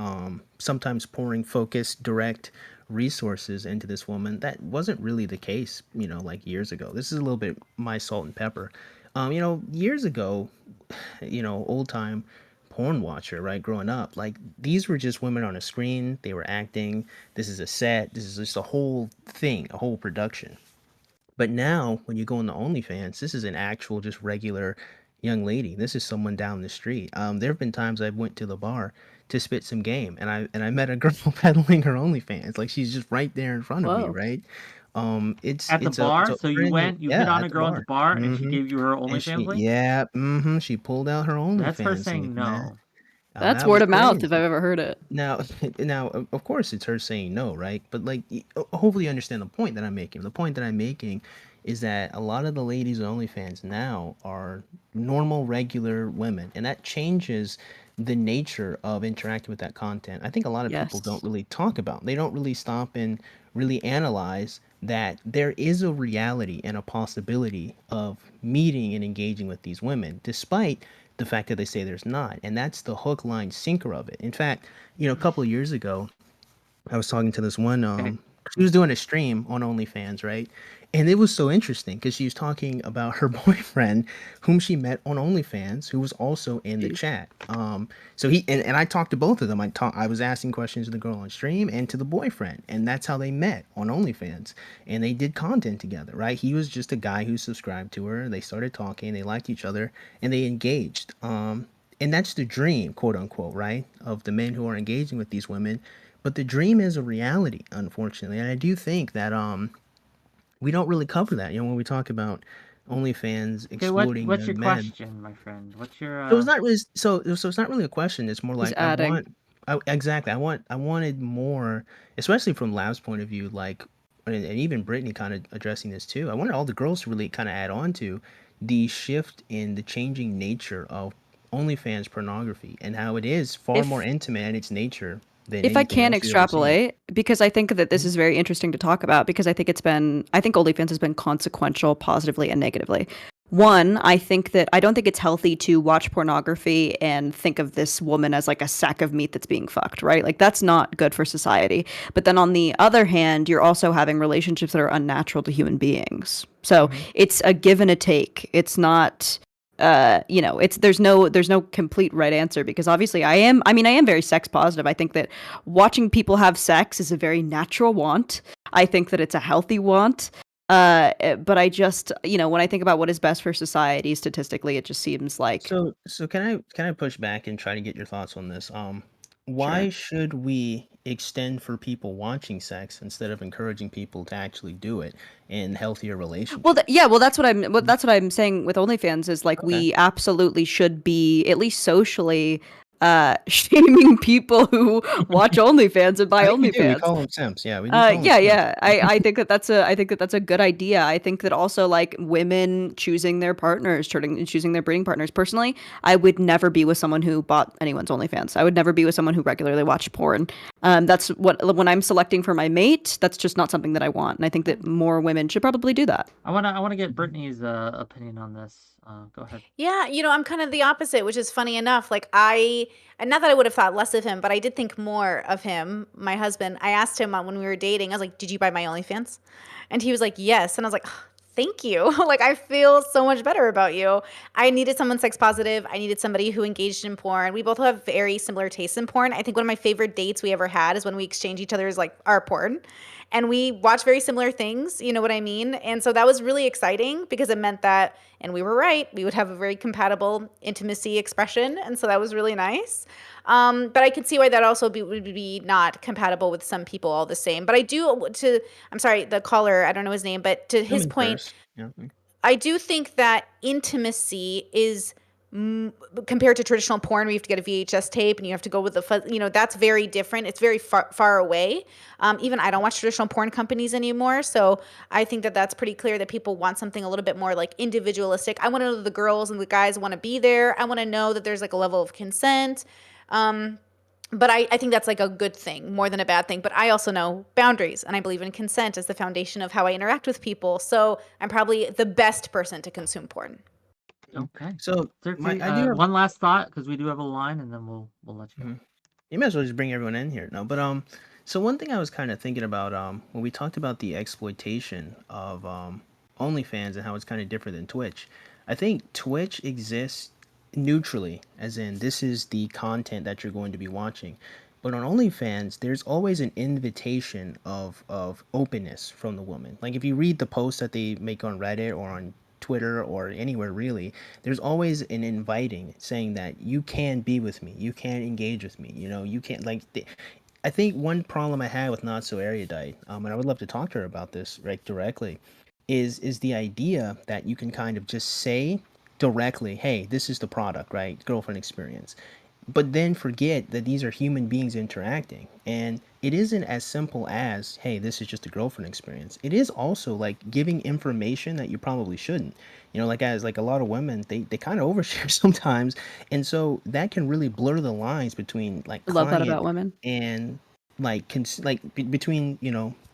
sometimes pouring focused, direct resources into this woman. That wasn't really the case, like years ago. This is a little bit my salt and pepper. Years ago, old time porn watcher, right? Growing up, like these were just women on a screen. They were acting. This is a set. This is just a whole thing, a whole production. But now, when you go into OnlyFans, this is an actual, just regular young lady. This is someone down the street. There have been times I went to the bar to spit some game, and I met a girl peddling her OnlyFans. Like she's just right there in front of me, Whoa. right? It's At the it's bar? it's a So you brand new- went, you hit yeah, on a at the girl at the bar, and she Mhm. gave you her And she, OnlyFans link? yeah, she pulled out her OnlyFans. That's her saying link, man. no. That's That word was of mouth if crazy. I've ever heard it. Now, of course, it's her saying no, right? But like, hopefully, you understand the point that I'm making. The point that I'm making is that a lot of the ladies on OnlyFans now are normal, regular women, and that changes the nature of interacting with that content. I think a lot of people Yes. don't really talk about. They don't really stop and really analyze that there is a reality and a possibility of meeting and engaging with these women, despite the fact that they say there's not. And that's the hook, line, sinker of it. In fact, a couple of years ago, I was talking to this one, she was doing a stream on OnlyFans, right? And it was so interesting because she was talking about her boyfriend, whom she met on OnlyFans, who was also in the chat. So he and I talked to both of them. I was asking questions to the girl on stream and to the boyfriend, and that's how they met on OnlyFans. And they did content together, right? He was just a guy who subscribed to her. They started talking, they liked each other, and they engaged. And that's the dream, quote unquote, right, of the men who are engaging with these women. But the dream is a reality, unfortunately. And I do think that we don't really cover that, when we talk about OnlyFans Okay, exploiting what's your young men. question, my friend? What's your So it's not really so it's not really a question. It's more He's like adding. exactly. I wanted more, especially from 𝕬𝖎's point of view, like, and even Brittany kind of addressing this too. I wanted all the girls to really kind of add on to the shift in the changing nature of OnlyFans pornography and how it is far more intimate in its nature than If I anything can else you've ever seen. extrapolate, because I think that this is very interesting to talk about, because I think OnlyFans has been consequential positively and negatively. One, I don't think it's healthy to watch pornography and think of this woman as like a sack of meat that's being fucked, right? Like that's not good for society. But then on the other hand, you're also having relationships that are unnatural to human beings. So it's a give and a take. It's not there's no complete right answer, because obviously I am very sex positive. I think that watching people have sex is a very natural want. I think that it's a healthy want. But I just, when I think about what is best for society, statistically, it just seems like So can I push back and try to get your thoughts on this? Why should we extend for people watching sex instead of encouraging people to actually do it in healthier Well, relationships? that's what I'm saying with OnlyFans is like Okay. we absolutely should be at least socially shaming people who watch OnlyFans and buy I think we do. We OnlyFans. call them simps. Yeah, we do call them Yeah, simps. yeah. I think that's a good idea. I think that also like women choosing their partners, choosing their breeding partners. Personally, I would never be with someone who bought anyone's OnlyFans. I would never be with someone who regularly watched porn. That's when I'm selecting for my mate, that's just not something that I want. And I think that more women should probably do that. I wanna get Brittany's opinion on this. Go ahead. Yeah, I'm kind of the opposite, which is funny enough. Like and not that I would have thought less of him, but I did think more of him, my husband. I asked him when we were dating, I was like, "Did you buy my OnlyFans?" And he was like, "Yes." And I was like, "Thank you." Like I feel so much better about you. I needed someone sex positive. I needed somebody who engaged in porn. We both have very similar tastes in porn. I think one of my favorite dates we ever had is when we exchanged each other's like our porn. And we watch very similar things, you know what I mean? And so that was really exciting because it meant that, and we were right, we would have a very compatible intimacy expression. And so that was really nice. But I could see why that also would be not compatible with some people all the same. But I'm sorry, the caller, I don't know his name, but to his Human point, first. Yeah. I do think that intimacy is compared to traditional porn where you have to get a VHS tape and you have to go with that's very different. It's very far away. Even I don't watch traditional porn companies anymore. So I think that that's pretty clear that people want something a little bit more like individualistic. I want to know that the girls and the guys want to be there. I want to know that there's like a level of consent. But I think that's like a good thing more than a bad thing. But I also know boundaries and I believe in consent as the foundation of how I interact with people. So I'm probably the best person to consume porn. Okay. So Certainly, I do have, one last thought because we do have a line, and then we'll let you go. you might as well just bring everyone in here. No, but so one thing I was kind of thinking about when we talked about the exploitation of OnlyFans and how it's kind of different than Twitch. I think Twitch exists neutrally, as in this is the content that you're going to be watching. But on OnlyFans, there's always an invitation of openness from the woman. Like if you read the posts that they make on Reddit or on Twitter or anywhere really, there's always an inviting saying that you can be with me, you can engage with me, you can't I think one problem I had with Not So Erudite, and I would love to talk to her about this right directly, is the idea that you can kind of just say directly, hey, this is the product, right? Girlfriend experience. But then forget that these are human beings interacting. And it isn't as simple as, hey, this is just a girlfriend experience. It is also like giving information that you probably shouldn't. Like as like a lot of women, they kind of overshare sometimes. And so that can really blur the lines between like I love that client about women. and between,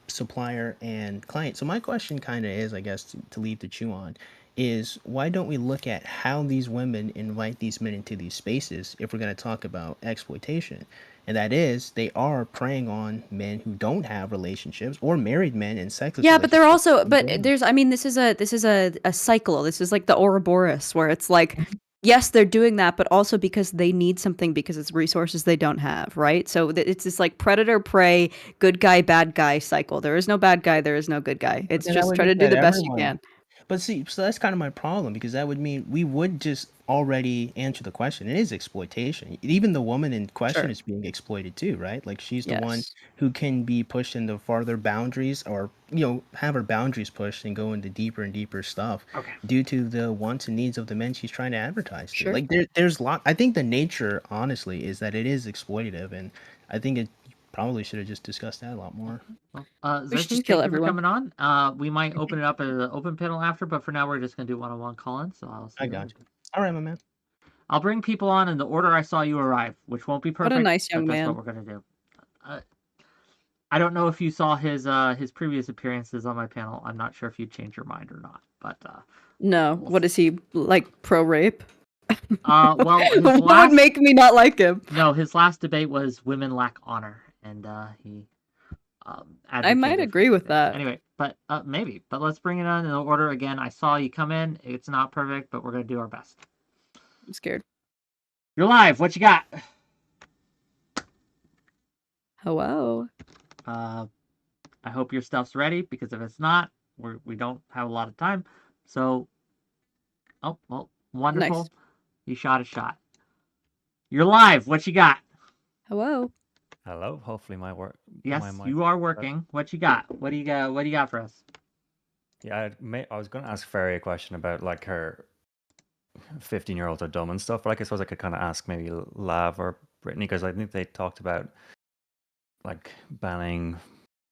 supplier and client. So my question kind of is, I guess, to leave to chew on, is why don't we look at how these women invite these men into these spaces if we're going to talk about exploitation? And that is, they are preying on men who don't have relationships or married men in sexless Yeah, but they're relationships. also, but there's, I mean, this is a cycle. This is like the Ouroboros where it's like, yes, they're doing that, but also because they need something because it's resources they don't have, right? So it's this like predator prey, good guy, bad guy cycle. There is no bad guy, there is no good guy. It's Then I just would try to make do that the best you everyone. can. But see, so that's kind of my problem, because that would mean we would just already answer the question. It is exploitation. Even the woman in question Sure. is being exploited too, right? Like she's the one Yes. who can be pushed into farther boundaries, or have her boundaries pushed and go into deeper and deeper stuff Okay. due to the wants and needs of the men she's trying to advertise to. Sure. Like there's lot. I think the nature, honestly, is that it is exploitative, and I think it probably should have just discussed that a lot more. Well, We should Xerxes, just kill thank you for everyone. coming on. We might open it up as an open panel after, but for now we're just gonna do one-on-one call-ins. So I'll see I you got later. you. All right, my man. I'll bring people on in the order I saw you arrive, which won't be What perfect. a nice young but that's man. what we're gonna do. I don't know if you saw his previous appearances on my panel. I'm not sure if you changed your mind or not, but No, what is he like, pro rape? well, his What last would make me not like him? no, his last debate was women lack honor, and he I might advocated for agree with things. that. Anyway, but maybe. But let's bring it on in order again. I saw you come in. It's not perfect, but we're gonna do our best. I'm scared. You're live. What you got? Hello. I hope your stuff's ready, because if it's not, we don't have a lot of time. So, oh well, wonderful. Nice. You shot a shot. You're live. What you got? Hello. Hello. Hopefully my work. Yes, my mic- you are working. What you got? What do you got? What do you got for us? Yeah, I was going to ask Ferry a question about like her 15-year-olds are dumb and stuff, but like, I suppose I could kind of ask maybe Lav or Brittany, because I think they talked about like banning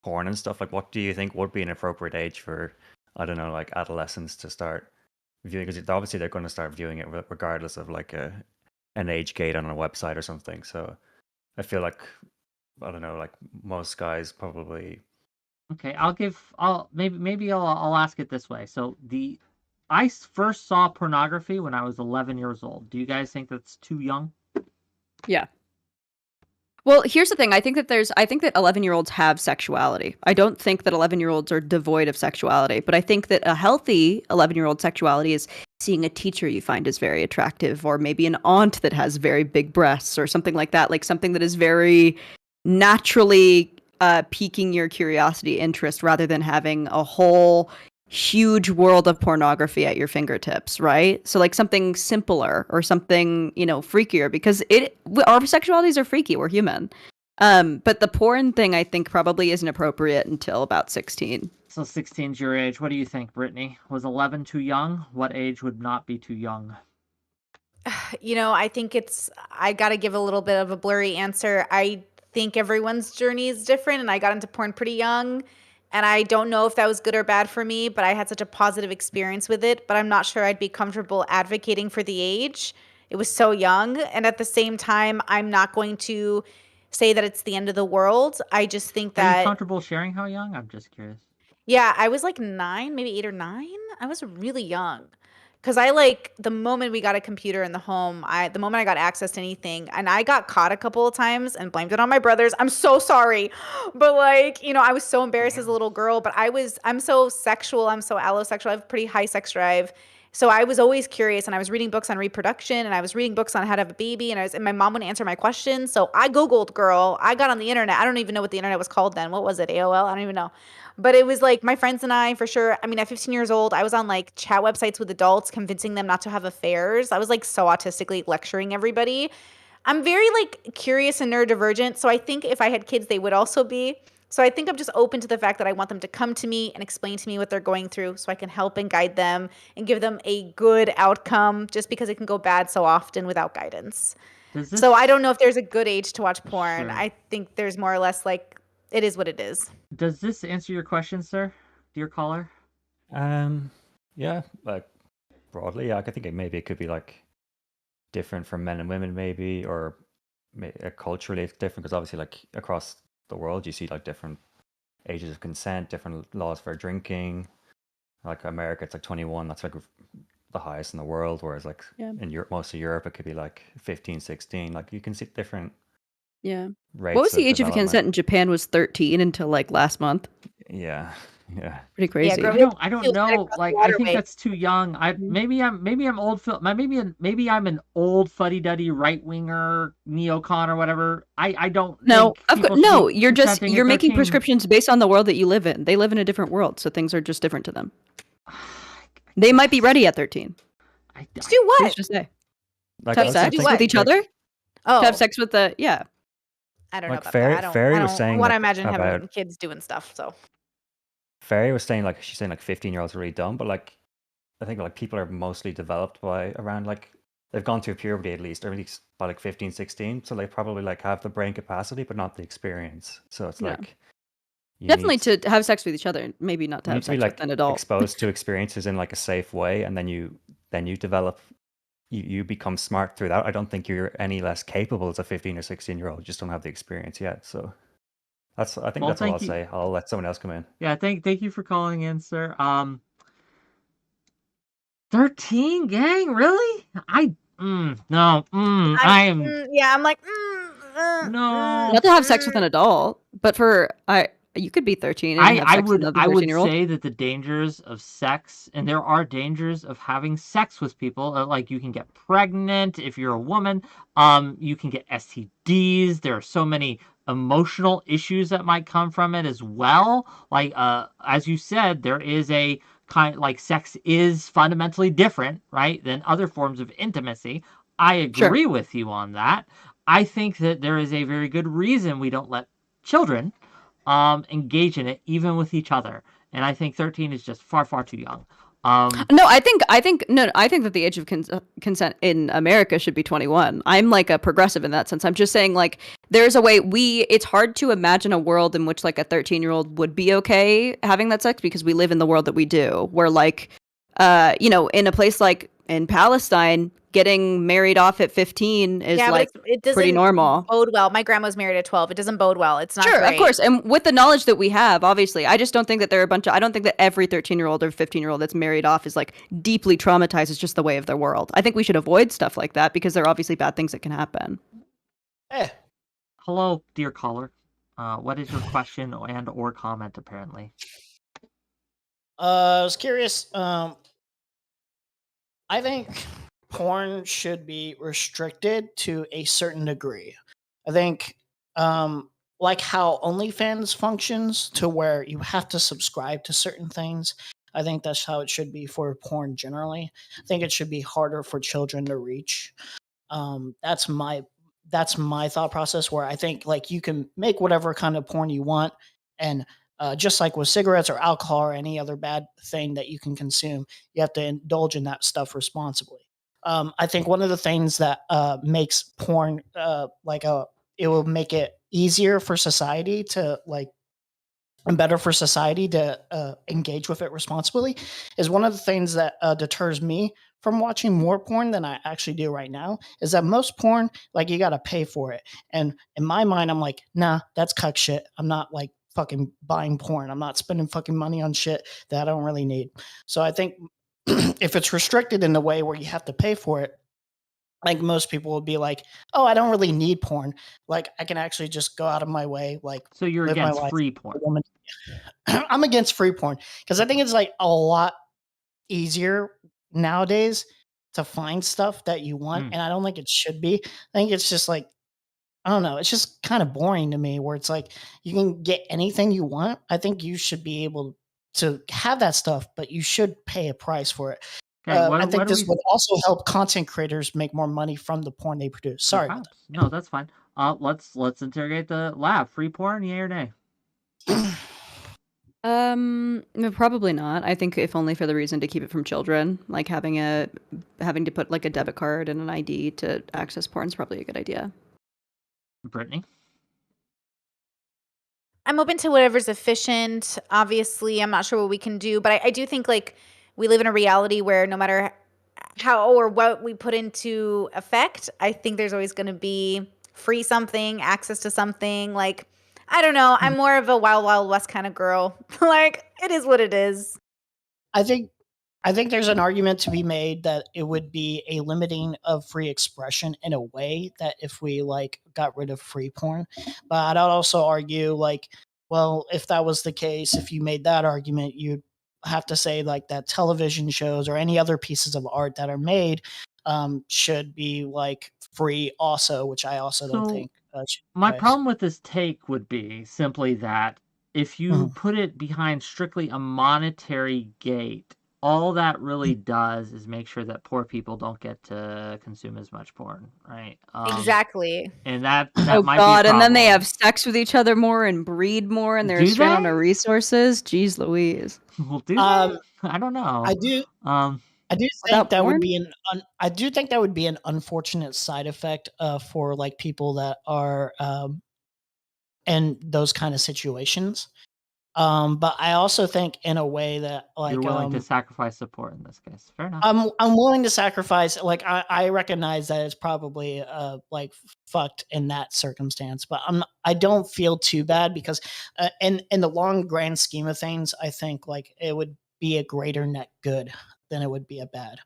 porn and stuff. Like, what do you think would be an appropriate age for, I don't know, like adolescents to start viewing? Because obviously they're going to start viewing it regardless of like an age gate on a website or something. So I feel like, I don't know, like most guys probably. Okay, maybe I'll ask it this way. So I first saw pornography when I was 11 years old. Do you guys think that's too young? Yeah. Well, here's the thing. I think that 11-year-olds have sexuality. I don't think that 11-year-olds are devoid of sexuality, but I think that a healthy 11-year-old sexuality is seeing a teacher you find is very attractive, or maybe an aunt that has very big breasts or something like that, like something that is very naturally piquing your curiosity, interest, rather than having a whole huge world of pornography at your fingertips, right? So like something simpler or something, freakier, because our sexualities are freaky. We're human. But the porn thing, I think, probably isn't appropriate until about 16. So 16's your age. What do you think, Brittany? Was 11 too young? What age would not be too young? I think I got to give a little bit of a blurry answer. I think everyone's journey is different, and I got into porn pretty young, and I don't know if that was good or bad for me, but I had such a positive experience with it, but I'm not sure I'd be comfortable advocating for the age. It was so young, and at the same time, I'm not going to say that it's the end of the world. I just think Are you that comfortable sharing how young? I'm just curious. yeah, I was like 9, maybe 8 or 9. I was really young. Because the moment we got a computer in the home, the moment I got access to anything, and I got caught a couple of times and blamed it on my brothers. I'm so sorry. But I was so embarrassed as a little girl, but I'm so sexual. I'm so allosexual. I have a pretty high sex drive. So I was always curious, and I was reading books on reproduction, and I was reading books on how to have a baby, and my mom wouldn't answer my questions. So I Googled, girl. I got on the internet. I don't even know what the internet was called then. What was it? AOL? I don't even know. But it was like my friends and I, for sure. I mean, at 15 years old, I was on like chat websites with adults, convincing them not to have affairs. I was like so autistically lecturing everybody. I'm very like curious and neurodivergent. So I think if I had kids, they would also be. So I think I'm just open to the fact that I want them to come to me and explain to me what they're going through so I can help and guide them and give them a good outcome, just because it can go bad so often without guidance. So I don't know if there's a good age to watch porn. Sure. I think there's more or less like it is what it is. Does this answer your question, sir, dear caller? Yeah, like broadly, yeah. I think maybe it could be like different for men and women, maybe, or culturally it's different, because obviously, like across the world, you see like different ages of consent, different laws for drinking. Like America, it's like 21. That's like the highest in the world, whereas like in Europe, most of Europe, it could be like 15, 16. Like you can see different. Yeah. Rates What was the age of development. consent in Japan? Was 13 until like last month. Yeah. Pretty crazy. Yeah, I don't know. Like I think that's too young. Maybe I'm old. Maybe I'm an old fuddy-duddy right-winger neocon or whatever. I don't. No, think of people course, should no. be You're consenting at making 13. prescriptions based on the world that you live in. They live in a different world, so things are just different to them. They might be ready at 13. To do what? Who's to say? Like, To have sex with each other? Oh, To have sex with the I don't know like about Fairy- that. I don't, Fairy I was don't saying, what like, I imagine having about- kids doing stuff. So Fairy was saying like, she's saying like 15-year-olds are really dumb, but like I think like people are mostly developed by around like they've gone through puberty at least by like 15, 16. So they probably like have the brain capacity, but not the experience. So it's Yeah. like you definitely need, to have sex with each other, maybe not to you need have to be sex like with an adult. exposed to experiences in like a safe way, and then you develop. You become smart through that. I don't think you're any less capable as a 15 or 16-year-old. You just don't have the experience yet. So I think Well, that's all I'll thank you. say. I'll let someone else come in. Yeah, thank you for calling in, sir. 13, gang, really? No. I'm I'm like no. Not to have sex with an adult, but you could be 13 and have I sex with would another 13-year-old. say that the dangers of sex, and there are dangers of having sex with people. Like you can get pregnant if you're a woman. You can get STDs. There are so many emotional issues that might come from it as well. Like, as you said, there is a kind like sex is fundamentally different, right, than other forms of intimacy. I Sure. agree with you on that. I think that there is a very good reason we don't let children engage in it, even with each other. And I think 13 is just far, far too young. No, I think that the age of consent in America should be 21. I'm like a progressive in that sense. I'm just saying, like, there's a way it's hard to imagine a world in which like a 13-year-old would be okay having that sex, because we live in the world that we do, where like, in a place like in Palestine, getting married off at 15 is Yeah, like but it doesn't pretty normal. bode well. My grandma was married at 12. It doesn't bode well. It's not Sure, great. of course. And with the knowledge that we have, obviously, I just don't think that I don't think that every 13-year-old or 15-year-old that's married off is like deeply traumatized. It's just the way of their world. I think we should avoid stuff like that because there are obviously bad things that can happen. Hello, dear caller. What is your question and or comment, apparently? I was curious. I think porn should be restricted to a certain degree. I think, like how OnlyFans functions, to where you have to subscribe to certain things. I think that's how it should be for porn generally. I think it should be harder for children to reach. That's my thought process. Where I think like you can make whatever kind of porn you want, and just like with cigarettes or alcohol or any other bad thing that you can consume, you have to indulge in that stuff responsibly. I think one of the things that makes porn it will make it easier for society to and better for society to engage with it responsibly is one of the things that deters me from watching more porn than I actually do right now, is that most porn, like, you got to pay for it. And in my mind, I'm like, nah, that's cuck shit. I'm not like fucking buying porn. I'm not spending fucking money on shit that I don't really need. So I think if it's restricted in the way where you have to pay for it, like, most people will be like, oh, I don't really need porn. Like, I can actually just go out of my way, like, So you're live my against life free as a porn? woman. I'm against free porn because I think it's like a lot easier nowadays to find stuff that you want, and I don't think it should be. I think it's just like, I don't know, it's just kind of boring to me where it's like you can get anything you want. I think you should be able to have that stuff, but you should pay a price for it. Okay, I think this would also help content creators make more money from the porn they produce. Sorry about that. No, that's fine. Let's interrogate the lab. Free porn, yay or nay? No, probably not. I think if only for the reason to keep it from children, like having to put like a debit card and an ID to access porn is probably a good idea. Brittany? I'm open to whatever's efficient. Obviously, I'm not sure what we can do, but I do think like we live in a reality where no matter how or what we put into effect, I think there's always going to be free something, access to something. Like, I don't know. I'm more of a Wild Wild West kind of girl. Like, it is what it is. I think there's an argument to be made that it would be a limiting of free expression in a way that if we like got rid of free porn. But I'd also argue like, well, if that was the case, if you made that argument, you'd have to say like that television shows or any other pieces of art that are made should be like free also, which I also don't think. My problem with this take would be simply that if you put it behind strictly a monetary gate, all that really does is make sure that poor people don't get to consume as much porn, right? Exactly. And that Oh might God! be a And then they problem. have sex with each other more and breed more, and they're Do straight on they? to resources. Jeez Louise. Well, do they? I don't know. I do think Without that would porn? be I do think that would be an unfortunate side effect for like people that are in those kind of situations. But I also think in a way that like You're willing to sacrifice support in this case. Fair enough. I'm willing to sacrifice. Like I recognize that it's probably like fucked in that circumstance, but I don't feel too bad because in the long grand scheme of things, I think like it would be a greater net good than it would be a bad.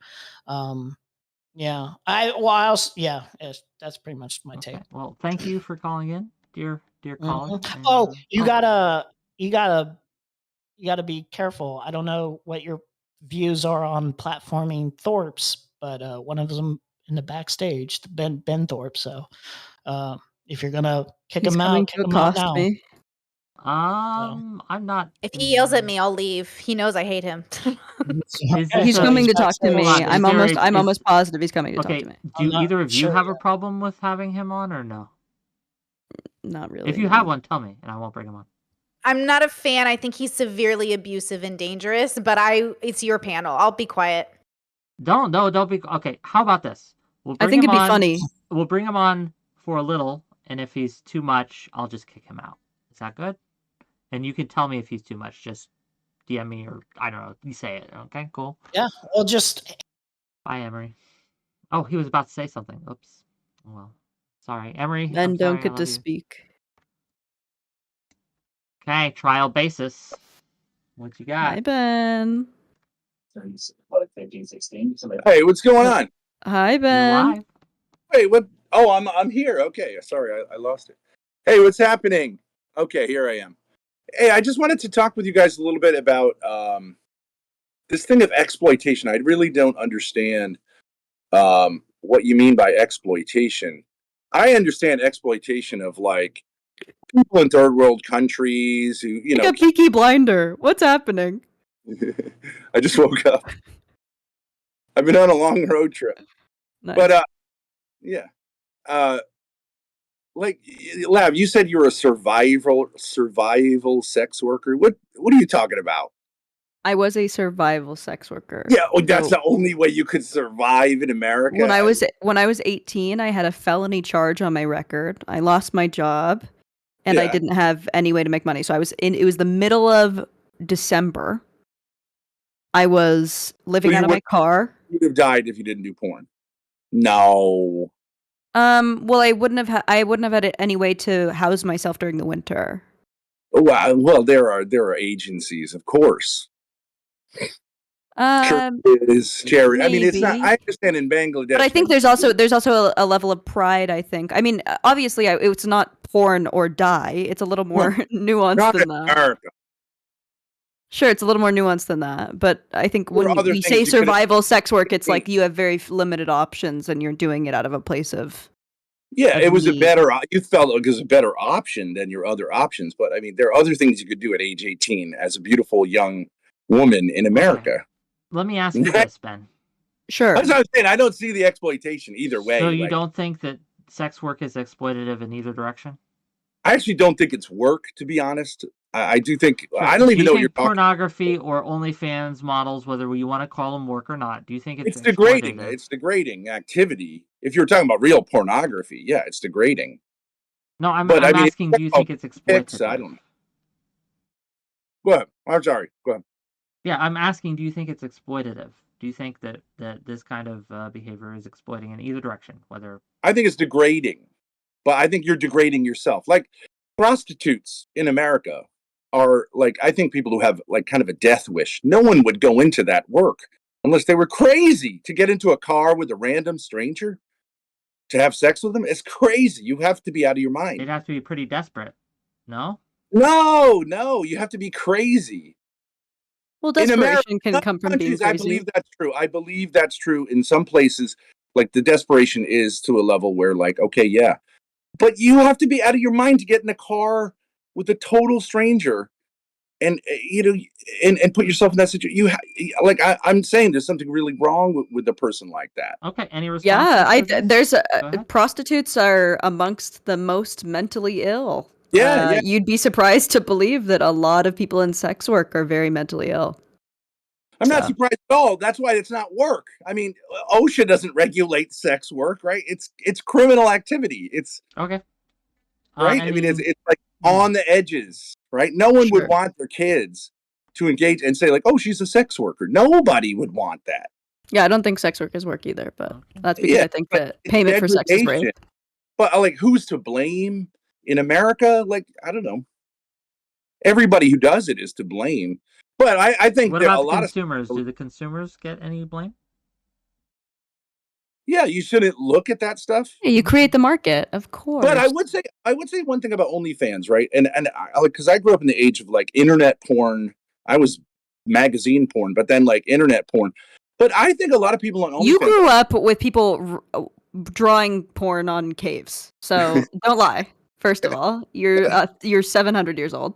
Yeah. That's pretty much my take. Well, thank you for calling in, dear caller. Oh, you gotta be careful. I don't know what your views are on platforming Thorpe's, but one of them in the backstage, Ben Thorpe. So If you're gonna kick He's him coming out, to kick him out accost now. me. I'm not. If he yells at me, I'll leave. He knows I hate him. Is Okay, this He's a- coming to back talk to to- me. Hold on, is there a- I'm is- almost positive he's coming to Okay, talk to me. do I'm not either of you sure have a yet. problem with having him on or no? Not really. If you have one, tell me, and I won't bring him on. I'm not a fan. I think he's severely abusive and dangerous, but it's your panel. I'll be quiet. Don't be. Okay, how about this? We'll I bring think him it'd be on- funny. We'll bring him on for a little, and if he's too much, I'll just kick him out. Is that good? And you can tell me if he's too much. Just DM me, or I don't know. You say it. Okay, cool. Yeah, well, just Bye, Emery. Oh, he was about to say something. Oops. Oh, well, sorry, Emery. Men I'm don't sorry, I get love to you. speak. Okay, trial basis. What you got? Hi, Ben. Hey, what's going on? Hi, You're Ben. live. Wait, what? Oh, I'm here. Okay, sorry, I lost it. Hey, what's happening? Okay, here I am. Hey, I just wanted to talk with you guys a little bit about this thing of exploitation. I really don't understand what you mean by exploitation. I understand exploitation of like people in third world countries who, you Like know, a Peaky Blinder. What's happening? I just woke up. I've been on a long road trip. Nice. But yeah. Like Lav, you said you're a survival sex worker. What are you talking about? I was a survival sex worker. Yeah, well, that's So the only way you could survive in America. when I was 18, I had a felony charge on my record. I lost my job, and I Yeah. didn't have any way to make money. So it was the middle of December. I was living you out of my would- car. You'd have died if you didn't do porn. No. Well, I wouldn't have had any way to house myself during the winter. Well, there are agencies, of course. Churches, charity. I mean, it's not. maybe. I understand in Bangladesh, But I think there's also a level of pride. I think. I mean, obviously, it's not porn or die. It's a little more nuanced not than in that. America. Sure, it's a little more nuanced than that. But I think There are when other we things say you could've- survival sex work, it's like you have very limited options, and you're doing it out of a place of. Yeah, of it was a need. better. You felt it was a better option than your other options. But I mean, there are other things you could do at age 18 as a beautiful young woman in America. Let me ask you this, Ben. Sure. That's what I'm saying. I don't see the exploitation either way. So you Like, don't think that sex work is exploitative in either direction? I actually don't think it's work, to be honest. I do think Sure. I don't even do you know what think you're talking. pornography or OnlyFans models, whether you want to call them work or not, do you think It's degrading. exploitative? It's degrading activity. If you're talking about real pornography, yeah, it's degrading. No, I'm But, I mean, asking, do you think it's It's, exploitative? I don't know. Go ahead. I'm sorry. Go ahead. Yeah, I'm asking, do you think it's exploitative? Do you think that this kind of behavior is exploiting in either direction? Whether I think it's degrading, but I think you're degrading yourself. Like prostitutes in America are like, I think people who have like kind of a death wish. No one would go into that work unless they were crazy to get into a car with a random stranger to have sex with them. It's crazy. You have to be out of your mind. they'd have to be pretty desperate, no? No, you have to be crazy. Well, In America, desperation can some come from being countries, I crazy. believe that's true. I believe that's true in some places. Like the desperation is to a level where, like, okay, yeah, but you have to be out of your mind to get in a car with a total stranger, and and put yourself in that situation. I'm saying there's something really wrong with a person like that. Okay, any response? Yeah, Go ahead. prostitutes are amongst the most mentally ill. Yeah. You'd be surprised to believe that a lot of people in sex work are very mentally ill. I'm not So- surprised at all. That's why it's not work. I mean, OSHA doesn't regulate sex work, right? It's criminal activity. It's Okay. right. I mean, it's like on the edges, right? No one Sure. would want their kids to engage and say like, "Oh, she's a sex worker." Nobody would want that. Yeah, I don't think sex work is work either, but that's because Yeah, I think but that it's payment for sex is degradation. rape. But like, who's to blame in America? Like, I don't know. Everybody who does it is to blame. But I think What that about a the lot consumers? Do the consumers get any blame? yeah, you shouldn't look at that stuff. Yeah, you create the market, of course. But I would say one thing about OnlyFans, right? And because I grew up in the age of like internet porn. I was magazine porn, but then like internet porn. But I think a lot of people on OnlyFans. You grew up with people drawing porn on caves. So don't lie. First of all, you're 700 years old.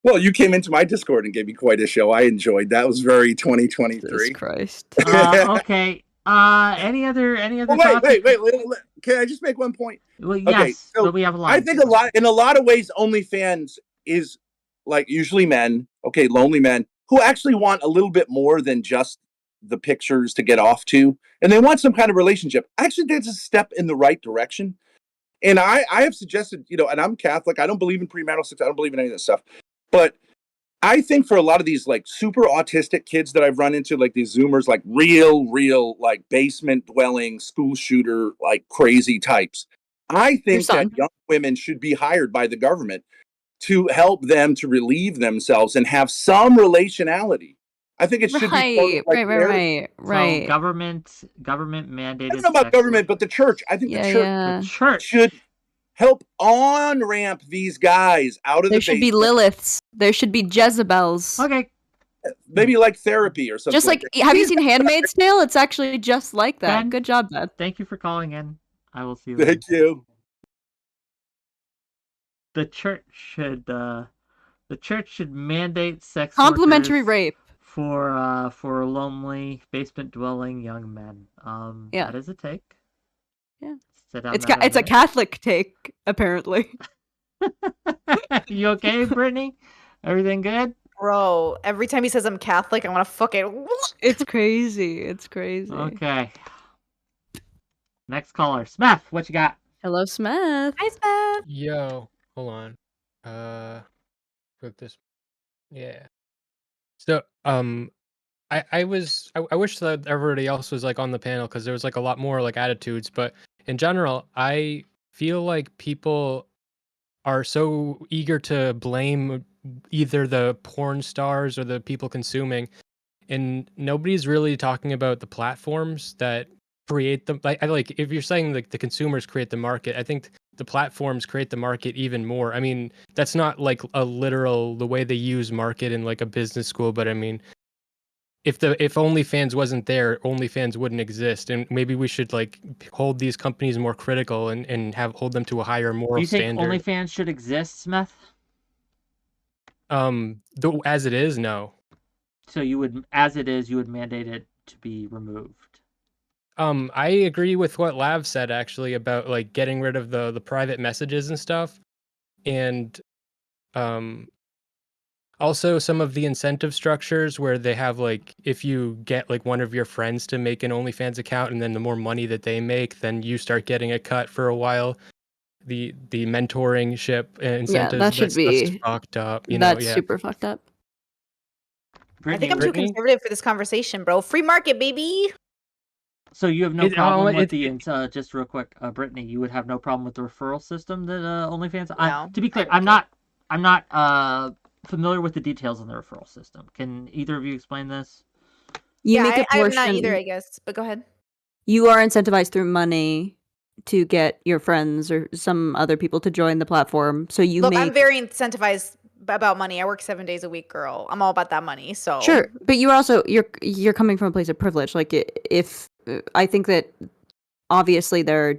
Well, you came into my Discord and gave me quite a show. I enjoyed that. It was very Jesus 2023. Christ. Okay. Any other Well, thoughts? wait. Can I just make one point? Well, Okay, yes, so but we have a lot. I think in a lot of ways, OnlyFans is like usually men, okay, lonely men who actually want a little bit more than just the pictures to get off to, and they want some kind of relationship. I actually think it's a step in the right direction. And I have suggested, and I'm Catholic. I don't believe in premarital sex. I don't believe in any of this stuff. But I think for a lot of these like super autistic kids that I've run into, like these Zoomers, like real like basement dwelling school shooter, like crazy types. I think that young women should be hired by the government to help them to relieve themselves and have some relationality. I think it should be right. So government mandated. I don't know about government, but the church. I think the church should help on-ramp these guys out of the basement. There should be Liliths. There should be Jezebels. Okay. Maybe like therapy or something. Just like have you seen Handmaid's Tale? It's actually just like that. Ben, good job, Ben. Thank you for calling in. I will see you. Thank you. The church should mandate sex Complimentary workers rape for lonely basement dwelling young men. That is a take. Yeah. It's a Catholic take, apparently. You okay, Brittany? Everything good? Bro, every time he says I'm Catholic, I want to fucking... It's crazy. It's crazy. Okay. Next caller. Smith, what you got? Hello, Smith. Hi, Smith. Yo, hold on. Put this. Yeah. So, I wish that everybody else was like on the panel because there was like a lot more like attitudes, but in general, I feel like people are so eager to blame either the porn stars or the people consuming, and nobody's really talking about the platforms that create them. Like if you're saying like the consumers create the market, I think the platforms create the market even more. I mean, that's not like a literal the way they use market in like a business school, but I mean, if OnlyFans wasn't there, OnlyFans wouldn't exist, and maybe we should like hold these companies more critical and hold them to a higher moral standard. Do you think OnlyFans should exist, Smith? As it is, no. So you would mandate it to be removed. I agree with what Lav said actually about like getting rid of the private messages and stuff, and also some of the incentive structures where they have like if you get like one of your friends to make an OnlyFans account and then the more money that they make, then you start getting a cut for a while. The mentoring ship incentives, that should that's fucked up. That's super fucked up. I think I'm too conservative for this conversation, bro. Free market, baby. So you have no problem with just real quick, Brittany, you would have no problem with the referral system that OnlyFans. No, to be clear, I'm not familiar with the details on the referral system. Can either of you explain this? I'm not either, I guess. But go ahead. You are incentivized through money to get your friends or some other people to join the platform. So I'm very incentivized about money. I work 7 days a week, girl. I'm all about that money. So sure, but you're also you're coming from a place of privilege. Like if I think that obviously there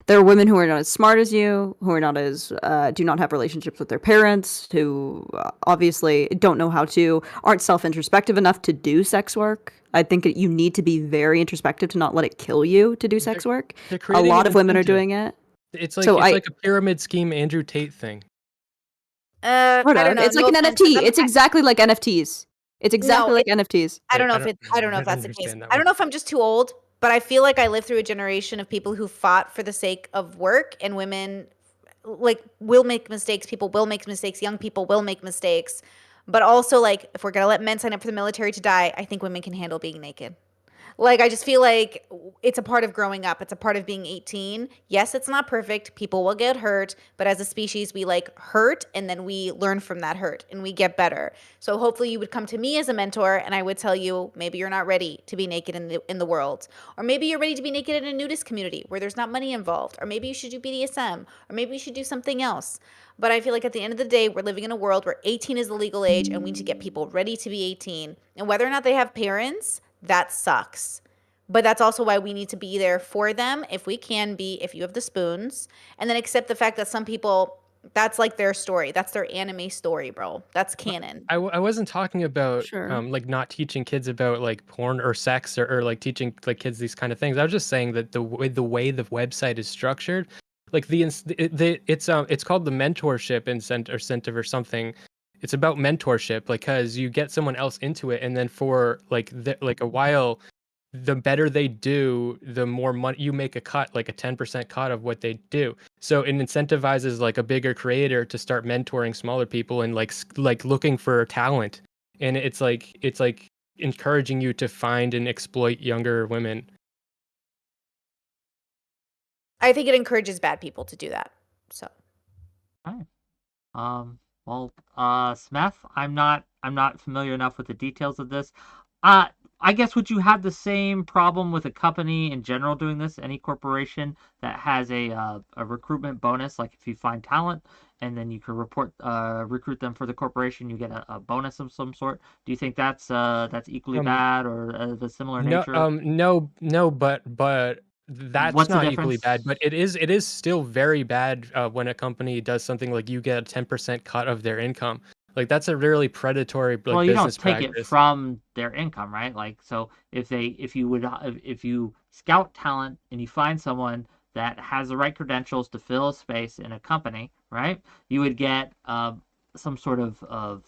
are women who are not as smart as you, who are not as do not have relationships with their parents, who obviously don't know how to, aren't self-introspective enough to do sex work. I think you need to be very introspective to not let it kill you to do sex work. A lot of women are doing it. It's like a pyramid scheme Andrew Tate thing. I don't know. It's like an NFT. It's exactly like NFTs. It's exactly like NFTs. I don't know if that's the case. I don't know if I'm just too old, but I feel like I lived through a generation of people who fought for the sake of work, and women like will make mistakes. People will make mistakes. Young people will make mistakes. But also, like, if we're going to let men sign up for the military to die, I think women can handle being naked. Like, I just feel like it's a part of growing up. It's a part of being 18. Yes, it's not perfect. People will get hurt. But as a species, we, like, hurt, and then we learn from that hurt, and we get better. So hopefully you would come to me as a mentor, and I would tell you, maybe you're not ready to be naked in the world. Or maybe you're ready to be naked in a nudist community where there's not money involved. Or maybe you should do BDSM. Or maybe you should do something else. But I feel like at the end of the day, we're living in a world where 18 is the legal age, and we need to get people ready to be 18. And whether or not they have parents, that sucks. But that's also why we need to be there for them if we can be, if you have the spoons, and then accept the fact that some people, that's like their story. That's their anime story, bro. That's canon. I wasn't talking about Sure. like not teaching kids about like porn or sex or like teaching like kids these kind of things. I was just saying that the way the website is structured, like it's called the mentorship incentive or something. It's about mentorship, like because you get someone else into it, and then for like a while, the better they do, the more money you make a cut, like a 10% cut of what they do. So it incentivizes like a bigger creator to start mentoring smaller people and like looking for talent. And it's like encouraging you to find and exploit younger women. I think it encourages bad people to do that. So Well, Smith, I'm not familiar enough with the details of this. I guess would you have the same problem with a company in general doing this? Any corporation that has a recruitment bonus, like if you find talent and then you can recruit them for the corporation, you get a bonus of some sort. Do you think that's equally bad or the similar nature? No, but that's What's the not equally difference? bad. But it is still very bad when a company does something like you get a 10% cut of their income. Like that's a really predatory Well, you don't business take it practice. from their income, right? Like, so if you scout talent and you find someone that has the right credentials to fill a space in a company, right? You would get some sort of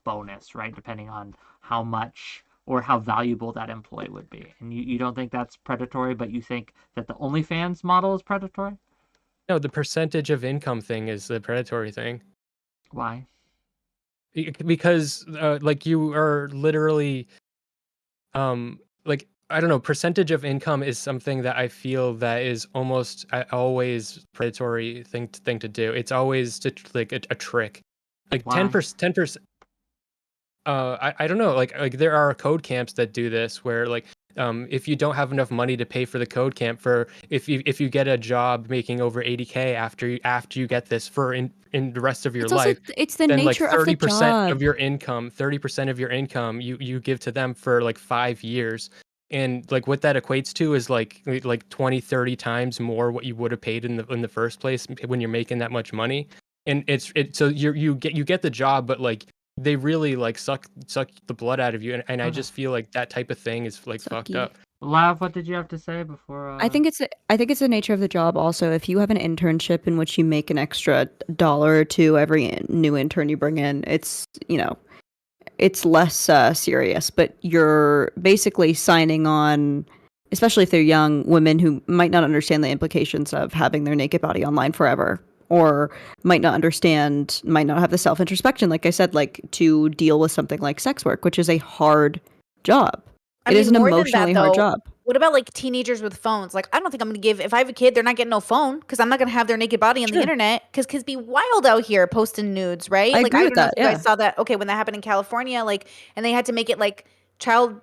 bonus, right? Depending on how much or how valuable that employee would be. And you don't think that's predatory, but you think that the OnlyFans model is predatory? No, the percentage of income thing is the predatory thing. Why? Because like you are literally like I don't know, percentage of income is something that I feel that is almost always predatory thing to do. It's always like a trick. Like Why? 10%. I don't know. Like there are code camps that do this where like if you don't have enough money to pay for the code camp, for if you get a job making over 80K after you get this for in the rest of your It's also life, it's the then like nature of the 30% job. of your income, 30% of your income you give to them for like 5 years. And like what that equates to is like 20, 30 times more what you would have paid in the first place when you're making that much money. And so you get the job, but like they really like suck the blood out of you, and I just feel like that type of thing is like fucked Sucky. up. Lav, what did you have to say before? I think it's the nature of the job also. If you have an internship in which you make an extra dollar or two every new intern you bring in, it's, it's less serious, but you're basically signing on, especially if they're young women who might not understand the implications of having their naked body online forever, or might not have the self-introspection, like I said, like to deal with something like sex work, which is a hard job. It is an more than emotionally that, hard though, job. what about like teenagers with phones? Like, I don't think I'm going to if I have a kid, they're not getting no phone because I'm not going to have their naked body on the internet because kids be wild out here posting nudes, right? I Like, agree I with don't know that, if you guys yeah. saw that. Okay, when that happened in California, like, and they had to make it like child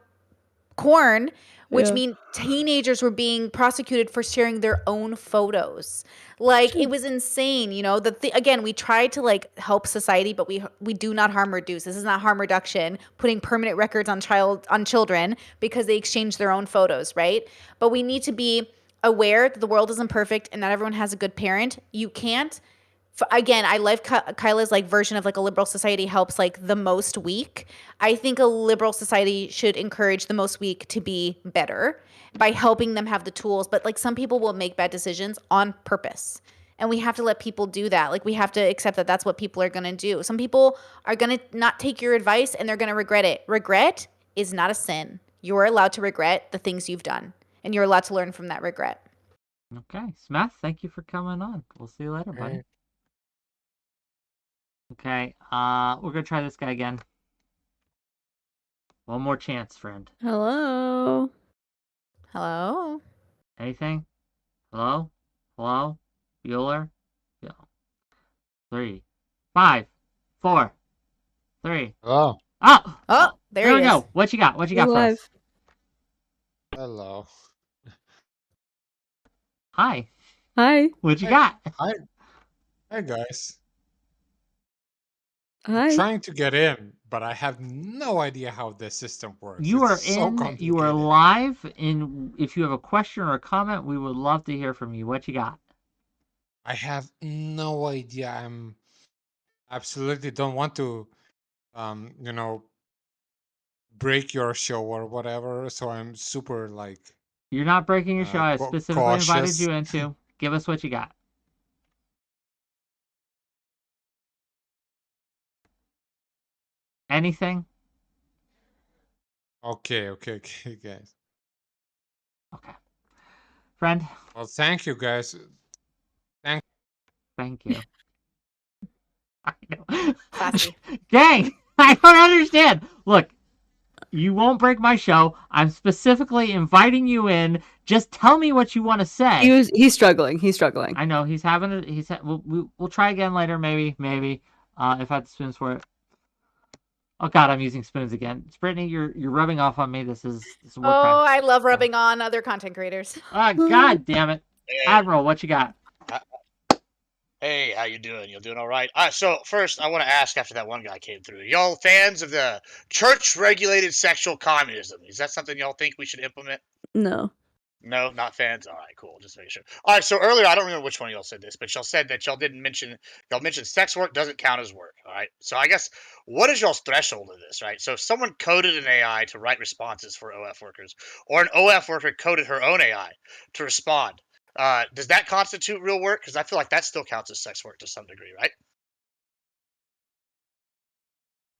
porn, which Yeah. mean teenagers were being prosecuted for sharing their own photos. Like, it was insane, again, we tried to like help society, but we do not harm reduce. This is not harm reduction, putting permanent records on children because they exchange their own photos, right? But we need to be aware that the world isn't perfect and not everyone has a good parent. You can't again, I love Kyla's like version of like a liberal society helps like the most weak. I think a liberal society should encourage the most weak to be better by helping them have the tools. But like some people will make bad decisions on purpose. And we have to let people do that. Like we have to accept that that's what people are going to do. Some people are going to not take your advice and they're going to regret it. Regret is not a sin. You're allowed to regret the things you've done. And you're allowed to learn from that regret. Okay, Smith, thank you for coming on. We'll see you later, buddy. Okay, we're gonna try this guy again. One more chance, friend. Hello. Hello. Anything? Hello? Hello? Bueller? Yeah. 3, 5, 4, 3. Hello. Oh, there we he go. is. What you got? What you got for us? Hello. Hi. Hi. What you got? Hi guys. Hi. Trying to get in, but I have no idea how the system works. You are It's so you are complicated. live, and if you have a question or a comment, we would love to hear from you. What you got? I have no idea. I'm absolutely don't want to, you know, break your show or whatever. So I'm super like You're not breaking your show. I specifically invited cautious. you into. Give us what you got. Anything? Okay, guys. Okay. Friend, Well, thank you, guys. thank you. I know. Classy. Gang, I don't understand. Look, you won't break my show. I'm specifically inviting you in. Just tell me what you want to say. He's struggling. He's struggling. I know he's having it. We'll try again later. Maybe. If I have the spoons for it. Oh God, I'm using spoons again. Brittany, you're rubbing off on me. This is work Oh, crime. I love rubbing on other content creators. Ah, God damn it, Admiral, what you got? Hey, how you doing? You doing all right? So first, I want to ask after that one guy came through, y'all fans of the church-regulated sexual communism? Is that something y'all think we should implement? No. No, not fans. All right, cool. Just making sure. All right. So earlier, I don't remember which one of y'all said this, but y'all said that y'all mentioned sex work doesn't count as work. All right. So I guess what is y'all's threshold of this, right? So if someone coded an AI to write responses for OF workers, or an OF worker coded her own AI to respond, does that constitute real work? Because I feel like that still counts as sex work to some degree, right?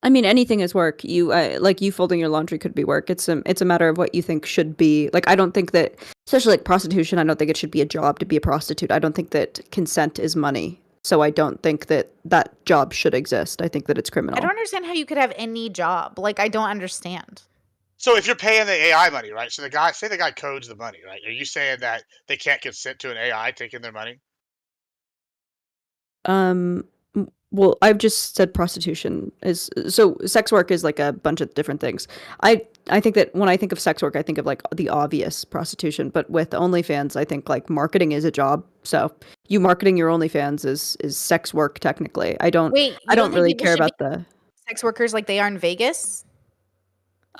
I mean, anything is work. You like you folding your laundry could be work. It's a matter of what you think should be. Like I don't think that, especially like prostitution, I don't think it should be a job to be a prostitute. I don't think that consent is money. So I don't think that that job should exist. I think that it's criminal. I don't understand how you could have any job. Like I don't understand. So if you're paying the AI money, right? So the guy codes the money, right? Are you saying that they can't consent to an AI taking their money? Well, I've just said prostitution is so sex work is like a bunch of different things. I think that when I think of sex work, I think of like the obvious prostitution, but with OnlyFans, I think like marketing is a job. So you marketing your OnlyFans is sex work technically. I don't really care about the sex workers like they are in Vegas.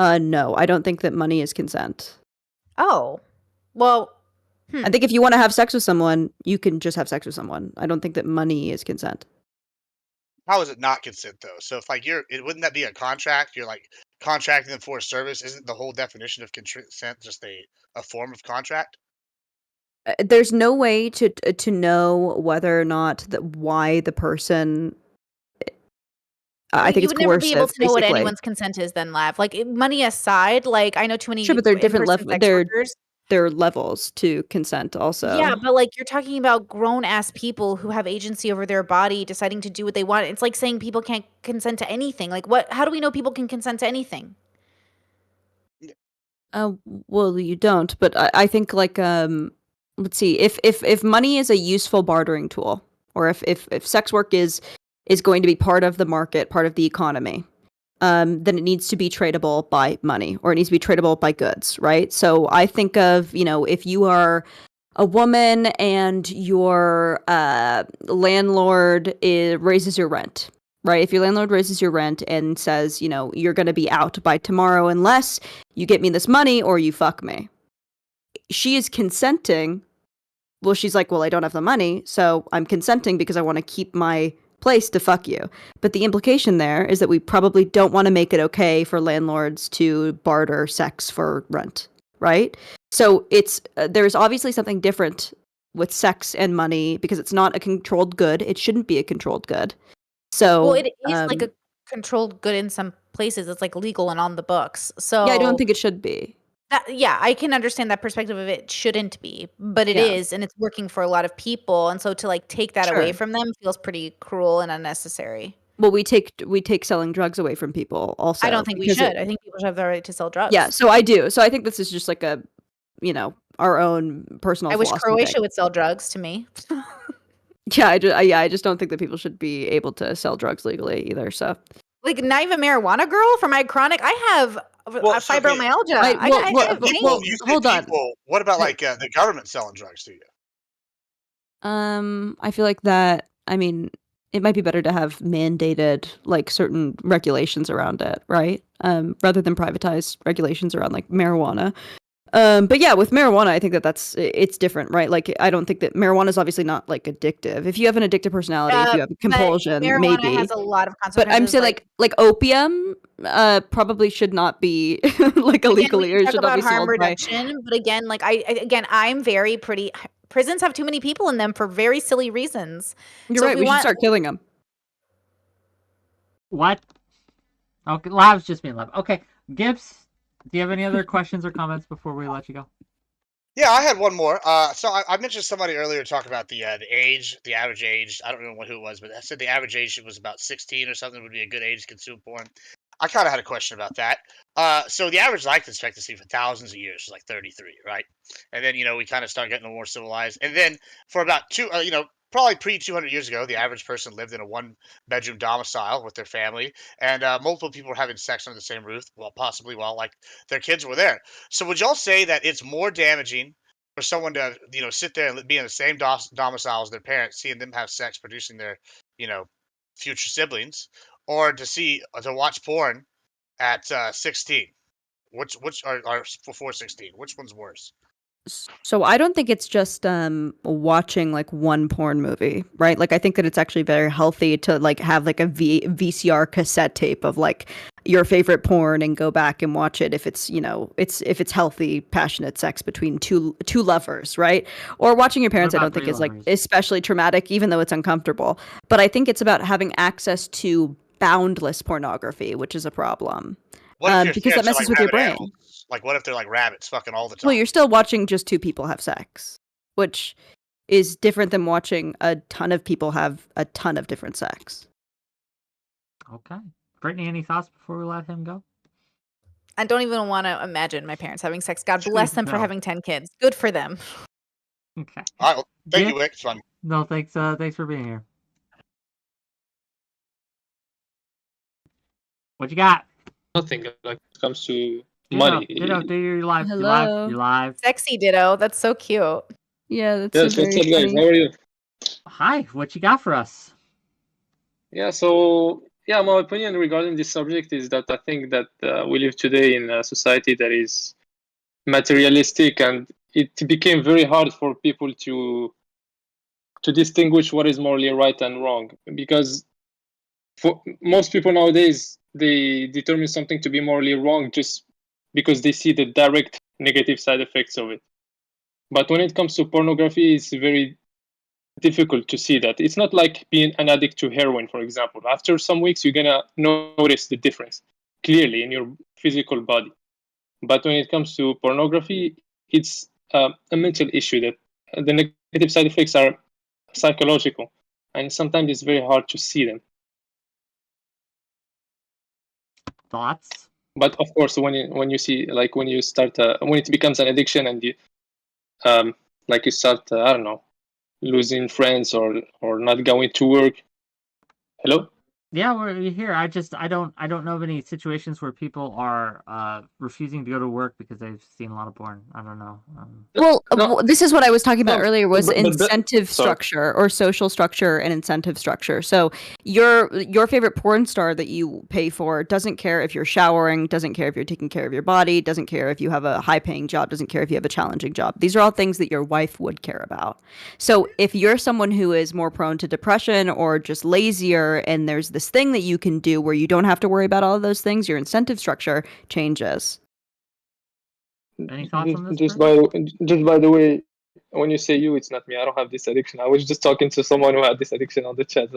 No, I don't think that money is consent. Oh, well. I think if you want to have sex with someone, you can just have sex with someone. I don't think that money is consent. How is it not consent though? So if like wouldn't that be a contract? You're like contracting them for a service. Isn't the whole definition of consent just a form of contract? There's no way to know whether or not why the person. I think you it's would never coercive. be able to know what basically. anyone's consent is. Then, Lav. Like money aside, like I know too many. Sure, but there are different levels. Workers. There are levels to consent also. Yeah, but like you're talking about grown ass people who have agency over their body, deciding to do what they want. It's like saying people can't consent to anything. Like what? How do we know people can consent to anything? Well, you don't. But I think like let's see, if money is a useful bartering tool, or if sex work is going to be part of the market, part of the economy, then it needs to be tradable by money, or it needs to be tradable by goods, right? So I think of, if you are a woman and your landlord raises your rent, right? If your landlord raises your rent and says, you're going to be out by tomorrow unless you get me this money or you fuck me. She is consenting. Well, she's like, well, I don't have the money, so I'm consenting because I want to keep my place to fuck you. But the implication there is that we probably don't want to make it okay for landlords to barter sex for rent, right? So there's obviously something different with sex and money because it's not a controlled good. It shouldn't be a controlled good. So well, it is like a controlled good in some places. It's like legal and on the books. So yeah, I don't think it should be. I can understand that perspective of it shouldn't be, but it is, and it's working for a lot of people. And so to like take that away from them feels pretty cruel and unnecessary. Well, we take selling drugs away from people also. I don't think we should. I think people should have the right to sell drugs. Yeah, so I do. So I think this is just like a, our own personal. I wish Croatia would sell drugs to me. Yeah, I just don't think that people should be able to sell drugs legally either. So like not even marijuana girl for my chronic. I have fibromyalgia. Hold on. What about like the government selling drugs to you? I feel like that. I mean, it might be better to have mandated like certain regulations around it, right? Rather than privatize regulations around like marijuana. But yeah, with marijuana, I think it's different, right? Like, I don't think that marijuana is obviously not like addictive. If you have an addictive personality, if you have But compulsion, marijuana maybe. has a lot of But I'm consequences. saying like opium, probably should not be like Again, we illegally can or talk should not about be harm sold by. reduction, but again, like I'm very pretty. Prisons have too many people in them for very silly reasons. You're So if right. we We should want, start killing them. What? Okay, Lab's just being Lab. Okay, Gibbs, do you have any other questions or comments before we let you go? Yeah, I had one more. So I mentioned somebody earlier talking about the age, the average age. I don't remember who it was, but I said the average age was about 16 or something would be a good age to consume porn. I kind of had a question about that. So the average life expectancy for thousands of years is like 33, right? And then we kind of start getting more civilized, and then for about probably pre 200 years ago, the average person lived in a one-bedroom domicile with their family, and multiple people were having sex under the same roof, well, possibly while like their kids were there. So would y'all say that it's more damaging for someone to sit there and be in the same domicile as their parents, seeing them have sex, producing their you know future siblings, or to watch porn at 16? Which are before 16? Which one's worse? So I don't think it's just watching like one porn movie, right? Like I think that it's actually very healthy to like have like a VCR cassette tape of like your favorite porn and go back and watch it if it's if it's healthy, passionate sex between two lovers, right? Or watching your parents, I don't think is like especially traumatic, even though it's uncomfortable. But I think it's about having access to boundless pornography, which is a problem. What if Because that messes with your brain. Animals? Like, what if they're like rabbits, fucking all the time? Well, you're still watching just two people have sex, which is different than watching a ton of people have a ton of different sex. Okay. Brittany, any thoughts before we let him go? I don't even want to imagine my parents having sex. God bless them for No. having 10 kids. Good for them. Okay. All right. Well, thank Yeah. you, Wick. It's fun. No, thanks. Thanks for being here. What you got? Nothing like it comes to Ditto, money. Ditto, you're live. You're Hello. live. You're live. Sexy Ditto. That's so cute. Yeah, that's Yes, so what's very up, guys? funny. How are you? Hi. What you got for us? Yeah, so my opinion regarding this subject is that I think that we live today in a society that is materialistic, and it became very hard for people to distinguish what is morally right and wrong, because for most people nowadays they determine something to be morally wrong just because they see the direct negative side effects of it. But when it comes to pornography, it's very difficult to see that. It's not like being an addict to heroin, for example. After some weeks, you're gonna notice the difference clearly in your physical body. But when it comes to pornography, it's a mental issue that the negative side effects are psychological, and sometimes it's very hard to see them. Thoughts? But of course, when you see, like, when you start when it becomes an addiction, and you like you start I don't know, losing friends or not going to work. Hello? Yeah, we're here. I don't know of any situations where people are refusing to go to work because they've seen a lot of porn. I don't know. Well, No, this is what I was talking about earlier was but incentive sorry. structure or social structure and incentive structure. So your favorite porn star that you pay for doesn't care if you're showering, doesn't care if you're taking care of your body, doesn't care if you have a high-paying job, doesn't care if you have a challenging job. These are all things that your wife would care about. So if you're someone who is more prone to depression or just lazier, and there's this thing that you can do where you don't have to worry about all of those things, your incentive structure changes. Any thoughts on this? Just by the way, when you say you, it's not me. I don't have this addiction. I was just talking to someone who had this addiction on the chat.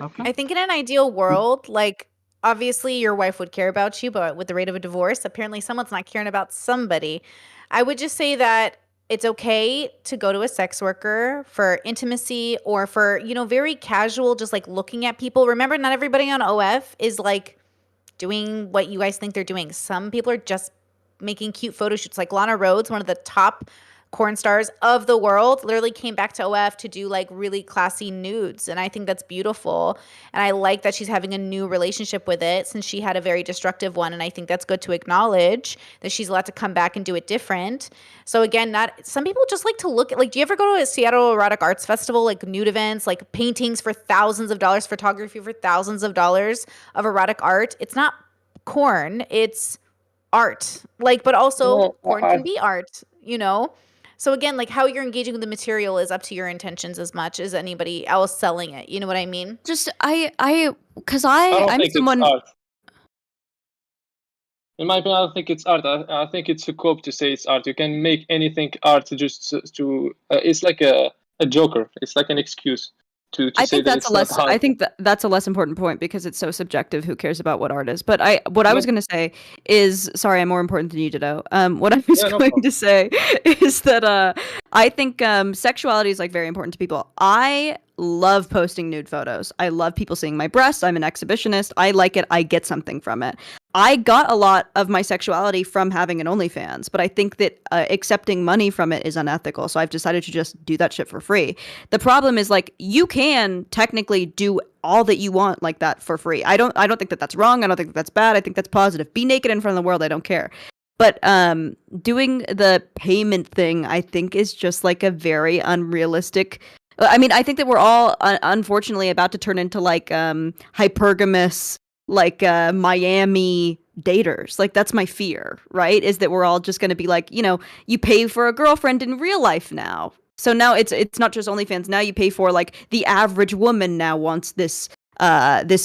Okay. I think in an ideal world, like obviously your wife would care about you, but with the rate of a divorce, apparently someone's not caring about somebody. I would just say that it's okay to go to a sex worker for intimacy or for, very casual, just like looking at people. Remember, not everybody on OF is like doing what you guys think they're doing. Some people are just making cute photo shoots. Like Lana Rhoades, one of the top porn stars of the world literally came back to OF to do like really classy nudes. And I think that's beautiful. And I like that she's having a new relationship with it since she had a very destructive one. And I think that's good to acknowledge that she's allowed to come back and do it different. So again, some people just like to look at, like, do you ever go to a Seattle Erotic Arts Festival, like nude events, like paintings for thousands of dollars, photography for thousands of dollars of erotic art? It's not porn, it's art. Like, but also No, porn can be art, you know? So again, like how you're engaging with the material is up to your intentions as much as anybody else selling it. You know what I mean? Just because I don't I'm think someone. it's art. In my opinion, I don't think it's art. I think it's a cope to say it's art. You can make anything art just to it's like a joker. It's like an excuse to I say think that that's it's a not less. art. I think that's a less important point because it's so subjective. Who cares about what art is? But what I was going to say is, sorry, I'm more important than you, Ditto. What I was Yeah, no going problem. to say is that I think sexuality is like very important to people. I love posting nude photos. I love people seeing my breasts. I'm an exhibitionist. I like it. I get something from it. I got a lot of my sexuality from having an OnlyFans, but I think that accepting money from it is unethical. So I've decided to just do that shit for free. The problem is, like, you can technically do all that you want like that for free. I don't think that that's wrong. I don't think that that's bad. I think that's positive. Be naked in front of the world. I don't care. But doing the payment thing, I think, is just like a very unrealistic. I mean, I think that we're all unfortunately about to turn into like hypergamous, like Miami daters. Like, that's my fear, right? Is that we're all just going to be like, you know, you pay for a girlfriend in real life now. So now it's not just OnlyFans. Now you pay for, like, the average woman now wants this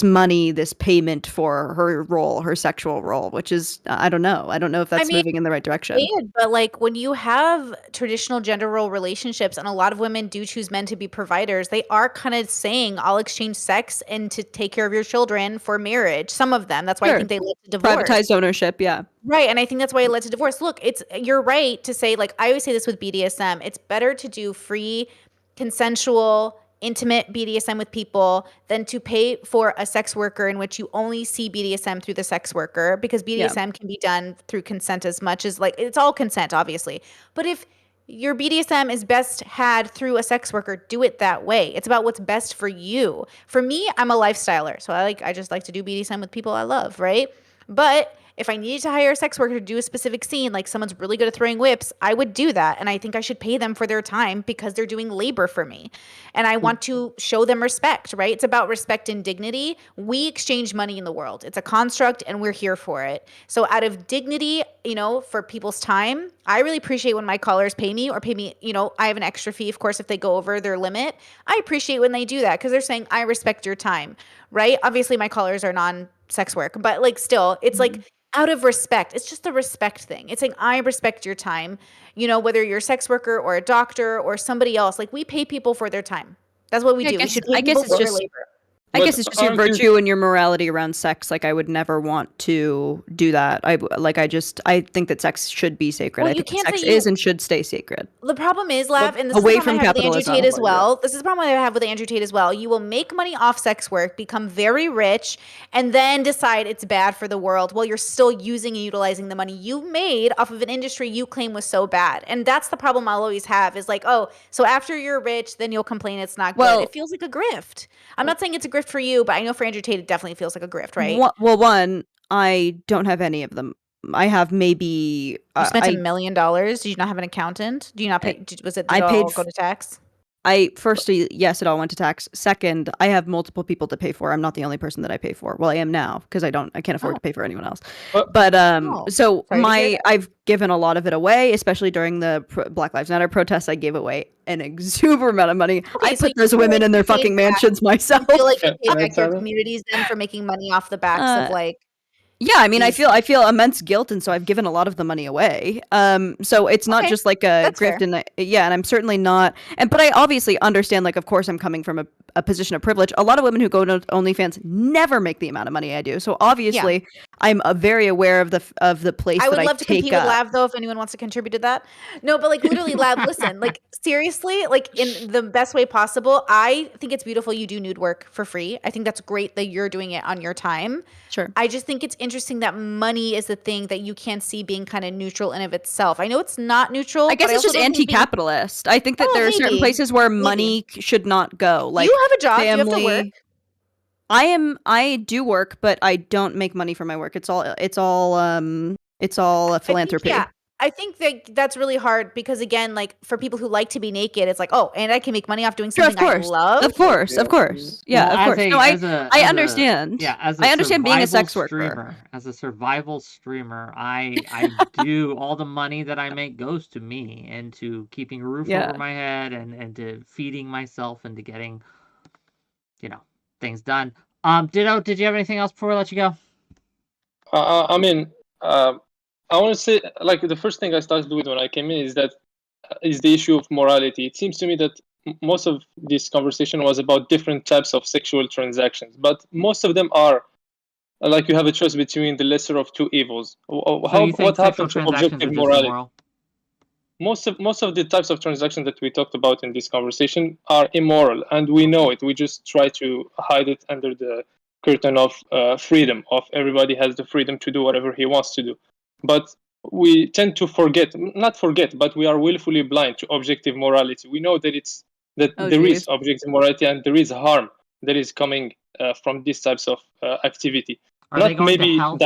money, this payment for her role, her sexual role, which is, I don't know. I don't know if that's moving in the right direction. But like when you have traditional gender role relationships and a lot of women do choose men to be providers, they are kind of saying, I'll exchange sex and to take care of your children for marriage. Some of them. That's why I think they led to divorce. Privatized ownership, yeah. Right. And I think that's why it led to divorce. Look, you're right to say, like, I always say this with BDSM, it's better to do free, consensual, intimate BDSM with people than to pay for a sex worker in which you only see BDSM through the sex worker, because BDSM can be done through consent as much as, like, it's all consent, obviously. But if your BDSM is best had through a sex worker, do it that way. It's about what's best for you. For me, I'm a lifestyler. So I just like to do BDSM with people I love, right? But if I needed to hire a sex worker to do a specific scene, like someone's really good at throwing whips, I would do that. And I think I should pay them for their time because they're doing labor for me. And I want to show them respect, right? It's about respect and dignity. We exchange money in the world. It's a construct and we're here for it. So out of dignity, you know, for people's time, I really appreciate when my callers pay me or pay me, you know, I have an extra fee, of course, if they go over their limit. I appreciate when they do that because they're saying, I respect your time, right? Obviously, my callers are non-sex work, but like still, it's like, out of respect. It's just a respect thing. It's saying, I respect your time, you know, whether you're a sex worker or a doctor or somebody else. Like, we pay people for their time. That's what we do. I guess it's just your virtue and your morality around sex. Like, I would never want to do that. I think that sex should be sacred. Well, I think sex is and should stay sacred. The problem is, Lav, and this away is the from problem I have with Andrew capitalism. Tate as well. This is the problem I have with Andrew Tate as well. You will make money off sex work, become very rich, and then decide it's bad for the world while you're still using and utilizing the money you made off of an industry you claim was so bad. And that's the problem I'll always have is like, oh, so after you're rich, then you'll complain it's not good. It feels like a grift. I'm not saying it's a grift for you, but I know for Andrew Tate, it definitely feels like a grift, right? Well, one, I don't have any of them. I have maybe. You spent $1 million. Did you not have an accountant? Do you not pay? Did it all go to tax? Firstly, yes, it all went to tax. Second, I have multiple people to pay for. I'm not the only person that I pay for. Well, I am now because I can't afford to pay for anyone else. I've given a lot of it away, especially during the Black Lives Matter protests. I gave away an exuberant amount of money. I put those women in their fucking mansions myself. I feel like you pay back your communities then for making money off the backs of like. Yeah, I mean, I feel immense guilt, and so I've given a lot of the money away. So it's not just like a grift, and and I'm certainly not. But I obviously understand. Like, of course, I'm coming from a position of privilege. A lot of women who go to OnlyFans never make the amount of money I do. So obviously, I'm very aware of the place. I would that love to compete with Lab though, if anyone wants to contribute to that. No, but like literally, Lab, listen, like seriously, like in the best way possible. I think it's beautiful you do nude work for free. I think that's great that you're doing it on your time. Sure. I just think it's interesting that money is the thing that you can see being kind of neutral in of itself. I know it's not neutral. I guess but it's just also don't think being- anti-capitalist. I think that there are certain maybe. places where Maybe. money should not go. Like, you have a job. Do you have to work? family. I do work, but I don't make money from my work. It's all a philanthropy. I think that that's really hard because again, like for people who like to be naked, it's like, oh, and I can make money off doing Sure, something of course. I love. Of course. Yeah, Well, of course. No, I understand. I understand being a sex worker. Streamer, as a survival streamer, I do all the money that I make goes to me and to keeping a roof over my head and to feeding myself and to getting, things done. Ditto, did you have anything else before we let you go? I mean, I want to say, like, the first thing I started with when I came in is the issue of morality. It seems to me that most of this conversation was about different types of sexual transactions, but most of them are like you have a choice between the lesser of two evils. What happens to objective morality? Most of the types of transactions that we talked about in this conversation are immoral, and we know it. We just try to hide it under the curtain of freedom. Of everybody has the freedom to do whatever he wants to do. But we tend to not forget, but we are willfully blind to objective morality. We know that there is objective morality and there is harm that is coming from these types of activity. Are they going to hell?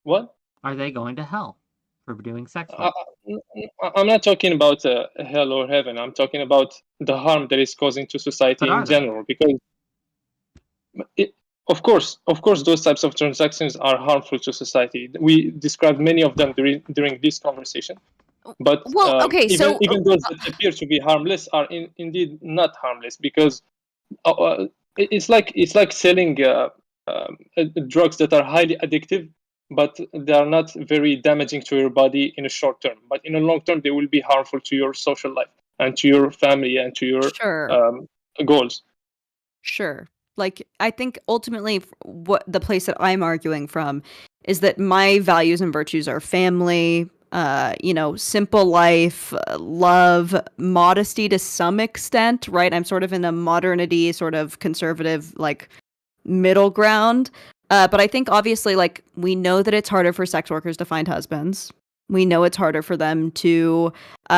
What? Are they going to hell for doing sex work? I'm not talking about hell or heaven. I'm talking about the harm that is causing to society in general. Because Of course, those types of transactions are harmful to society. We described many of them during this conversation. But even those that appear to be harmless are indeed not harmless, because it's like selling drugs that are highly addictive, but they are not very damaging to your body in a short term. But in a long term, they will be harmful to your social life and to your family and to your goals. Sure. Like, I think ultimately what the place that I'm arguing from is that my values and virtues are family, simple life, love, modesty to some extent, right? I'm sort of in a modernity, sort of conservative, like, middle ground. But I think obviously, like, we know that it's harder for sex workers to find husbands. We know it's harder for them to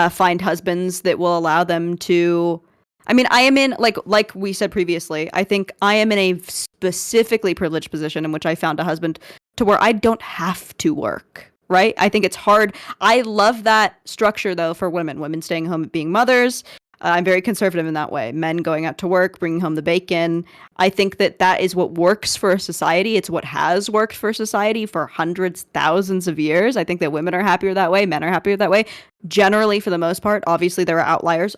find husbands that will allow them to... I mean, I am in, like we said previously, I think I am in a specifically privileged position in which I found a husband to where I don't have to work, right? I think it's hard. I love that structure, though, for women staying home and being mothers. I'm very conservative in that way. Men going out to work, bringing home the bacon. I think that is what works for a society. It's what has worked for society for hundreds, thousands of years. I think that women are happier that way. Men are happier that way. Generally, for the most part, obviously there are outliers.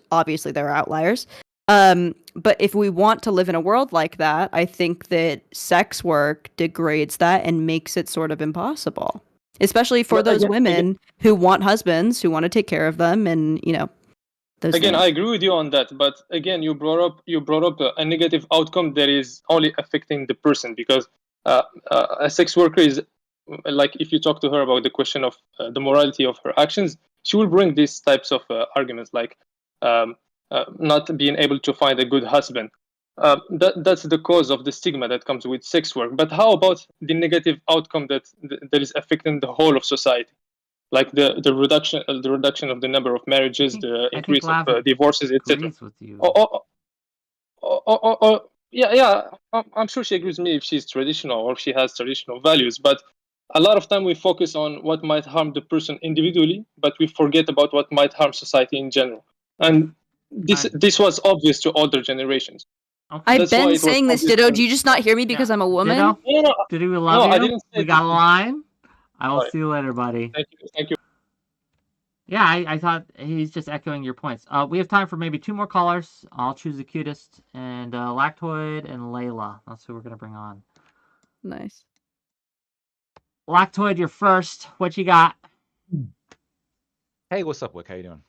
But if we want to live in a world like that, I think that sex work degrades that and makes it sort of impossible. Especially for those women who want husbands, who want to take care of them, and Again, I agree with you on that, but again, you brought up a negative outcome that is only affecting the person, because a sex worker is, like, if you talk to her about the question of the morality of her actions, she will bring these types of arguments, like not being able to find a good husband. That's the cause of the stigma that comes with sex work. But how about the negative outcome that is affecting the whole of society? Like the reduction of the number of marriages, the increase of divorces, etc. I'm sure she agrees with me if she's traditional or if she has traditional values. But a lot of time we focus on what might harm the person individually, but we forget about what might harm society in general. And this was obvious to older generations. I've been saying this, Ditto. Do you just not hear me because I'm a woman? Ditto? Did we love you? We got a line. I will see you later, buddy. Thank you. Yeah, I thought he's just echoing your points. We have time for maybe 2 more callers. I'll choose the cutest, and Lactoid and Layla. That's who we're gonna bring on. Nice. Lactoid, you're first. What you got? Hey, what's up, Wick? How you doing?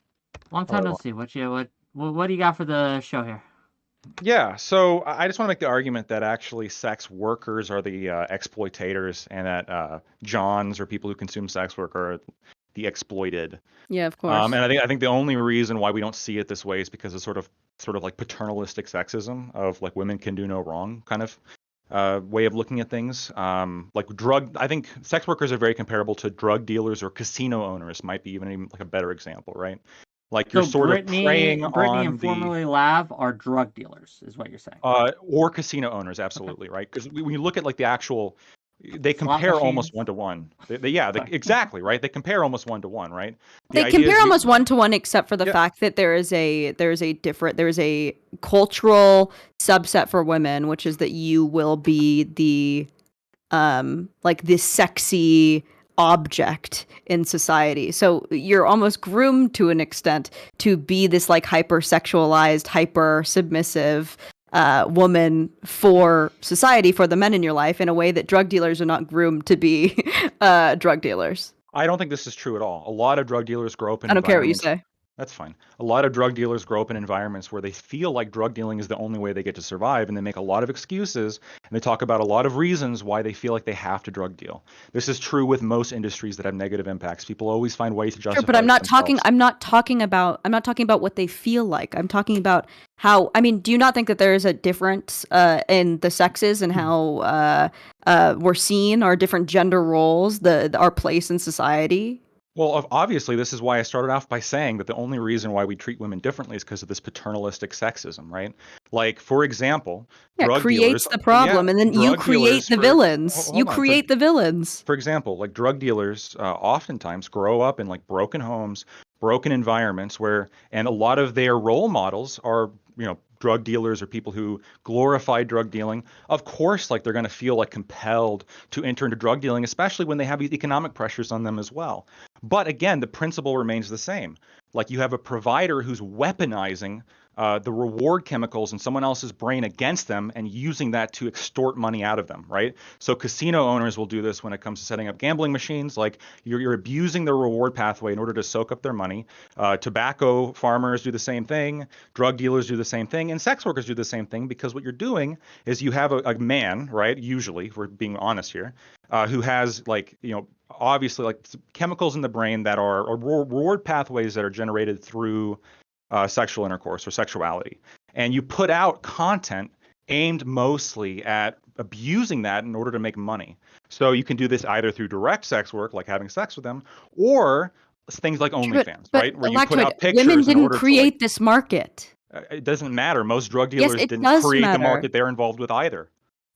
Long time no see. What do you got for the show here? Yeah, so I just want to make the argument that actually sex workers are the exploitators, and that Johns or people who consume sex work are the exploited. Yeah, of course. And I think the only reason why we don't see it this way is because of sort of like paternalistic sexism of, like, women can do no wrong kind of way of looking at things. I think sex workers are very comparable to drug dealers or casino owners. Might be even like a better example, right? Like you're So sort Brittany, of preying Brittany on and the formerly *𝕬𝖎 are drug dealers, is what you're saying. or casino owners, absolutely, right? Because when you look at like the actual, they Slot compare almost machines. 1 to 1. Exactly, right? They compare almost 1 to 1, right? The They idea is compare you- almost 1-to-1, except for the Yeah. fact that there is a cultural subset for women, which is that you will be the like this sexy object in society. So you're almost groomed to an extent to be this like hypersexualized, hyper submissive woman for society, for the men in your life, in a way that drug dealers are not groomed to be drug dealers. I don't think this is true at all. A lot of drug dealers grow up in I don't care what you environments- say. That's fine. A lot of drug dealers grow up in environments where they feel like drug dealing is the only way they get to survive, and they make a lot of excuses, and they talk about a lot of reasons why they feel like they have to drug deal. This is true with most industries that have negative impacts. People always find ways to justify. Sure, but I'm it not to talking. themselves. I'm not talking about what they feel like. I'm talking about how. I mean, do you not think that there is a difference in the sexes and how we're seen, our different gender roles, our place in society? Well, obviously, this is why I started off by saying that the only reason why we treat women differently is because of this paternalistic sexism, right? Like, for example, Yeah, drug creates dealers, the problem, and then you drug create dealers the for- villains. hold You on, create the villains. For example, like drug dealers oftentimes grow up in like broken homes, broken environments and a lot of their role models are, drug dealers or people who glorify drug dealing. Of course, like they're going to feel like compelled to enter into drug dealing, especially when they have economic pressures on them as well. But again, the principle remains the same. Like you have a provider who's weaponizing the reward chemicals in someone else's brain against them and using that to extort money out of them, right? So casino owners will do this when it comes to setting up gambling machines. Like you're abusing the reward pathway in order to soak up their money. Tobacco farmers do the same thing. Drug dealers do the same thing. And sex workers do the same thing, because what you're doing is you have a man, right? Usually, if we're being honest here, who has obviously like chemicals in the brain that are reward pathways that are generated through sexual intercourse or sexuality. And you put out content aimed mostly at abusing that in order to make money. So you can do this either through direct sex work, like having sex with them, or things like OnlyFans, right? Where you put out pictures women in didn't order create this market. to, it doesn't matter. Most drug Yes, dealers it didn't does create the matter. market they're involved with either.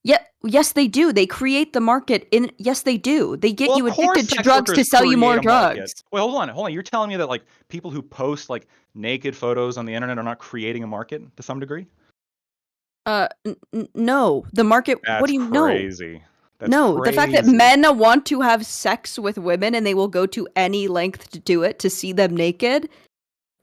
Yeah, yes, they do. They create the market. Yes, they do. They get Well, you of course addicted to sex drugs to workers sell you more create a market. drugs. Well, hold on. You're telling me that like people who post like naked photos on the internet are not creating a market to some degree? No, the market. That's what do you know? crazy. That's No, the fact that crazy. men want to have sex with women and they will go to any length to do it, to see them naked.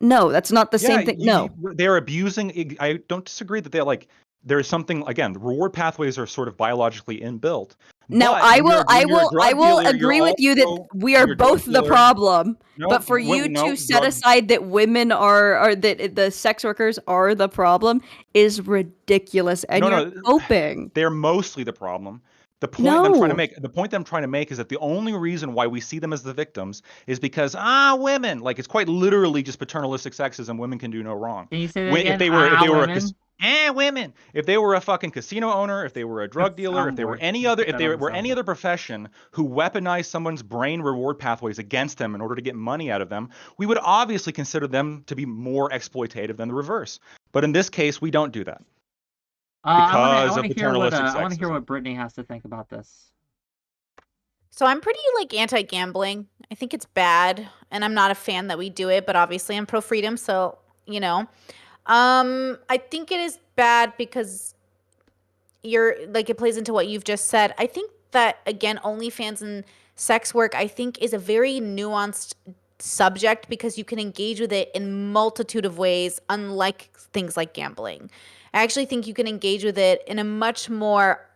No, that's not the same thing. No. They're abusing. I don't disagree that there's something, again, the reward pathways are sort of biologically inbuilt. Now But I when will you're- when you're a drug I will dealer, agree you're with you that also- we when are you're a drug both the dealer- problem. No, but for well, you no, to set drug- aside that women are that the sex workers are the problem is ridiculous, and No, you're no. coping. They're mostly the problem. The point that I'm trying to No. make, is that the only reason why we see them as the victims is because women, like it's quite literally just paternalistic sexism. Women can do no wrong. Can you say that When- again? if they were women? women. If they were a fucking casino owner, if they were a drug dealer, if they were Soundboard. any other, if That they on the were any soundboard. other profession who weaponized someone's brain reward pathways against them in order to get money out of them, we would obviously consider them to be more exploitative than the reverse. But in this case, we don't do that. I Because want of to hear what paternalistic I want to hear sexism. what Brittany has to think about this. So I'm pretty like anti-gambling. I think it's bad, and I'm not a fan that we do it, but obviously I'm pro freedom, so I think it is bad because it plays into what you've just said. I think that again, OnlyFans and sex work, I think, is a very nuanced subject because you can engage with it in multitude of ways, unlike things like gambling. I actually think you can engage with it in a much more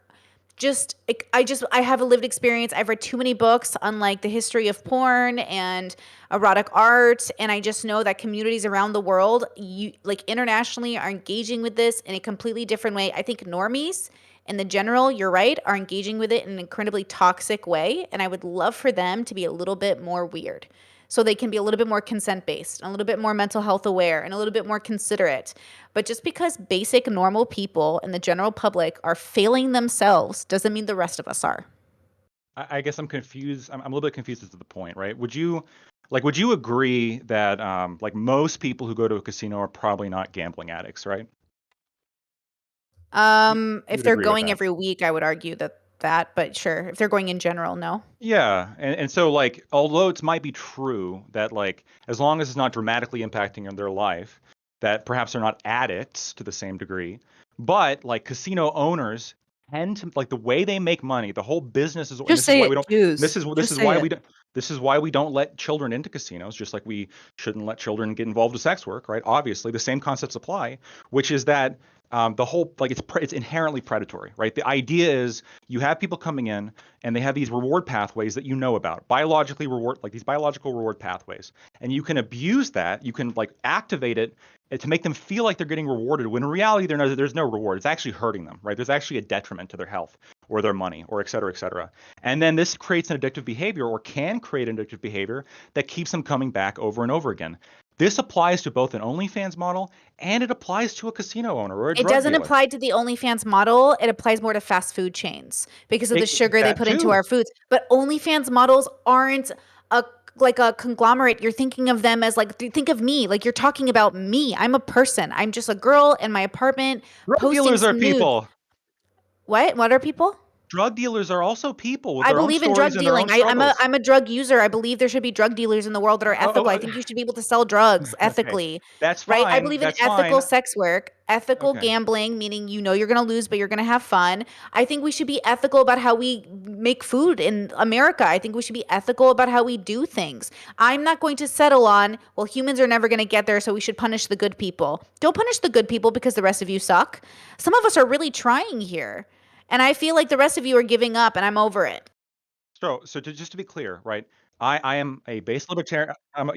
I have a lived experience. I've read too many books on like the history of porn and erotic art, and I just know that communities around the world, internationally, are engaging with this in a completely different way. I think normies in the general, you're right, are engaging with it in an incredibly toxic way, and I would love for them to be a little bit more weird. so they can be a little bit more consent based, a little bit more mental health aware, and a little bit more considerate. But just because basic normal people and the general public are failing themselves doesn't mean the rest of us are. I guess I'm confused. I'm a little bit confused as to the point, right? Would you agree that like most people who go to a casino are probably not gambling addicts, right? If would they're agree with going that. every week, I would argue that, but sure. If they're going in general, no. Yeah, and so like although it might be true that like as long as it's not dramatically impacting on their life, that perhaps they're not addicts to the same degree, but like casino owners tend to like the way they make money, the whole business is. And Just this is say why it, we don't. Jews. This is Just say why it. we don't. This is why we don't let children into casinos, just like we shouldn't let children get involved with sex work, right? Obviously, the same concepts apply, which is that the whole like it's inherently predatory, right? The idea is you have people coming in and they have these reward pathways that you know about, these biological reward pathways, and you can abuse that. You can like activate it to make them feel like they're getting rewarded when in reality there's no reward. It's actually hurting them, right? There's actually a detriment to their health or their money or et cetera, et cetera. And then this creates an addictive behavior or can create an addictive behavior that keeps them coming back over and over again. This applies to both an OnlyFans model and it applies to a casino owner or a drug It doesn't dealer. apply to the OnlyFans model. It applies more to fast food chains because of the sugar they that put into too. our foods. But OnlyFans models aren't like a conglomerate. You're thinking of them as like, think of me. Like you're talking about me. I'm a person. I'm just a girl in my apartment Drug posting dealers are some nudes. people. What? What are people? Drug dealers are also people with I their own believe in stories drug and their own dealing. struggles. I'm a drug user. I believe there should be drug dealers in the world that are ethical. I think you should be able to sell drugs ethically. That's right? I fine. believe in That's ethical fine. sex work, ethical Okay. gambling, meaning you know you're going to lose, but you're going to have fun. I think we should be ethical about how we make food in America. I think we should be ethical about how we do things. I'm not going to settle on, well, humans are never going to get there, so we should punish the good people. Don't punish the good people because the rest of you suck. Some of us are really trying here. And I feel like the rest of you are giving up, and I'm over it. So just to be clear, right? I am a base libertarian. I'm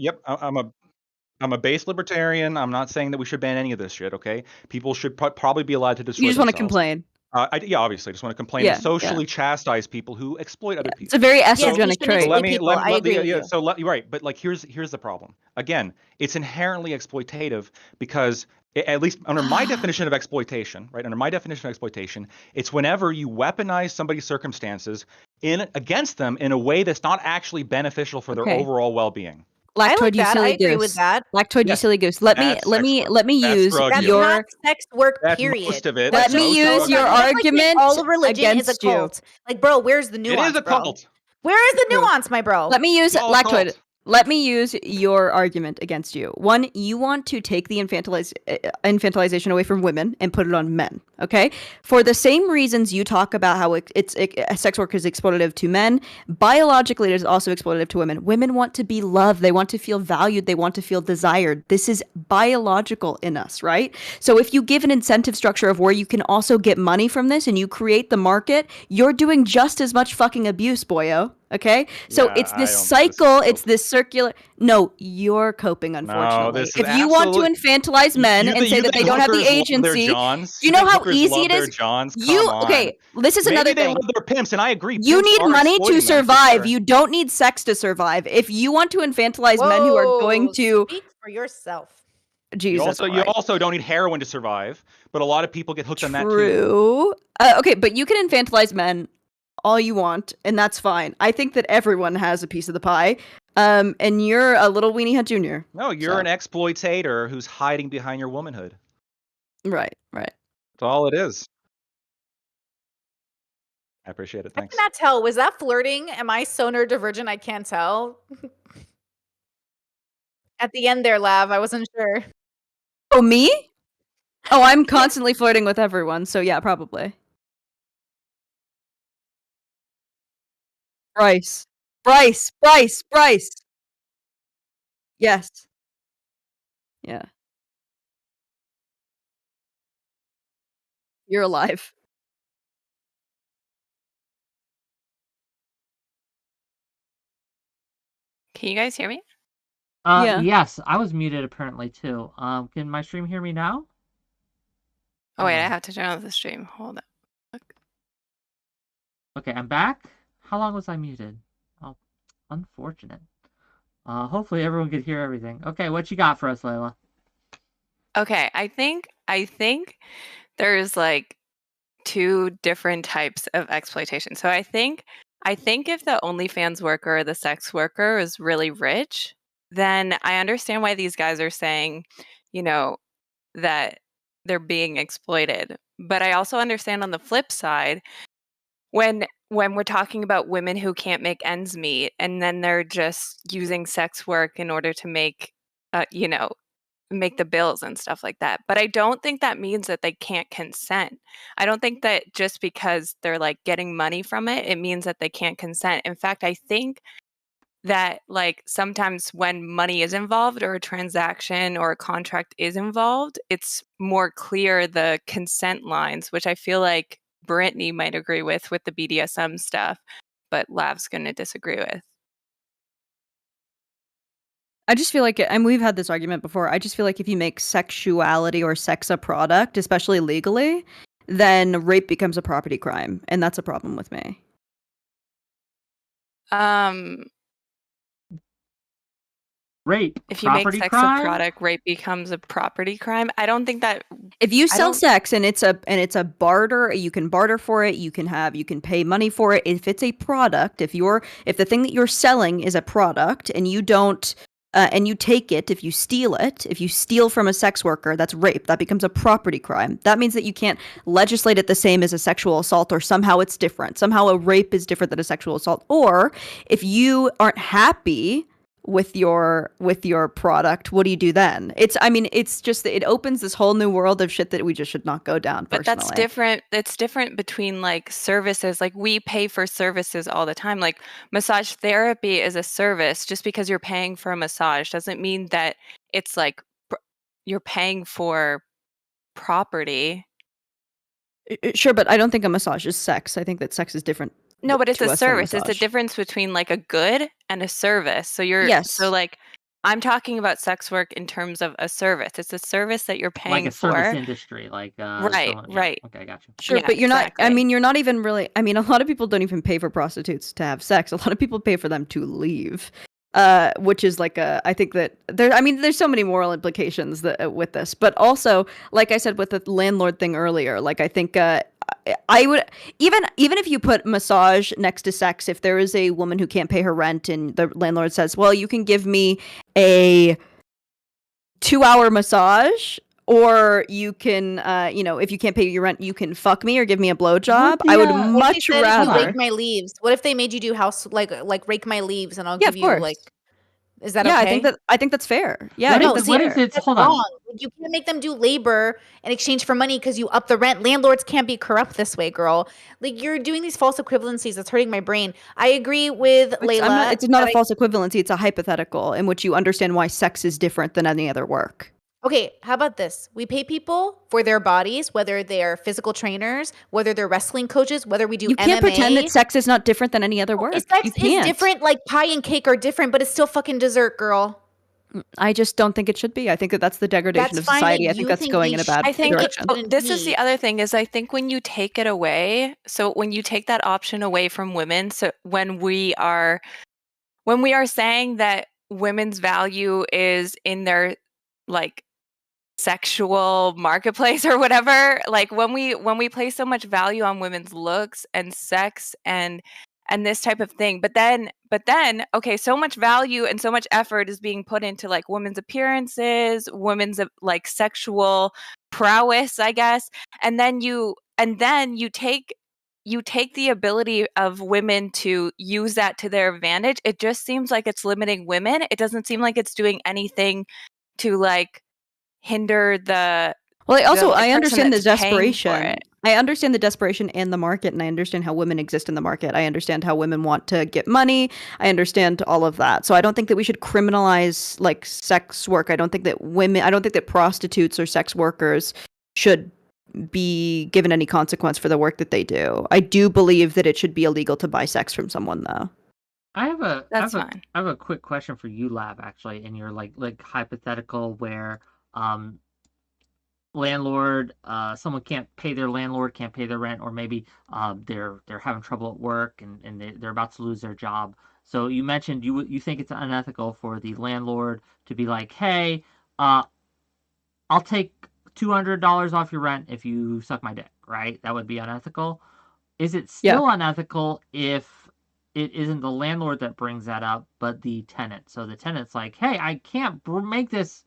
a base libertarian. I'm not saying that we should ban any of this shit. Okay, people should probably be allowed to destroy You just want to themselves. complain. Yeah, obviously, I just want to complain and socially chastise people who exploit other people. It's a very Yes, we estrogenic should trait. exploit people. I agree with you. So right, but like here's the problem. Again, it's inherently exploitative because at least under my definition of exploitation, right? Under my definition of exploitation, it's whenever you weaponize somebody's circumstances against them in a way that's not actually beneficial for their overall well-being. like Lactoid, you that. silly I agree goose. with that. Lactoid, you silly goose. Let me That's use drug That's dealing. not sex work, That's period. most of it. Let That's me most use of your it. That's like saying argument all of religion is a against you. cult. Like, bro, where's the It nuance, is a bro? cult. Where is the nuance, my bro? Let me use It's all a Lactoid. cult. Let me use your argument against you. One, you want to take the infantilization away from women and put it on men, okay? For the same reasons you talk about how sex work is exploitative to men, biologically it is also exploitative to women. Women want to be loved. They want to feel valued. They want to feel desired. This is biological in us, right? So if you give an incentive structure of where you can also get money from this and you create the market, you're doing just as much fucking abuse, boyo. Okay, so Yeah, it's I this don't think this is cycle. cope. It's this circular. No, you're coping. Unfortunately, this is if you want to absolute- infantilize men and say that they don't have the agency, do you know how easy it is? Okay, this is another Maybe they thing. love their pimps, and I agree. You pimps need are money to exploiting them, for survive. sure. You don't need sex to survive. If you want to infantilize men who are going to speak for yourself. Jesus You Christ. also don't need heroin to survive, but a lot of people get hooked on that too. True. Okay, but you can infantilize men all you want, and that's fine. I think that everyone has a piece of the pie. And you're a little weenie hut junior. No, you're an exploitator who's hiding behind your womanhood. Right. That's all it is. I appreciate it. I Thanks. cannot tell. Was that flirting? Am I so neurodivergent I can't tell? At the end there, Lav, I wasn't sure. Oh, me? Oh, I'm constantly flirting with everyone, so yeah, probably. Bryce. Yes. Yeah. You're alive. Can you guys hear me? Yeah. Yes, I was muted apparently too. Can my stream hear me now? Oh wait, I have to turn on the stream. Hold on. Okay, I'm back. How long was I muted? Oh, unfortunate. Hopefully everyone could hear everything. Okay, what you got for us, Layla? Okay, I think there's like two different types of exploitation. So I think if the OnlyFans worker or the sex worker is really rich, then I understand why these guys are saying, you know, that they're being exploited. But I also understand on the flip side when we're talking about women who can't make ends meet and then they're just using sex work in order to make make the bills and stuff like that. But I don't think that means that they can't consent. I don't think that just because they're like getting money from it, it means that they can't consent. In fact, I think that like sometimes when money is involved or a transaction or a contract is involved, it's more clear the consent lines, which I feel like Brittany might agree with the BDSM stuff, but 𝕬𝖎's going to disagree with. I just feel like, and we've had this argument before, I just feel like if you make sexuality or sex a product, especially legally, then rape becomes a property crime, and that's a problem with me. Rape, if you make property sex crime? a product, rape becomes a property crime. I don't think that If you I sell don't- sex and it's a barter, you can barter for it, you can pay money for it. If it's a product, if the thing that you're selling is a product and you don't and you take it, if you steal from a sex worker, that's rape. That becomes a property crime. That means that you can't legislate it the same as a sexual assault, or somehow it's different. Somehow a rape is different than a sexual assault. Or if you aren't happy with your product, what do you do then? It's just that it opens this whole new world of shit that we just should not go down, But personally. that's different. It's different between like services. Like we pay for services all the time. Like massage therapy is a service. Just because you're paying for a massage doesn't mean that it's like you're paying for property. Sure, but I don't think a massage is sex. I think that sex is different. No, but it's to a us than service. It's a massage. difference between like a good and a service. So Yes. so like I'm talking about sex work in terms of a service. It's a service that you're paying Like a service for. industry, like Right, someone- yeah. right. Okay, I got you. Sure, Yeah, but you're not. I exactly. mean, you're not even really. I mean, a lot of people don't even pay for prostitutes to have sex. A lot of people pay for them to leave, which is like a. I think that there. I mean, there's so many moral implications with this, but also, like I said with the landlord thing earlier, like I think. I would even if you put massage next to sex, if there is a woman who can't pay her rent and the landlord says, well, you can give me a 2-hour massage, or you can if you can't pay your rent, you can fuck me or give me a blowjob. I would What if much they said, rather. rake my leaves. What if they made you do house like rake my leaves and I'll Yeah, give of you course. like, is that Yeah, okay? I think that's fair. Yeah, I no, think see, that's fair. that's hold on. wrong. You can't make them do labor in exchange for money because you up the rent. Landlords can't be corrupt this way, girl. Like you're doing these false equivalencies. That's hurting my brain. I agree with Layla. It's not a that false equivalency. It's a hypothetical in which you understand why sex is different than any other work. Okay, how about this? We pay people for their bodies, whether they're physical trainers, whether they're wrestling coaches, whether we do You can't MMA. pretend that sex is not different than any other work. Sex You is can't. different, like pie and cake are different, but it's still fucking dessert, girl. I just don't think it should be. I think that that's the degradation That's of fine society. that I think you that's think going they in a bad I think direction. this is the other thing is I think when you take it away, so when you take that option away from women, so when we are saying that women's value is in their like sexual marketplace or whatever, like when we place so much value on women's looks and sex and this type of thing, but then okay, so much value and so much effort is being put into like women's appearances, women's like sexual prowess, I guess, and then you take the ability of women to use that to their advantage. It just seems like it's limiting women. It doesn't seem like it's doing anything to like hinder the Well, I person understand the that's paying for desperation. it. I understand the desperation and the market, and I understand how women exist in the market. I understand how women want to get money. I understand all of that. So I don't think that we should criminalize like sex work. I don't think that prostitutes or sex workers should be given any consequence for the work that they do. I do believe that it should be illegal to buy sex from someone, though. I have a That's I fine. have a quick question for you, Lab, actually, in your like hypothetical where landlord, someone can't pay their landlord, can't pay their rent, or maybe they're having trouble at work and they're about to lose their job. So you mentioned you think it's unethical for the landlord to be like, hey, I'll take $200 off your rent if you suck my dick, right? That would be unethical. Is it still unethical if it isn't the landlord that brings that up, but the tenant? So the tenant's like, hey, I can't make this,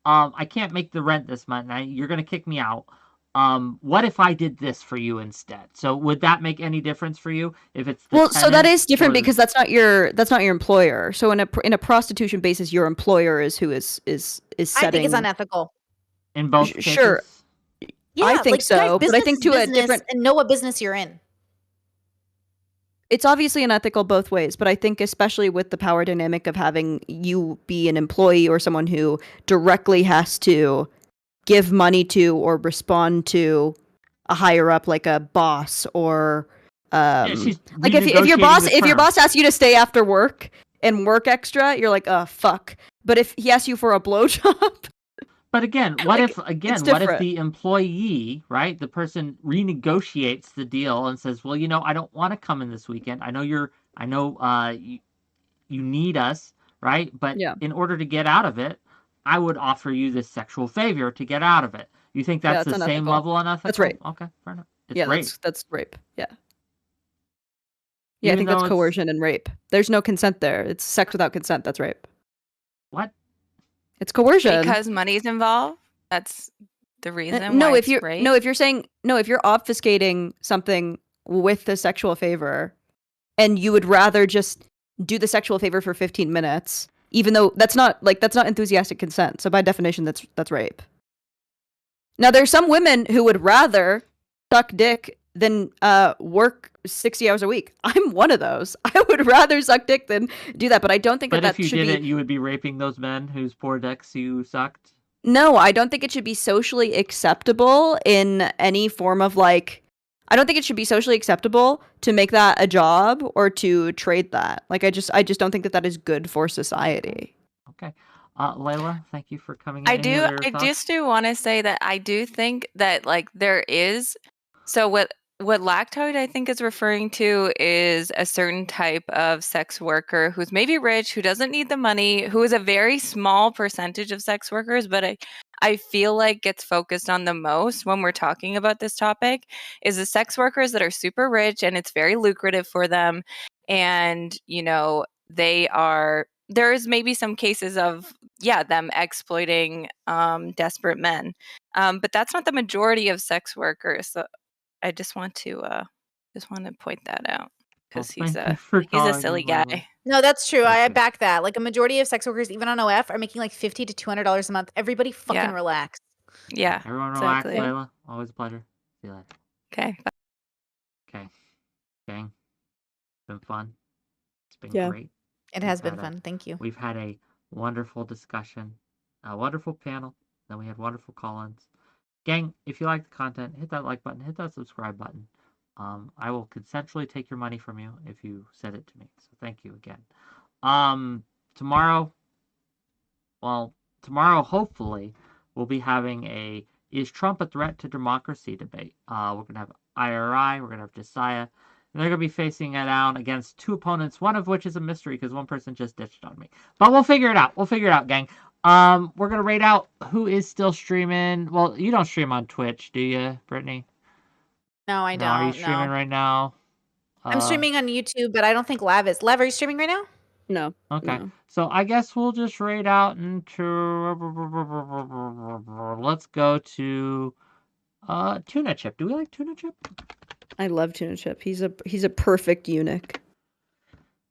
I can't make the rent this month. You're going to kick me out. What if I did this for you instead? So would that make any difference for you if it's the Well, so that tenant is different or the- because that's not your employer. So in a prostitution basis, your employer is who is setting. I think it's unethical. in both cases? Sure. Yeah, I think so, but I think to a different. and know what business you're in. It's obviously unethical both ways, but I think especially with the power dynamic of having you be an employee or someone who directly has to give money to or respond to a higher up, like a boss or she's like if your boss asks you to stay after work and work extra, you're like, oh fuck. But if he asks you for a blowjob. But again, what Like, if it's what if different. the employee, right, the person renegotiates the deal and says, well, I don't want to come in this weekend. I know you need us, right? But in order to get out of it, I would offer you this sexual favor to get out of it. You think that's the same level unethical? That's rape. Okay, fair enough. It's rape. That's rape. Yeah. Yeah, I Even think though that's it's- coercion and rape. There's no consent there. It's sex without consent. That's rape. What? It's coercion. Because money's involved. That's the reason. No, why if it's you're rape? if you're saying if you're obfuscating something with the sexual favor, and you would rather just do the sexual favor for 15 minutes, even though that's not enthusiastic consent. So by definition, that's rape. Now there's some women who would rather suck dick than work 60 hours a week. I'm one of those. I would rather suck dick than do that, but I don't think But that if you should did be. it, you would be raping those men whose poor dicks you sucked. No, I don't think it should be socially acceptable in any form of I don't think it should be socially acceptable to make that a job or to trade that. I just don't think that is good for society. Okay. Layla, thank you for coming in. I Any do. other I thoughts? just do want to say that I do think that there is. So what 𝕾𝖎 I think is referring to is a certain type of sex worker who's maybe rich, who doesn't need the money, who is a very small percentage of sex workers, but I feel like gets focused on the most when we're talking about this topic is the sex workers that are super rich and it's very lucrative for them, and there's maybe some cases of them exploiting desperate men, but that's not the majority of sex workers. So I just want to point that out because he's a silly guy. No, that's true. I back that. A majority of sex workers, even on OF, are making $50 to $200 a month. Everybody fucking relax. Yeah. Everyone exactly. relax, Layla. Always a pleasure. See you later. Okay. Bye. Okay. Gang. It's been fun. It's been Yeah. great. It has been fun. Thank you. We've had a wonderful discussion, a wonderful panel. Then we had wonderful call-ins. Gang, if you like the content, hit that like button, hit that subscribe button. I will consensually take your money from you if you send it to me. So thank you again. Tomorrow, hopefully, we'll be having a Is Trump a Threat to Democracy debate. We're going to have IRI, we're going to have 𝕻𝖎, and they're going to be facing it out against two opponents, one of which is a mystery because one person just ditched on me. But we'll figure it out. We'll figure it out, gang. We're going to rate out who is still streaming. Well, you don't stream on Twitch, do you, Brittany? No, I don't. Are you streaming right now? I'm streaming on YouTube, but I don't think 𝕬𝖎 is. 𝕬𝖎, are you streaming right now? No. Okay. So I guess we'll just rate out into... Let's go to Tuna Chip. Do we like Tuna Chip? I love Tuna Chip. He's a perfect eunuch.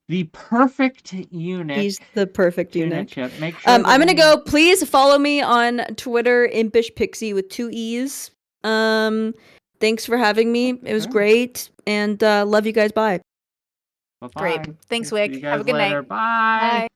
The perfect eunuch. He's the perfect Tuna eunuch. Chip. Make sure I'm gonna go. Please follow me on Twitter, _Pixie with 2 E's. Thanks for having me. It was great, and love you guys. Bye. Bye-bye. Great. Thanks, Wick. See you guys Have a good later. night. Bye.